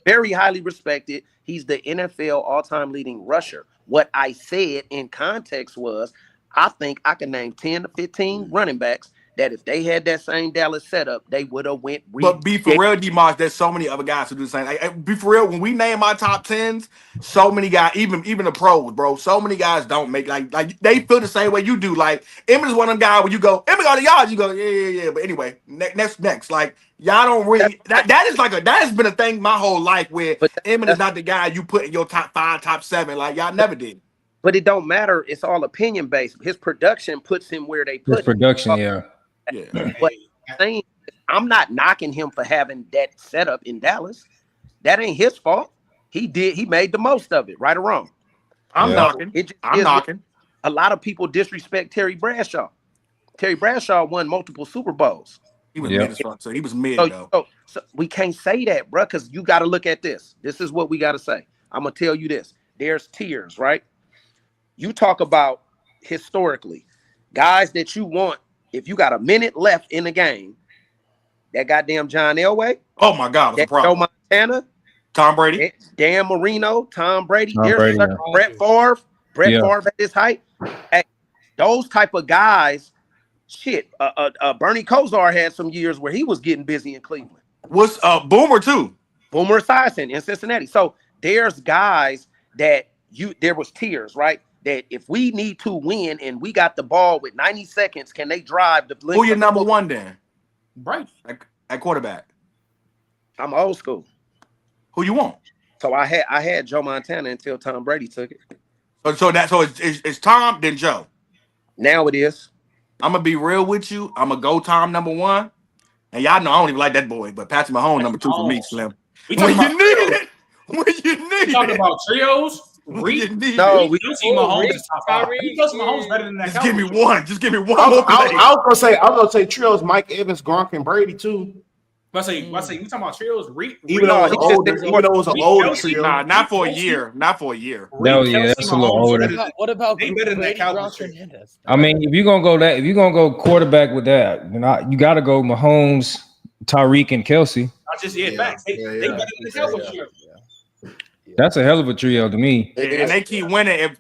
very highly respected. He's the NFL all-time leading rusher. What I said in context was, I think I can name 10 to 15 running backs that if they had that same Dallas setup, they would have went. But be for real, D-March, there's so many other guys who do the same. Like, be for real, when we name our top 10s, so many guys, even the pros, bro, so many guys don't make, like they feel the same way you do. Like, Emmett is one of them guys when you go, Emmett got the yards, you go, yeah. But anyway, next. Like, y'all don't really, that has been a thing my whole life where Emmett is not the guy you put in your top 5, top 7. Like, y'all never did. But it don't matter. It's all opinion based. His production puts him where they put him. Yeah. But I'm not knocking him for having that setup in Dallas. That ain't his fault. He made the most of it, right or wrong. I'm knocking. A lot of people disrespect Terry Bradshaw. Terry Bradshaw won multiple Super Bowls. He was mid, so he was mid though. So we can't say that, bro, because you got to look at this. This is what we got to say. I'm gonna tell you this. There's tiers, right? You talk about historically guys that you want. If you got a minute left in the game, that goddamn John Elway. Oh my God, that Joe Montana, Tom Brady, Dan Marino, Tom Brady. Brett Favre at his height. Hey, those type of guys. Shit, Bernie Kosar had some years where he was getting busy in Cleveland. Was Boomer too? Boomer Esiason in Cincinnati. So there's guys that there was tiers, right? That if we need to win and we got the ball with 90 seconds, can they drive the? Who your number one then? Right, at quarterback. I'm old school. Who you want? So I had Joe Montana until Tom Brady took it. So it's Tom then Joe. Now it is. I'm gonna be real with you. I'm gonna go Tom number 1, and y'all know I don't even like that boy, but Patrick Mahomes number 2 for me, Slim. When you need it. Talking about trios. No, we don't see Mahomes as top 5. We don't see Mahomes better than that. Just give me one. Just give me one. I was gonna say trios. Mike Evans, Gronk, and Brady too. I say you talking about trios? Even though it was an older trio. Nah, not for a year. Not for a year. No, yeah, that's a little older. What about they better than that Cowboys? I mean, if you're gonna go quarterback with that, then you got to go Mahomes, Tyreek, and Kelsey. Not just facts. They better than the Cowboys trio. That's a hell of a trio to me. And they keep winning. If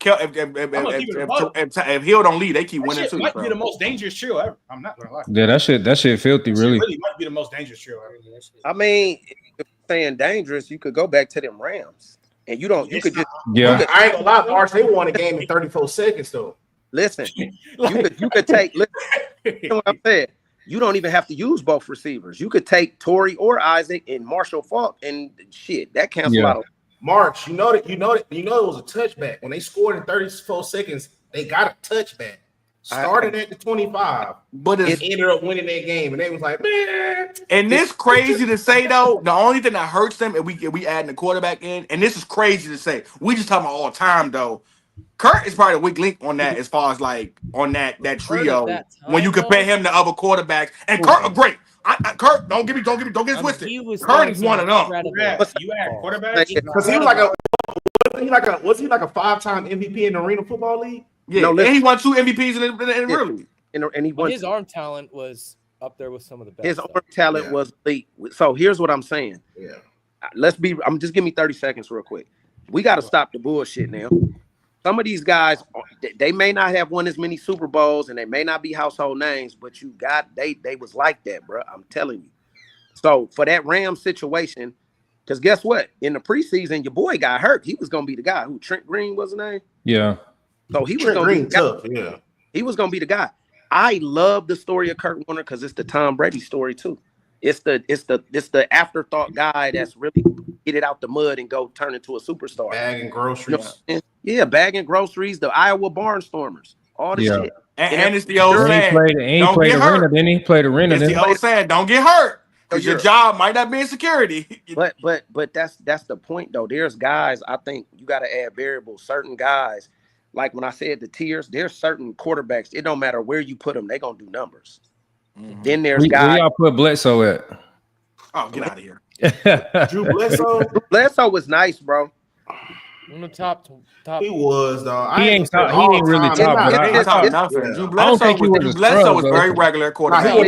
Hill don't lead, they keep winning too. Might be the most dangerous trio ever. I'm not gonna lie. Yeah, that shit filthy. Really might be the most dangerous trio ever. I mean, if you're saying dangerous, you could go back to them Rams, and you could just. Yeah, I ain't gonna lie, March. They won a game in 34 seconds though. Listen, you could take. Listen, you know what I'm saying? You don't even have to use both receivers. You could take Torrey or Isaac and Marshall Faulk, and shit that cancel out. March, you know it was a touchback. When they scored in 34 seconds, they got a touchback. Started at the 25, but it ended up winning that game, and they was like, man. And this crazy to say though. The only thing that hurts them, and we adding the quarterback in, and this is crazy to say. We just talking about all time though. Kurt is probably a weak link on that as far as like on that trio that when you compare him to other quarterbacks. And Kurt are great. Kurt, don't get it twisted. Kurt is one of them. You add quarterbacks because he was like a 5-time MVP in the Arena Football League. Yeah, and he won 2 MVPs in the real league. And he won. His arm talent was up there with some of the best. His arm talent was elite. So here's what I'm saying. Yeah. Just give me 30 seconds real quick. We got to stop the bullshit now. Some of these guys, they may not have won as many Super Bowls and they may not be household names, but they was like that, bro. I'm telling you. So for that Rams situation, because guess what? In the preseason, your boy got hurt. He was gonna be the guy. Who Trent Green was his name? Yeah. So he was gonna be tough. Yeah. He was gonna be the guy. I love the story of Kurt Warner because it's the Tom Brady story too. It's the afterthought guy that's really get it out the mud and go turn into a superstar. Bagging groceries. Yeah, bagging groceries, the Iowa Barnstormers, all this shit. And it's the old saying, he played arena, then he played arena. It's the old saying, don't get hurt. Because your job might not be in security. But that's the point though. There's guys, I think you got to add variables. Certain guys, like when I said the tiers, there's certain quarterbacks. It don't matter where you put them, they're gonna do numbers. Mm-hmm. Then there's guys. Where y'all put Bledsoe at? Oh, get out of here. Drew Bledsoe. Bledsoe was nice, bro. On the top. He was though. He ain't really top. I don't think Drew Bledsoe was very regular quarterback. No.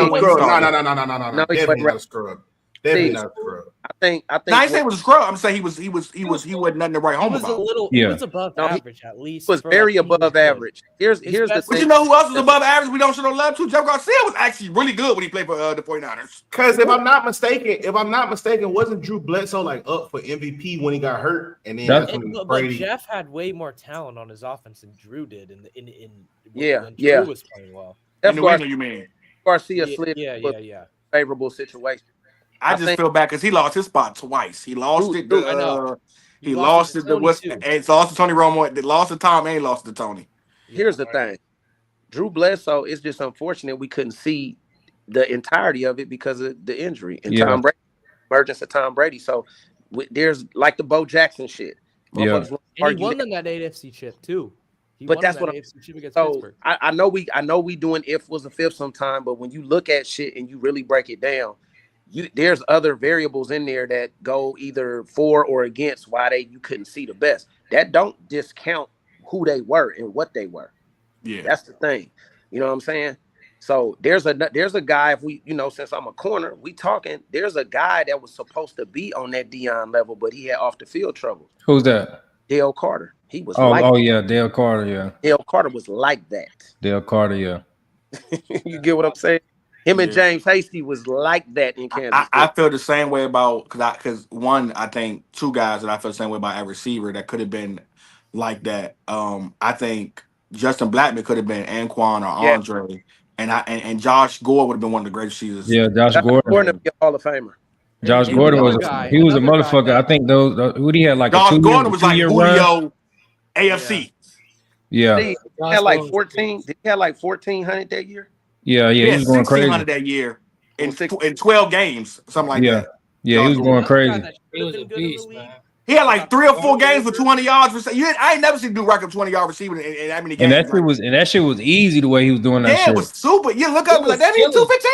Definitely not a scrub. Definitely not a scrub. I think. I ain't saying he was a scrub. I'm saying he wasn't nothing to write home about. He was above average at least. He was very above average. Here's the thing. But you know who else was above average? We don't show no love to. Jeff Garcia was actually really good when he played for the 49ers. Because if I'm not mistaken, wasn't Drew Bledsoe like up for MVP when he got hurt? And then but Jeff had way more talent on his offense than Drew did. Drew was playing well. In New England, you mean? Garcia slid. Yeah. Favorable situation. I just feel bad because he lost his spot twice. He lost it. He lost it. It's lost to Tony Romo. They lost to Tom and lost to Tony. Here's the thing. Drew Bledsoe, it's just unfortunate we couldn't see the entirety of it because of the injury and Tom Brady, emergence of Tom Brady. So there's like the Bo Jackson shit. And he won them that AFC chip too. But that's what I know. We doing if was a fifth sometime, but when you look at shit and you really break it down, there's other variables in there that go either for or against why you couldn't see the best. That don't discount who they were and what they were. Yeah, that's the thing. You know what I'm saying? So there's a guy. If we, since I'm a corner, we talking. There's a guy that was supposed to be on that Dion level, but he had off the field trouble. Who's that? Dale Carter. He was. Dale Carter. Yeah. Dale Carter was like that. Dale Carter. Yeah. You get what I'm saying? Him and James Hasty was like that in Kansas. I feel the same way about because I think two guys that I feel the same way about at receiver that could have been like that. I think Justin Blackman could have been Anquan or Andre, and Josh Gore would have been one of the greatest receivers. Yeah, Josh Gordon, Hall of Famer. Josh Gordon was a motherfucker. I think who he had like Josh Gordon was like Julio AFC. Yeah, he had like 14. Did he have like 1,400 that year? Yeah, he was going crazy. 1,600 that year in 12 games, something like that. Yeah, he was going crazy. He was a beast, man. He had like 3 or 4 games with 200 yards. I ain't never seen dude rack up 20-yard receiving in that many games. And that shit was easy the way he was doing that. Yeah, it was super. You look up like that. He 215.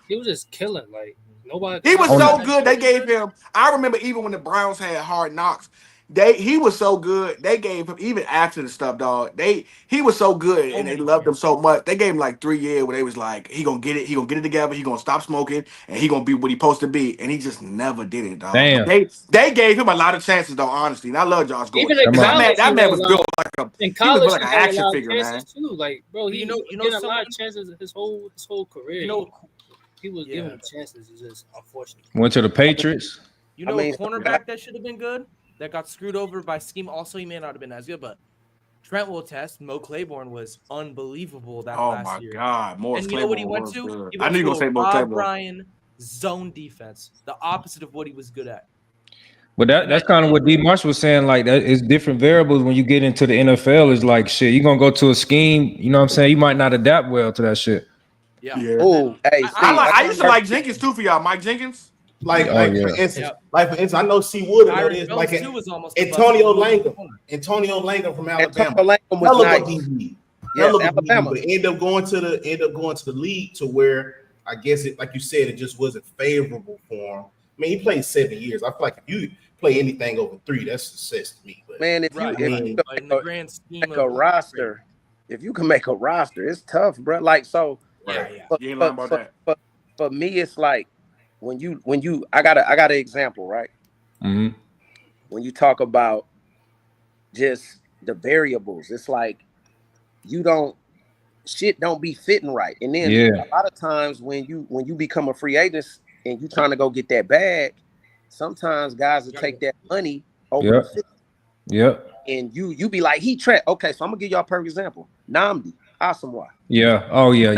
He was just killing like nobody. He was so good. They gave him. I remember even when the Browns had Hard Knocks. He was so good. They gave him even after the stuff, dog. He was so good, and they loved him so much. They gave him like 3 years where they was like, he gonna get it. He gonna get it together. He gonna stop smoking, and he gonna be what he supposed to be. And he just never did it, dog. Damn. They gave him a lot of chances, though. Honestly, and I love Josh Gordon. Even in college, that man was built like in college, he was like an action figure, man. Too. Like, bro, he getting a lot of chances his whole career. He was giving him chances. It's just unfortunate. Went to the Patriots. Cornerback that should have been good. That got screwed over by scheme. Also, he may not have been as good, but Trent will attest. Mo Claiborne was unbelievable last year. Oh my God, Morris and you know what he went to? I knew you were gonna say Mo Claiborne. Ryan zone defense, the opposite of what he was good at. But that's kind of what D. Marsh was saying. Like, that is different variables when you get into the NFL. Is like, shit, you're gonna go to a scheme. You know what I'm saying? You might not adapt well to that shit. Yeah. Oh, hey, Steve, I used to like Jenkins too for y'all. Mike Jenkins. For instance, I know C Wood know this. Like Antonio Langham from Alabama. Antonio Langham was nice. DB. Yes, Alabama. But end up going to the league to where I guess it, like you said, it just wasn't favorable for him. I mean, he played 7 years. I feel like if you play anything over 3, that's success to me. But man, if you in the grand scheme of a roster, if you can make a roster, it's tough, bro. Like so. You ain't lying about that. For me, it's like when you I got an example, right? Mm-hmm. When you talk about just the variables, it's like shit don't be fitting right. And then a lot of times when you become a free agent and you trying to go get that bag, sometimes guys will take that money over the fit. Yep. And you be like, okay, so I'm gonna give y'all a perfect example. Namdi Asamoah. Yeah. Oh yeah.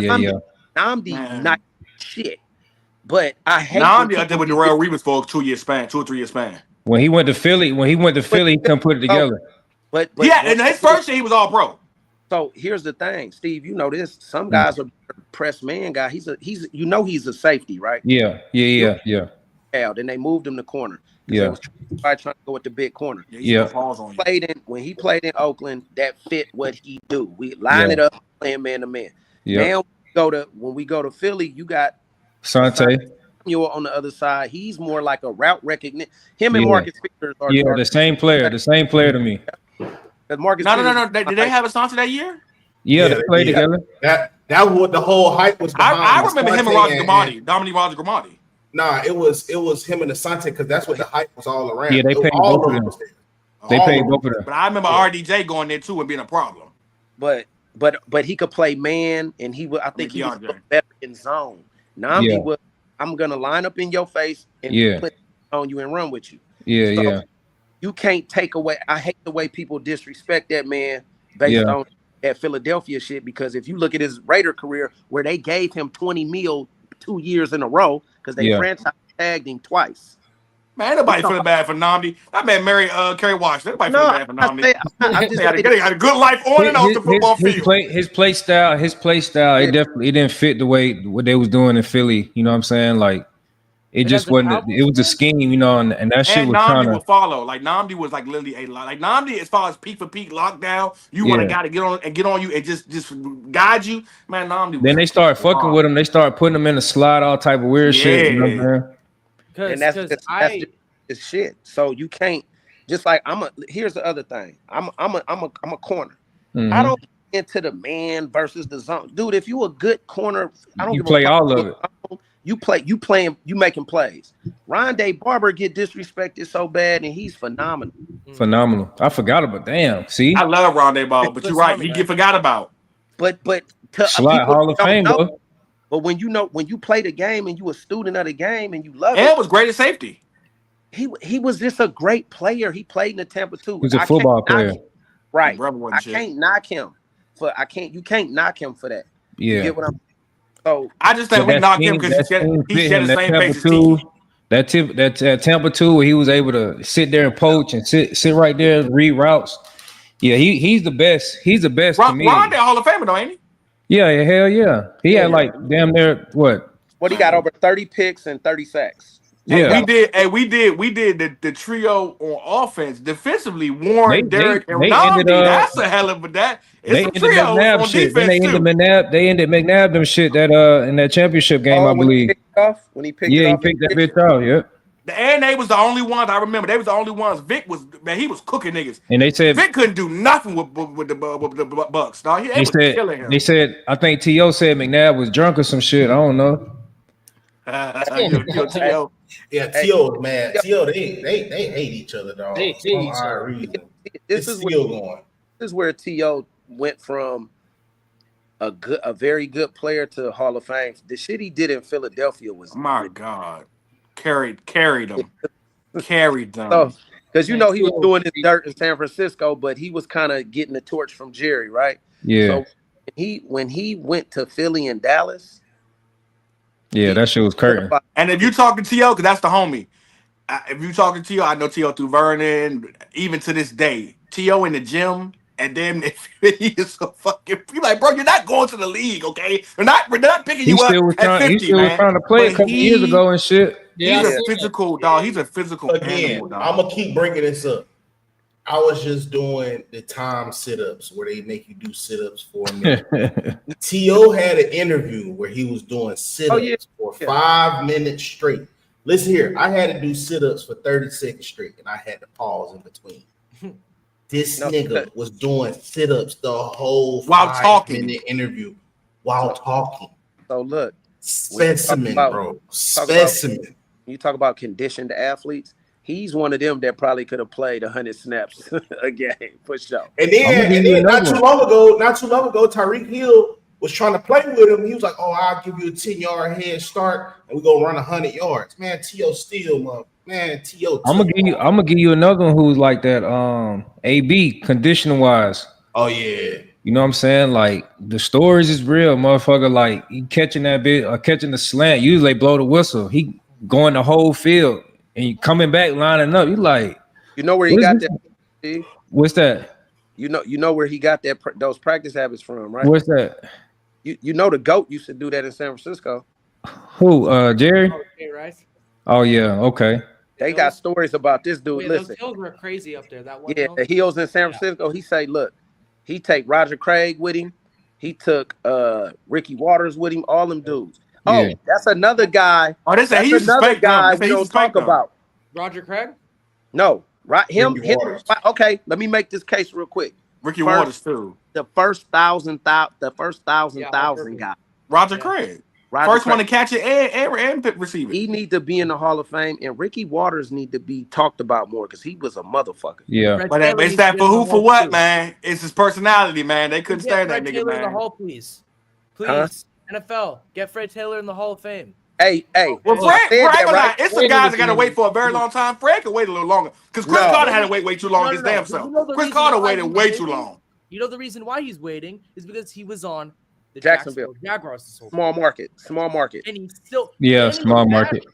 Namdi not shit. But I hate Namdi I did with the Royal Reavers for a 2 year span, 2 or 3 year span. When he went to Philly, he couldn't put it together. But in his first year he was all pro. So here's the thing, Steve. You know this. Some guys are press man guy. He's a safety, right? Yeah. Then they moved him to corner. Yeah. They was trying to go with the big corner. When he played in Oakland, that fit what he do. We line it up, playing man to man. Now when we go to Philly, you got Sante. Samuel on the other side. He's more like a route recognition. Him and Marcus Peters are the same player. The same player to me. Marcus no. Did they have a Sante that year? Yeah, they played together. That was what the whole hype was behind. I remember him and Roger Grimaldi, Dominique Roger Grimaldi. Nah, it was him and Asante because that's what the hype was all around. Yeah, they paid both of them. They paid both of them. But I remember RDJ going there too and being a problem. But he could play man, and he would. I think he was better in zone. Namdi was. I'm gonna line up in your face and put on you and run with you. You can't take away. I hate the way people disrespect that man based on that Philadelphia shit. Because if you look at his Raider career, where they gave him $20 million 2 years in a row because they franchise tagged him twice. Man, nobody feeling bad for Namdi. That man married Kerry Washington. Nobody feeling bad for Namdi. They had a good life on and off the football field. His play style, it didn't fit the way what they was doing in Philly. You know what I'm saying? Like it just wasn't. It was a scheme, you know, and that shit was kind of. Would follow. Like Namdi was like literally a lot. Like Namdi, as far as peak for peak lockdown, you want a guy to get on you and just guide you. Man, Namdi. Then they start fucking with him. They start putting him in a slide, all type of weird shit. You know what I'm saying? And that's just shit. So you can't just like here's the other thing. I'm a corner. Mm-hmm. I don't get into the man versus the zone. Dude, if you a good corner, I don't give play all of it. You playing, you making plays. Rondé Barber get disrespected so bad, and he's phenomenal. Phenomenal. I forgot about. Damn. See, I love Rondé Barber, but you're right. You get forgot about. But Slide Hall of Fame, though. But when you play the game and you a student of the game and you love it, and was great at safety. He was just a great player. He played in the Tampa too. He was a football player, right? Can't knock him for. You can't knock him for that. Yeah. You get what I'm. So I just think we knocked him because he had the same pace as team. That Tampa 2 where he was able to sit there and poach and sit right there and read routes. Yeah, he's the best. He's the best to me. Rondé Hall of Famer though, ain't he? Yeah, hell yeah. He had like damn near what? What he got over 30 picks and 30 sacks. Yeah, we did the trio on offense defensively. Warren, Derek, and Namdi. That's a hell of a that. It's a trio on defense too. They ended McNabb them shit that in that championship game, I believe. He picked that bitch off. Yeah. And they was the only ones I remember. They was the only ones. Vic was he was cooking niggas. And they said Vic couldn't do nothing with the Bucks. Dog. They was killing him. They said I think T.O. said McNabb was drunk or some shit. I don't know. T.O. Yeah, T.O. man. T.O. they hate each other, dog. They hate each other. This is where T.O. went from a very good player to Hall of Fame. The shit he did in Philadelphia was God. Carried them. Carried them. So, because he was doing his dirt in San Francisco, but he was kind of getting the torch from Jerry, right? Yeah. So when he went to Philly and Dallas. Yeah, that shit was curtain. And if you talking to T.O., because that's the homie, if you talking to T.O., I know T.O. through Vernon, even to this day. T.O. in the gym, and then he is so fucking. You like, bro, you're not going to the league, okay? We're not picking you up at 50, he still was trying to play a couple years ago and shit. He's a physical dog. He's a physical animal, dog. I'm gonna keep bringing this up. I was just doing the time sit-ups where they make you do sit-ups for a minute. T.O. had an interview where he was doing sit-ups for 5 minutes straight. Listen here, I had to do sit-ups for 30 seconds straight, and I had to pause in between. This nigga was doing sit-ups the whole while talking 5-minute interview while talking. So look, specimen, bro. Specimen. You talk about conditioned athletes. He's one of them that probably could have played 100 snaps a game for sure. And then not too long ago, Tyreek Hill was trying to play with him. He was like, "Oh, I'll give you a 10-yard head start, and we're gonna run 100 yards." Man, T.O. still, man, T.O. I'm gonna give you another one who's like that. AB conditioning wise. Oh yeah. You know what I'm saying? Like the stories is real, motherfucker. Like he catching that bit or catching the slant. Usually they blow the whistle. He going the whole field. And you coming back lining up, you like, you know where he got that? Steve? What's that? You know where he got that those practice habits from, right? What's that? You know the GOAT used to do that in San Francisco. Who? Jerry? Rice. Oh yeah, okay. They got stories about this dude. Wait, listen, those hills were crazy up there. That one. Yeah, the hills in San Francisco. He say, look, he take Roger Craig with him. He took Ricky Waters with him. All them dudes. Oh, that's another guy. Oh, that's another guy we don't talk about. Roger Craig? No, right? Him. Okay, let me make this case real quick. Ricky Waters too. The first thousand guy. Roger Craig. First one to catch it and receive it. He need to be in the Hall of Fame, and Ricky Waters need to be talked about more because he was a motherfucker. Yeah, but it's that for who for what, man? It's his personality, man. They couldn't stand that nigga, Taylor man. In the Hall, please. NFL, get Fred Taylor in the Hall of Fame. Hey. Well, Fred it's the guys that got to wait for a very long time. Fred could wait a little longer because Chris Carter had to wait way too long his damn self. Chris Carter waited way too long. You know the reason why he's waiting is because he was on the Jacksonville Jaguars. Small market, and he's still small market.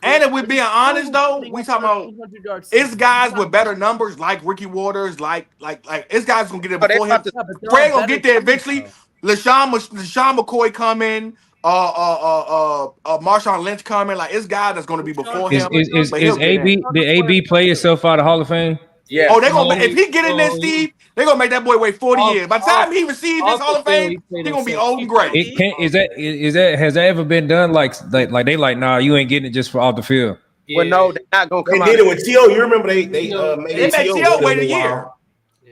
And if we're being honest though, we talking about it's guys with better numbers like Ricky Waters, like it's guys gonna get it before him. Fred gonna get there eventually. LaShawn McCoy coming. Marshawn Lynch coming. Like it's guys that's gonna be before him. Is AB? Did AB play himself out of Hall of Fame? Yeah. Oh, they gonna if he get in there, Steve, they gonna make that boy wait 40 years. By the time he receives this Hall of Fame, he gonna be old and gray. It can't. Is that has that ever been done? Like they like, nah, you ain't getting it just for off the field. Yeah. Well, no, they're not gonna come out. They did it with T.O. You remember they made T.O. wait a year.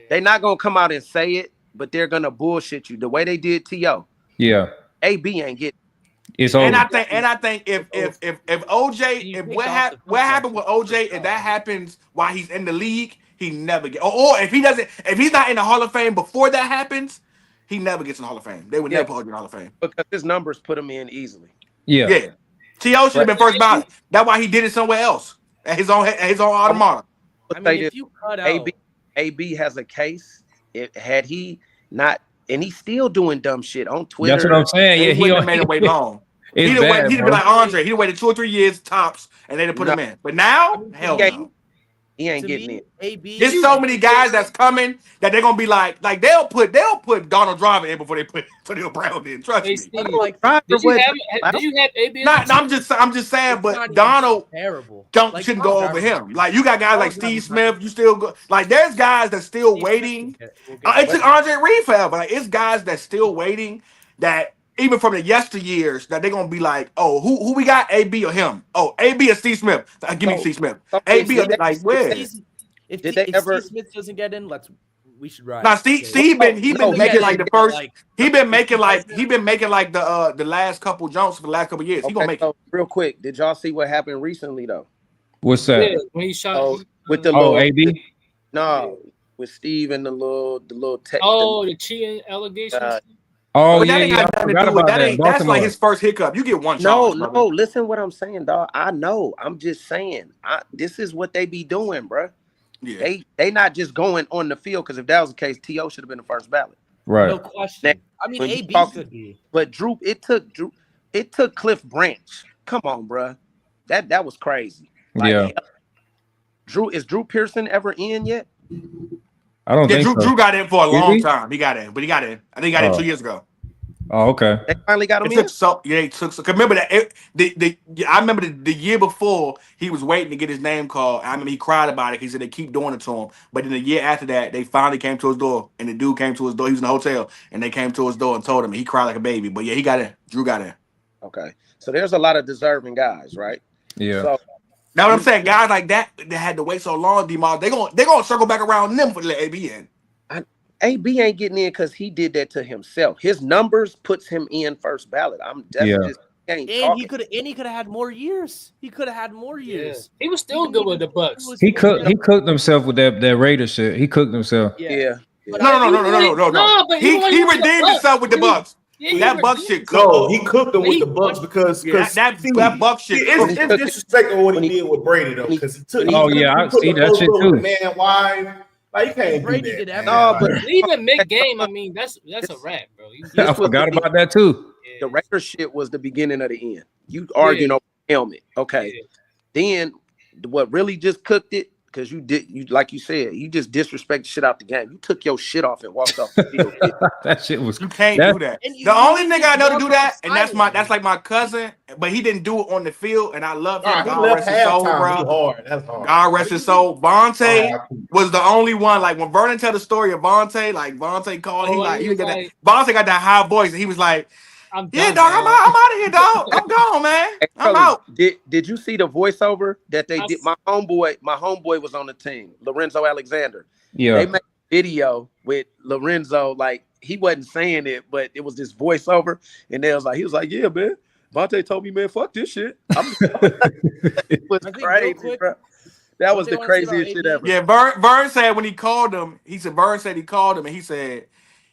They're not gonna come out and say it, but they're gonna bullshit you the way they did T.O. Yeah. AB ain't getting. It's over. And I think if OJ, if what happened with OJ, if that happens while he's in the league, he never get. Or if he's not in the Hall of Fame before that happens, he never gets in the Hall of Fame. They would never put him in the Hall of Fame because his numbers put him in easily. Yeah. T.O. should have been first ballot. That's why he did it somewhere else at his own automata. I mean, if you cut out AB has a case. Had he not. And he's still doing dumb shit on Twitter. That's what I'm saying. Yeah, he wouldn't have made him wait long. He'd have been like Andre. He'd have waited 2 or 3 years tops, and they'd have put him in. But now, hell no. He ain't getting in. There's so many guys that's coming that they're gonna be like they'll put Donald Driver in before they put Antonio Brown in. Trust me. Did you have AB? I'm just saying, but Donald shouldn't go over him. Like you got guys like Steve Smith. You still go like there's guys that's still waiting. It took Andre Reed forever. Like it's guys that's still waiting that. Even from the yesteryears, that they're gonna be like, oh, who we got, AB or him? Oh, AB or Steve Smith? Give me Steve Smith. AB or like where? If Steve Smith doesn't get in, we should ride. Now Steve been making like the first. He been making like the last couple jumps for the last couple years. He gonna make it. Real quick. Did y'all see what happened recently though? What's that? Yeah, when he shot with the AB. No, with Steve and the little the cheating allegations. I forgot about that. That's like his first hiccup. You get one shot. No. Listen, what I'm saying, dog. I know. I'm just saying. This is what they be doing, bro. Yeah. They not just going on the field because if that was the case, T.O. should have been the first ballot. Right. No question. I mean, AB could be. But Drew, it took Cliff Branch. Come on, bro. That was crazy. Drew Pearson ever in yet? I don't think so. Drew got in for a long time. He got in, but he got in. I think he got in 2 years ago. Oh, okay. They finally got him in. They took. Remember that I remember the year before he was waiting to get his name called. I mean, he cried about it. He said they keep doing it to him. But then the year after that, they finally came to his door, and the dude came to his door. He was in the hotel, and they came to his door and told him. He cried like a baby. But yeah, he got in. Drew got in. Okay, so there's a lot of deserving guys, right? Yeah. So, now what I'm saying, guys like that had to wait so long, D-Mar, they're gonna circle back around them for the AB in. AB ain't getting in because he did that to himself. His numbers puts him in first ballot. I'm definitely just and he could have had more years. He could have had more years. He was still good with the Bucks. He cooked himself with that Raider shit. He cooked himself. Yeah. No. But he redeemed himself with the Bucks. That Bucks shit. No, he cooked them with the Bucks because that Bucks shit. It's disrespectful what he did with Brady though, because he took. I see that shit too. Man, why? Like you can't Brady do that. Did everything. No, but even mid game, I mean, that's a wrap, bro. I forgot about that too. The Raider shit was the beginning of the end. You arguing over helmet, okay? Then what really just cooked it? Because you like you said, you just disrespect the shit out the game. You took your shit off and walked off the field. That shit was. You can't do that. The only nigga I know to do that, and that's like my cousin, but he didn't do it on the field, and I love him. God rest his soul, bro. That's hard. God rest his soul. Vontae was the only one. Like when Vernon tell the story of Vontae, like Vontae called, Vontae got that high voice, and he was like, I'm done, dog. I'm out of here, dog. I'm gone, man. I'm out. Did you see the voiceover that they did? My homeboy was on the team, Lorenzo Alexander. Yeah. They made a video with Lorenzo, like he wasn't saying it, but it was this voiceover, and he was like, yeah, man. Vontae told me, man, fuck this shit. It was crazy, bro. That was the craziest shit ever. Yeah, Vern said when he called him, Vern said he called him and he said,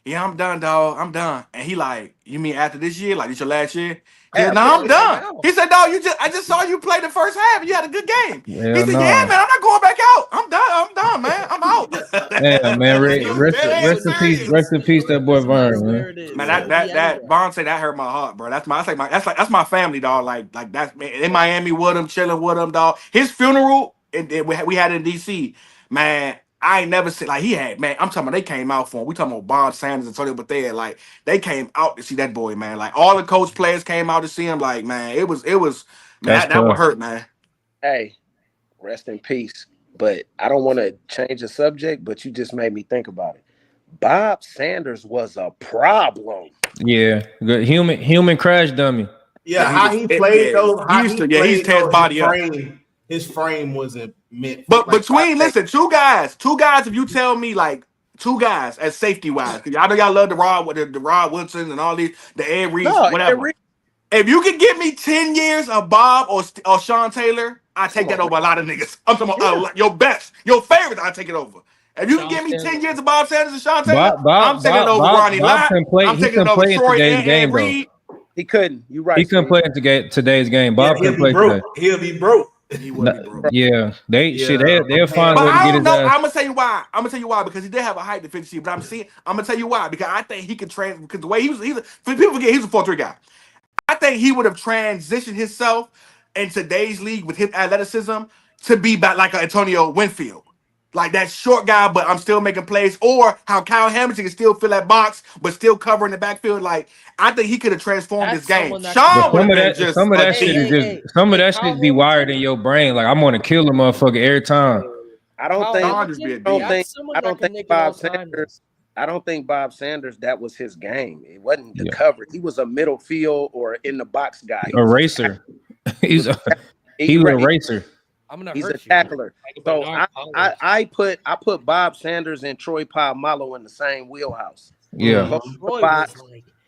yeah, I'm done, dog. I'm done. And he like, you mean after this year? Like this your last year? He said, no, I'm done. He said, dog, I just saw you play the first half. You had a good game. He said, yeah, man, I'm not going back out. I'm done, man. I'm out. Yeah, man. Rest in peace, that boy Vern, man. Man, that Vontae, that hurt my heart, bro. That's my family, dog. Like that's in Miami with him, chilling with him, dog. His funeral, we had it in DC, man. I ain't never seen like he had, man. I'm talking about they came out for him. We talking about Bob Sanders and Tony Bethea. Like they came out to see that boy, man. Like all the coach players came out to see him. Like, man, it was man, that would hurt, man. Hey, rest in peace. But I don't want to change the subject, but you just made me think about it. Bob Sanders was a problem. Yeah, good human crash dummy. Yeah, how he played though. He's tear his body up. His frame wasn't meant. But listen, two guys. If you tell me like two guys as safety wise, because I know y'all love the Rod Woodson and all these, the Ed Reed, whatever. If you could give me 10 years of Bob or Sean Taylor, I take that over a lot of niggas. I'm talking about your best, your favorites. I take it over. If you can give me 10 years of Bob Sanders and Sean Taylor, I'm taking it over Ronnie Lott. I'm taking it over Troy and Ed Reed. He couldn't. You're right. He couldn't play in today's game. Bob couldn't play today. He'll be broke. Yeah, they'll find a way to get his ass. I'm gonna tell you why. Because he did have a height deficiency. But I'm gonna tell you why. Because I think he could because the way he's people forget he's a 4-3 guy. I think he would have transitioned himself in today's league with his athleticism to be back like an Antonio Winfield. Like that short guy, but I'm still making plays, or how Kyle Hamilton can still fill that box, but still covering the backfield. Like I think he could have transformed this game. Sean would have just some of that shit be wired in your brain. Like I'm gonna kill a motherfucker every time. I don't think Bob Sanders. That was his game. It wasn't the cover. He was a middle field or in the box guy. A racer. He was a racer. He's a tackler. So I put Bob Sanders and Troy Polamalu in the same wheelhouse. Yeah.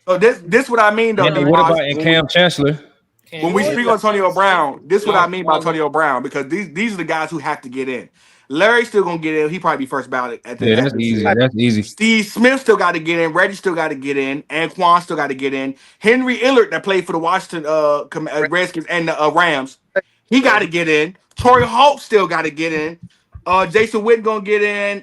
So this what I mean though. What about Cam Chancellor? When we speak on Antonio Brown, this is what I mean by Antonio Brown, because these are the guys who have to get in. Larry's still gonna get in. He probably be first ballot at the that's easy. That's easy. Steve Smith still got to get in. Reggie still got to get in. Anquan still got to get in. Henry Illard that played for the Washington Redskins and the Rams, he got to get in. Torrey Holt still got to get in. Jason Witten gonna get in.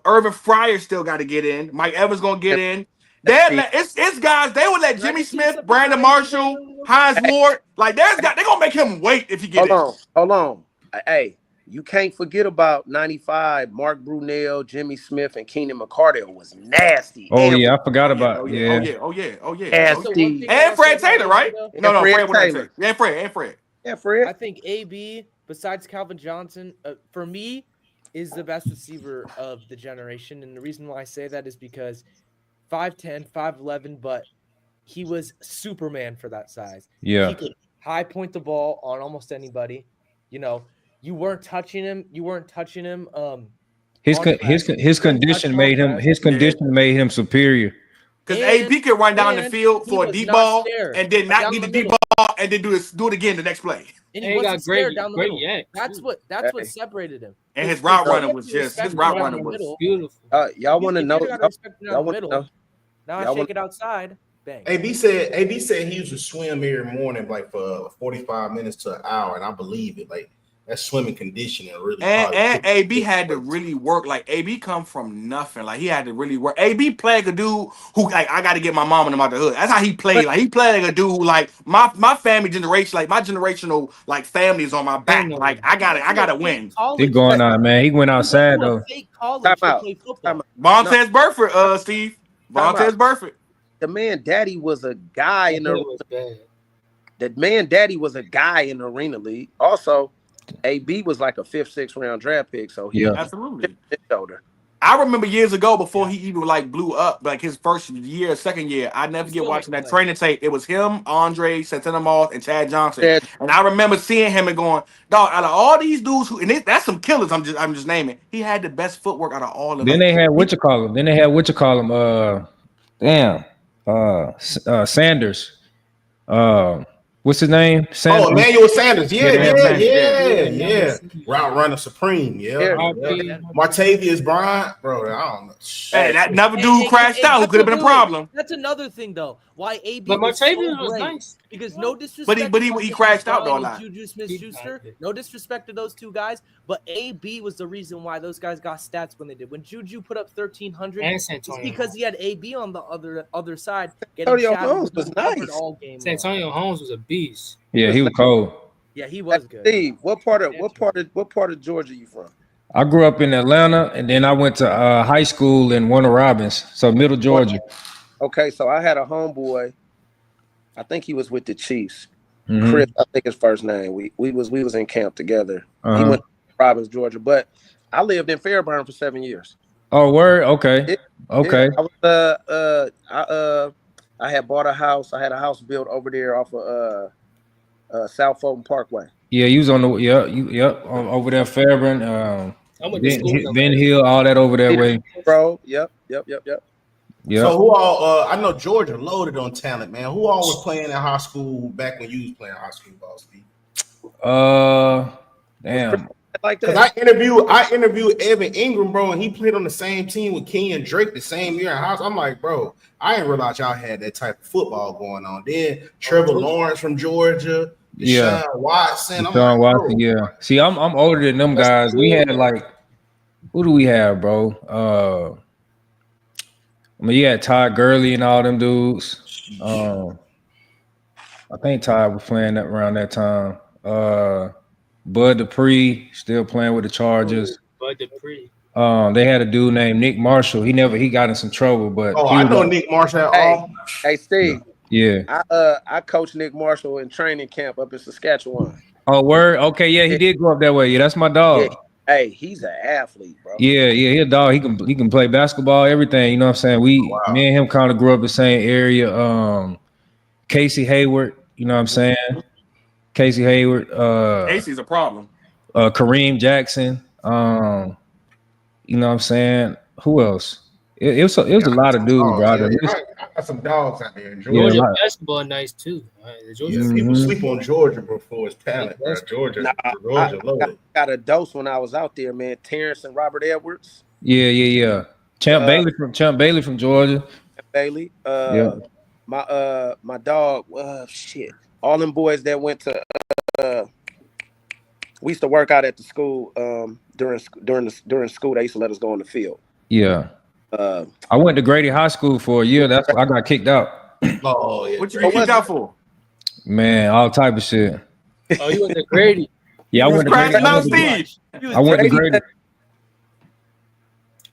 Irvin Fryer still got to get in. Mike Evans gonna get in. It's guys. They would let Jimmy Smith, Brandon Marshall, Hines Ward. Like there's guys. They gonna make him wait if he get in. Hold on. Hey, you can't forget about 95. Mark Brunell, Jimmy Smith, and Keenan McCardell was nasty. Oh yeah, I forgot about nasty. And Fred Taylor, right? No, Fred Taylor. And Fred. Yeah, Fred. I think AB, besides Calvin Johnson, for me, is the best receiver of the generation. And the reason why I say that is because 5'10", 5'11", but he was Superman for that size. Yeah. He could high point the ball on almost anybody. You know, you weren't touching him. His condition made him superior. Because AB could run down the field for a deep ball and then not get the deep ball and then do it again the next play. And he wasn't scared down the middle. That's what separated him. And his route runner was beautiful. Y'all want to know? Now I shake it outside. Bang. AB said he used to swim every morning like for 45 minutes to an hour, and I believe it. Like that swimming conditioning really. And AB had to really work. Like AB come from nothing. Like he had to really work. AB played like a dude who like I got to get my mom and him out the hood. That's how he played. Like he played like a dude who, like my family generation, like my generational like family is on my back. Like I gotta win. He going on, man. He went outside though. Vontez Burford, Steve. Vontez Burford. The man daddy was a guy in the arena league. Also, AB was like a 5th, 6th round draft pick. So he absolutely. I remember years ago before he even like blew up, like his first year, second year. I never forget watching that training tape. It was him, Andre, Santana Moss, and Chad Johnson. And I remember seeing him and going, dog, out of all these dudes that's some killers. I'm just naming. He had the best footwork out of all of them. Then they had what you call him. Sanders. What's his name? Sanders. Oh, Emmanuel Sanders. Yeah. Route runner supreme. Yeah. Martavius Bryant, bro. I don't know. Hey, that another dude crashed out who could have been a problem. That's another thing, though. Why AB? But Martavius was nice because no disrespect. But he crashed out though a lot. Juju Smith-Schuster. No disrespect to those two guys, but AB was the reason why those guys got stats when they did. When Juju put up 1,300, it's because he had AB on the other side. Antonio Holmes was nice. Antonio Holmes was a beast. Yeah, he was cold. Yeah, he was good. Steve, what part of Georgia you from? I grew up in Atlanta, and then I went to high school in Warner Robins, so Middle Georgia. Okay, so I had a homeboy. I think he was with the Chiefs. Chris, I think his first name. We was in camp together. He went to Robins, Georgia, but I lived in Fairburn for 7 years. Oh, word. Okay. Okay. I had bought a house. I had a house built over there off of South Fulton Parkway. Yeah, you was on the over there, Fairburn, Ben Hill, all that over that way. Bro, yep. Yeah. So who all? I know Georgia loaded on talent, man. Who all was playing in high school back when you was playing high school ball, Steve? Damn. Like that. I interviewed Evan Ingram, bro, and he played on the same team with Kenyon Drake the same year in house. I'm like, bro, I didn't realize y'all had that type of football going on. Then Trevor Lawrence from Georgia, Deshaun Watson. Deshaun Watson, yeah. See, I'm older than them guys. We had like, who do we have, bro? You had Todd Gurley and all them dudes. I think Todd was playing that around that time. Bud Dupree still playing with the Chargers. Bud Dupree. They had a dude named Nick Marshall. He got in some trouble, but I know Nick Marshall. Hey, Steve. Yeah. I coached Nick Marshall in training camp up in Saskatchewan. Oh, word. Okay, yeah, he did go up that way. Yeah, that's my dog. Yeah. Hey, he's an athlete, bro. Yeah, he a dog. He can play basketball, everything. You know what I'm saying? Me and him kind of grew up in the same area. Casey Hayward. You know what I'm saying? Casey Hayward. Casey's a problem. Kareem Jackson. You know what I'm saying? Who else? It was a lot of dudes, bro. I got some dogs out there in Georgia. Georgia basketball nice too. People sleep on Georgia before his talent, bro. Georgia loaded. Got a dose when I was out there, man. Terrence and Robert Edwards. Yeah. Champ Bailey from Georgia. Bailey. My dog. Shit. All them boys that went to. We used to work out at the school. During school, they used to let us go on the field. Yeah. I went to Grady High School for a year. That's why I got kicked out. Oh, yeah. What you get kicked out for? Man, all type of shit. Oh, you went to Grady? Yeah, I went to Grady. I went to Grady.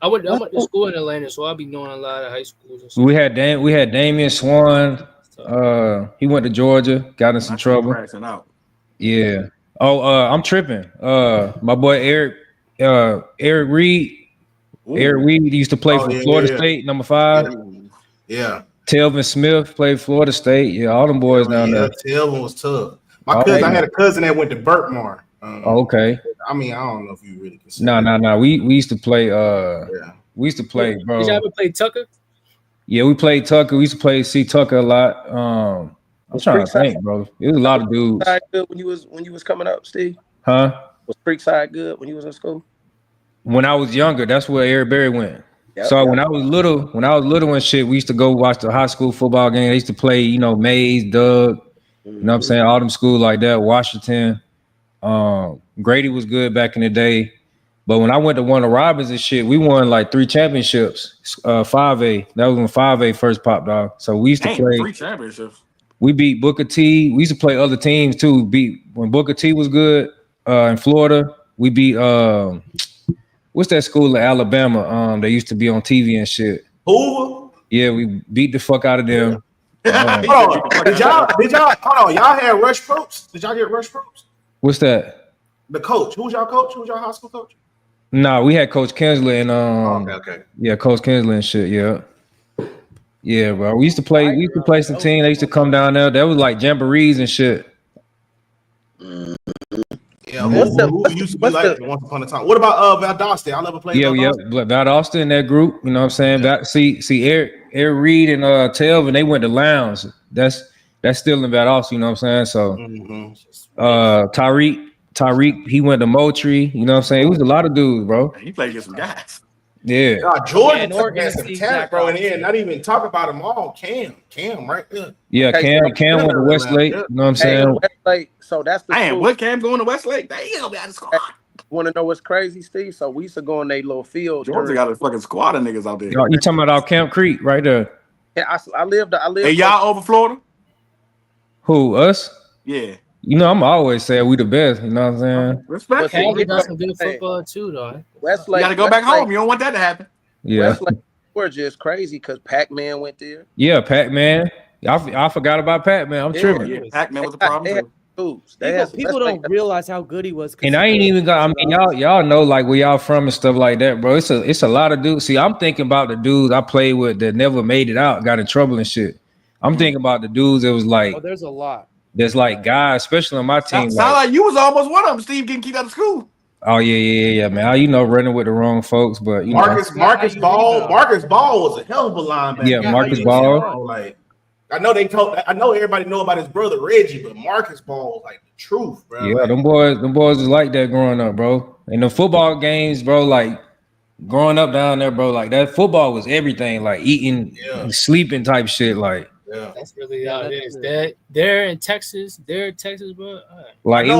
I went to school in Atlanta, so I'll be knowing a lot of high schools. We had Damian Swan. He went to Georgia, got in some trouble. Yeah. Oh, I'm tripping. My boy Eric Reed. Ooh. Eric Reed used to play for Florida State, number 5. Yeah. Telvin Smith played Florida State. Yeah, all them boys down there. Telvin was tough. My cousin, I had a cousin that went to Burtmore. Okay. I mean, I don't know if you really consider. No. We used to play. We used to play, bro. Did you ever play Tucker? Yeah, we played Tucker. We used to play C Tucker a lot. I'm trying to think, bro. It was a lot of dudes. Good when you was coming up, Steve? Huh? Was Creekside good when you was in school? When I was younger, that's where Eric Berry went. Yep, so when I was little and shit, we used to go watch the high school football game. They used to play, Mays, Doug, you know what I'm saying? All them schools like that, Washington. Grady was good back in the day. But when I went to one of Robbins and shit, we won like 3 championships. 5A. That was when 5A first popped off. So we used to play 3 championships. We beat Booker T. We used to play other teams too. When Booker T was good in Florida. We beat what's that school in Alabama? They used to be on TV and shit. Hoover? Yeah, we beat the fuck out of them. Did y'all hold on? Y'all had Rush Probst? Did y'all get Rush Probst? What's that? The coach. Who's y'all coach? Who's y'all high school coach? No, we had Coach Kinsley and okay. Yeah, Coach Kinsley and shit. Yeah, bro. We used to play some team. They used to come down there. That was like jamborees and shit. Yeah, who used to be like once upon a time? What about Valdosta? I never played. Yeah, Valdosta in that group. You know what I'm saying? Yeah. See, Eric Reed and Telvin, they went to Lounge. That's still in Valdosta. You know what I'm saying? So, Tyreek, he went to Moultrie. You know what I'm saying? It was a lot of dudes, bro. He played against some guys. Yeah. Georgia took some talent, bro, and then not even talk about them all. Cam right there. Yeah, Cam went to Westlake. You know what I'm saying? Westlake, so that's the man. What Cam going to Westlake? They ain't gonna be out of squad. Want to know what's crazy, Steve? So we used to go in their little field. Georgia got a fucking squad of niggas out there. You talking about Camp Creek right there? Yeah, I lived. Hey, y'all over Florida? Who, us? Yeah. I'm always saying we the best. You know what I'm saying? Respect. Calvin got some good football too, though. Westlake, you got to go back home. You don't want that to happen. Yeah. Westlake, Georgia is crazy because Pac-Man went there. Yeah, Pac-Man. I forgot about Pac-Man. I'm tripping. Yeah, Pac-Man was the problem too. People don't realize how good he was. And I ain't even got. I mean, y'all know like where y'all from and stuff like that, bro. It's a lot of dudes. See, I'm thinking about the dudes I played with that never made it out, got in trouble and shit. I'm thinking about the dudes that was like. Oh, there's a lot. There's like guys, especially on my team. Sound like you was almost one of them, Steve, getting kicked out of school. Oh yeah, man. Running with the wrong folks, but Marcus Ball was a hell of a linebacker. Yeah, Marcus Ball. Like I know everybody know about his brother Reggie, but Marcus Ball was like the truth, bro. Yeah, them boys was like that growing up, bro. And the football games, bro, like growing up down there, bro, like that football was everything, like eating, sleeping type shit, like. Yeah, that's really how it is. They're in Texas, bro. Like it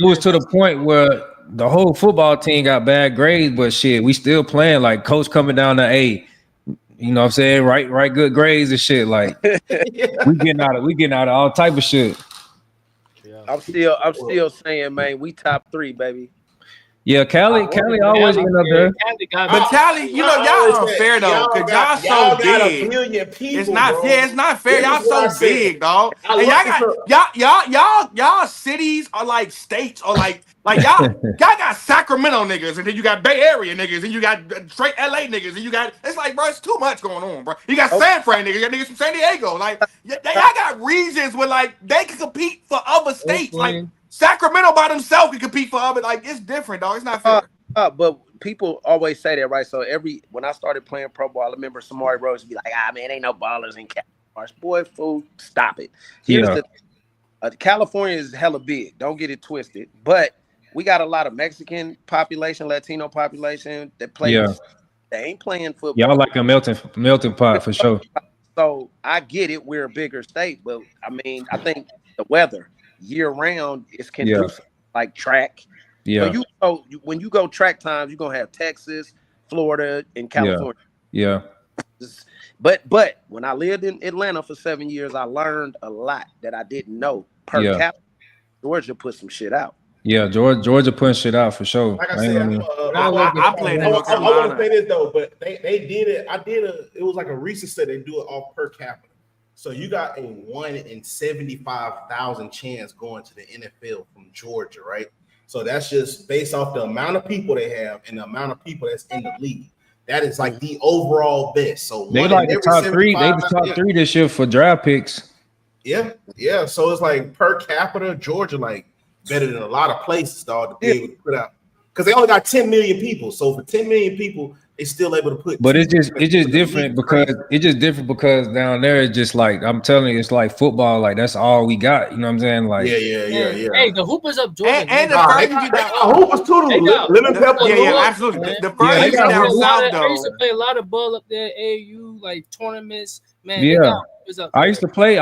was to the point where the whole football team got bad grades, but shit, we still playing. Like coach coming down to A, you know what I'm saying? Right, good grades and shit. Like we getting out of all type of shit. Yeah. I'm still saying, man, we top 3, baby. Yeah, Cali always been up there. But Cali, y'all unfair though, because y'all so big. It's not fair. It's not fair. Y'all so big, dog. And y'all cities are like states or like y'all got Sacramento niggas, and then you got Bay Area niggas, and you got straight LA niggas, and you got it's like, bro, it's too much going on, bro. You got San Fran niggas, you got niggas from San Diego. Like y'all got regions where like they can compete for other states, like. Sacramento by themselves can compete for other, like it's different, dog. It's not fair. But people always say that, right? So when I started playing pro ball, I remember Samari Rose would be like, man, ain't no ballers in California. Boy, fool, stop it. California is hella big. Don't get it twisted. But we got a lot of Mexican population, Latino population that play. Yeah. They ain't playing football. Y'all like a melting pot for sure. So I get it. We're a bigger state, but I mean, I think the weather year round is conducive, like track. Yeah. So when you go track times, you're gonna have Texas, Florida, and California. Yeah. But when I lived in Atlanta for 7 years, I learned a lot that I didn't know. Per capita, Georgia put some shit out. Yeah, Georgia putting shit out for sure. Like I said, I played in North I want to Carolina. say this though, but they did it. It was like a recent study. They do it off per capita. So you got a 1 in 75,000 chance going to the NFL from Georgia, right? So that's just based off the amount of people they have and the amount of people that's in the league. That is like the overall best. So they like the top 3. They the top 3 this year for draft picks. Yeah. So it's like per capita, Georgia like better than a lot of places, dog, to be able to put out. Because they only got 10 million people. So for 10 million people, they still able to put. But it's just different because down there it's just like I'm telling you, it's like football. Like that's all we got. You know what I'm saying? Like yeah. Hey, the Hoopers up Georgia. And the further you get down, Hoopers too. Lemon pepper. Yeah, absolutely. The further you get down south, though. I used to play a lot of ball up there. AU like tournaments, man. Yeah. I used to play in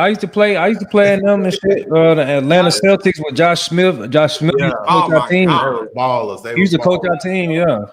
them and shit. The Atlanta Celtics with Josh Smith. Josh Smith used to coach our team. Ballers. He used to coach our team. Yeah.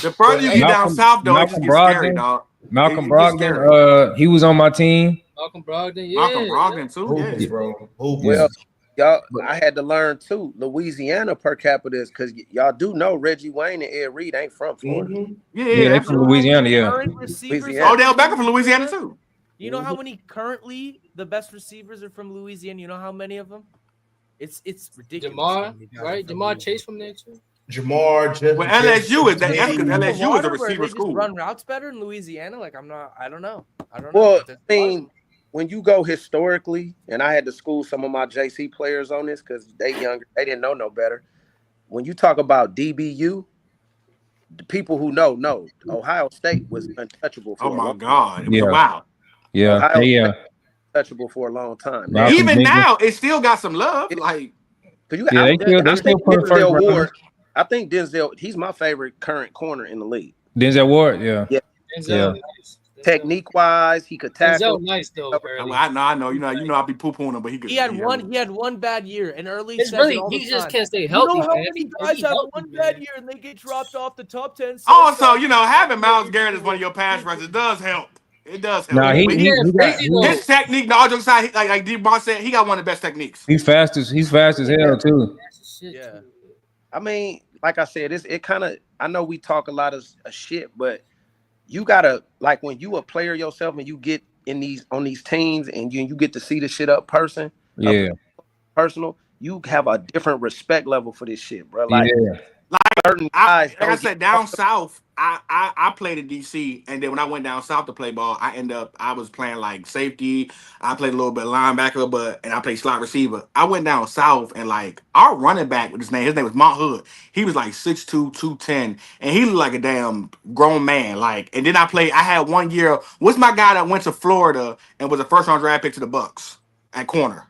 The further you get down south, though, it just gets scary, dog. Malcolm Brogdon. He was on my team. Malcolm Brogdon. Yeah. Malcolm Brogdon too. Hoopers, bro. Well, y'all, I had to learn too. Louisiana per capita is because y'all do know Reggie Wayne and Ed Reed ain't from Florida. Yeah, they from Louisiana. Yeah. Odell Beckham from Louisiana too. You know how many currently the best receivers are from Louisiana? You know how many of them? It's ridiculous. Jamar Chase from there too. Jamar. Well, LSU is that's because LSU is a receiver school. Run routes better in Louisiana. Like I don't know. Well, I mean, when you go historically, and I had to school some of my JC players on this because they younger, they didn't know no better. When you talk about DBU, the people who know Ohio State was untouchable. Oh my God! It was wild. Yeah, untouchable for a long time. Now, even now, it still got some love. Like, they still put Denzel Ward. I think Denzel. He's my favorite current corner in the league. Denzel Ward, yeah. Denzel, nice. Technique wise, he could tackle. Denzel nice though. I know. You know, I'll be poo-pooing him, but he could. He had one bad year, and early. It's really he just can't stay healthy. You know how many guys have one bad year and they get dropped off the top 10? Also, you know, having Myles Garrett as one of your pass rushers does help. It does help. Nah, his technique, all jokes aside, like D-Bar said, he got one of the best techniques. He's fast as hell too. Yeah. I mean, like I said, it kind of. I know we talk a lot of shit, but you gotta like when you a player yourself and you get on these teams and you get to see the shit up personal. You have a different respect level for this shit, bro. Like certain guys. Like I said, down south, I played in DC, and then when I went down south to play ball, I was playing like safety. I played a little bit of linebacker, and I played slot receiver. I went down south, and like our running back with his name was Mont Hood. He was like 6'2", 210, and he looked like a damn grown man. Like, and then I had 1 year. What's my guy that went to Florida and was a first-round draft pick to the Bucks at corner?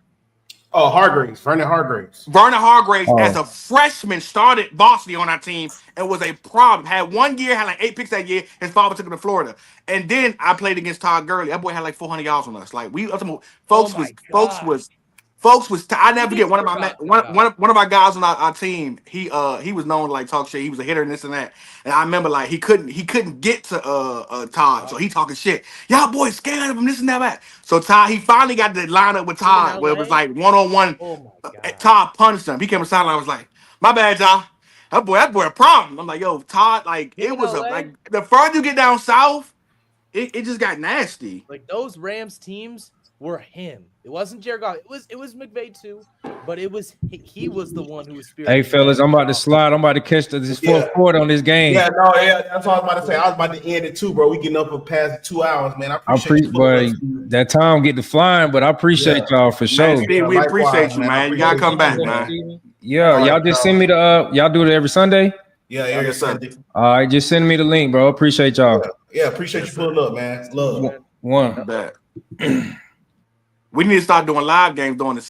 Oh, Vernon Hargraves. As a freshman started varsity on our team and was a problem. Had 1 year, had like 8 picks that year. His father took him to Florida. And then I played against Todd Gurley. That boy had like 400 yards on us. Like I never forget one of our guys on our team. He was known to like talk shit. He was a hitter and this and that. And I remember like he couldn't get to Todd, so he talking shit. Y'all boys scared of him, this and that. So Todd, he finally got the line up with Todd where it was like 1-on-1. Todd punched him. He came aside and I was like, my bad, y'all. That boy a problem. I'm like, yo, Todd, like it was like the further you get down south, it just got nasty. Like those Rams teams were him. It wasn't Jared Goff. It was McVay too, but he was the one who was spearheading. Hey fellas, I'm about to slide. I'm about to catch this fourth quarter on this game. That's what I was about to say. I was about to end it too, bro. We getting up for past 2 hours, man. I appreciate you. That time get to flying, but I appreciate y'all for sure. Man, we appreciate you, man. You gotta come back, man. Yeah, y'all just send me y'all do it every Sunday? Yeah, every Sunday. All right, just send me the link, bro. Appreciate y'all. Yeah, appreciate you pulling up, man. Love. One. We need to start doing live games during the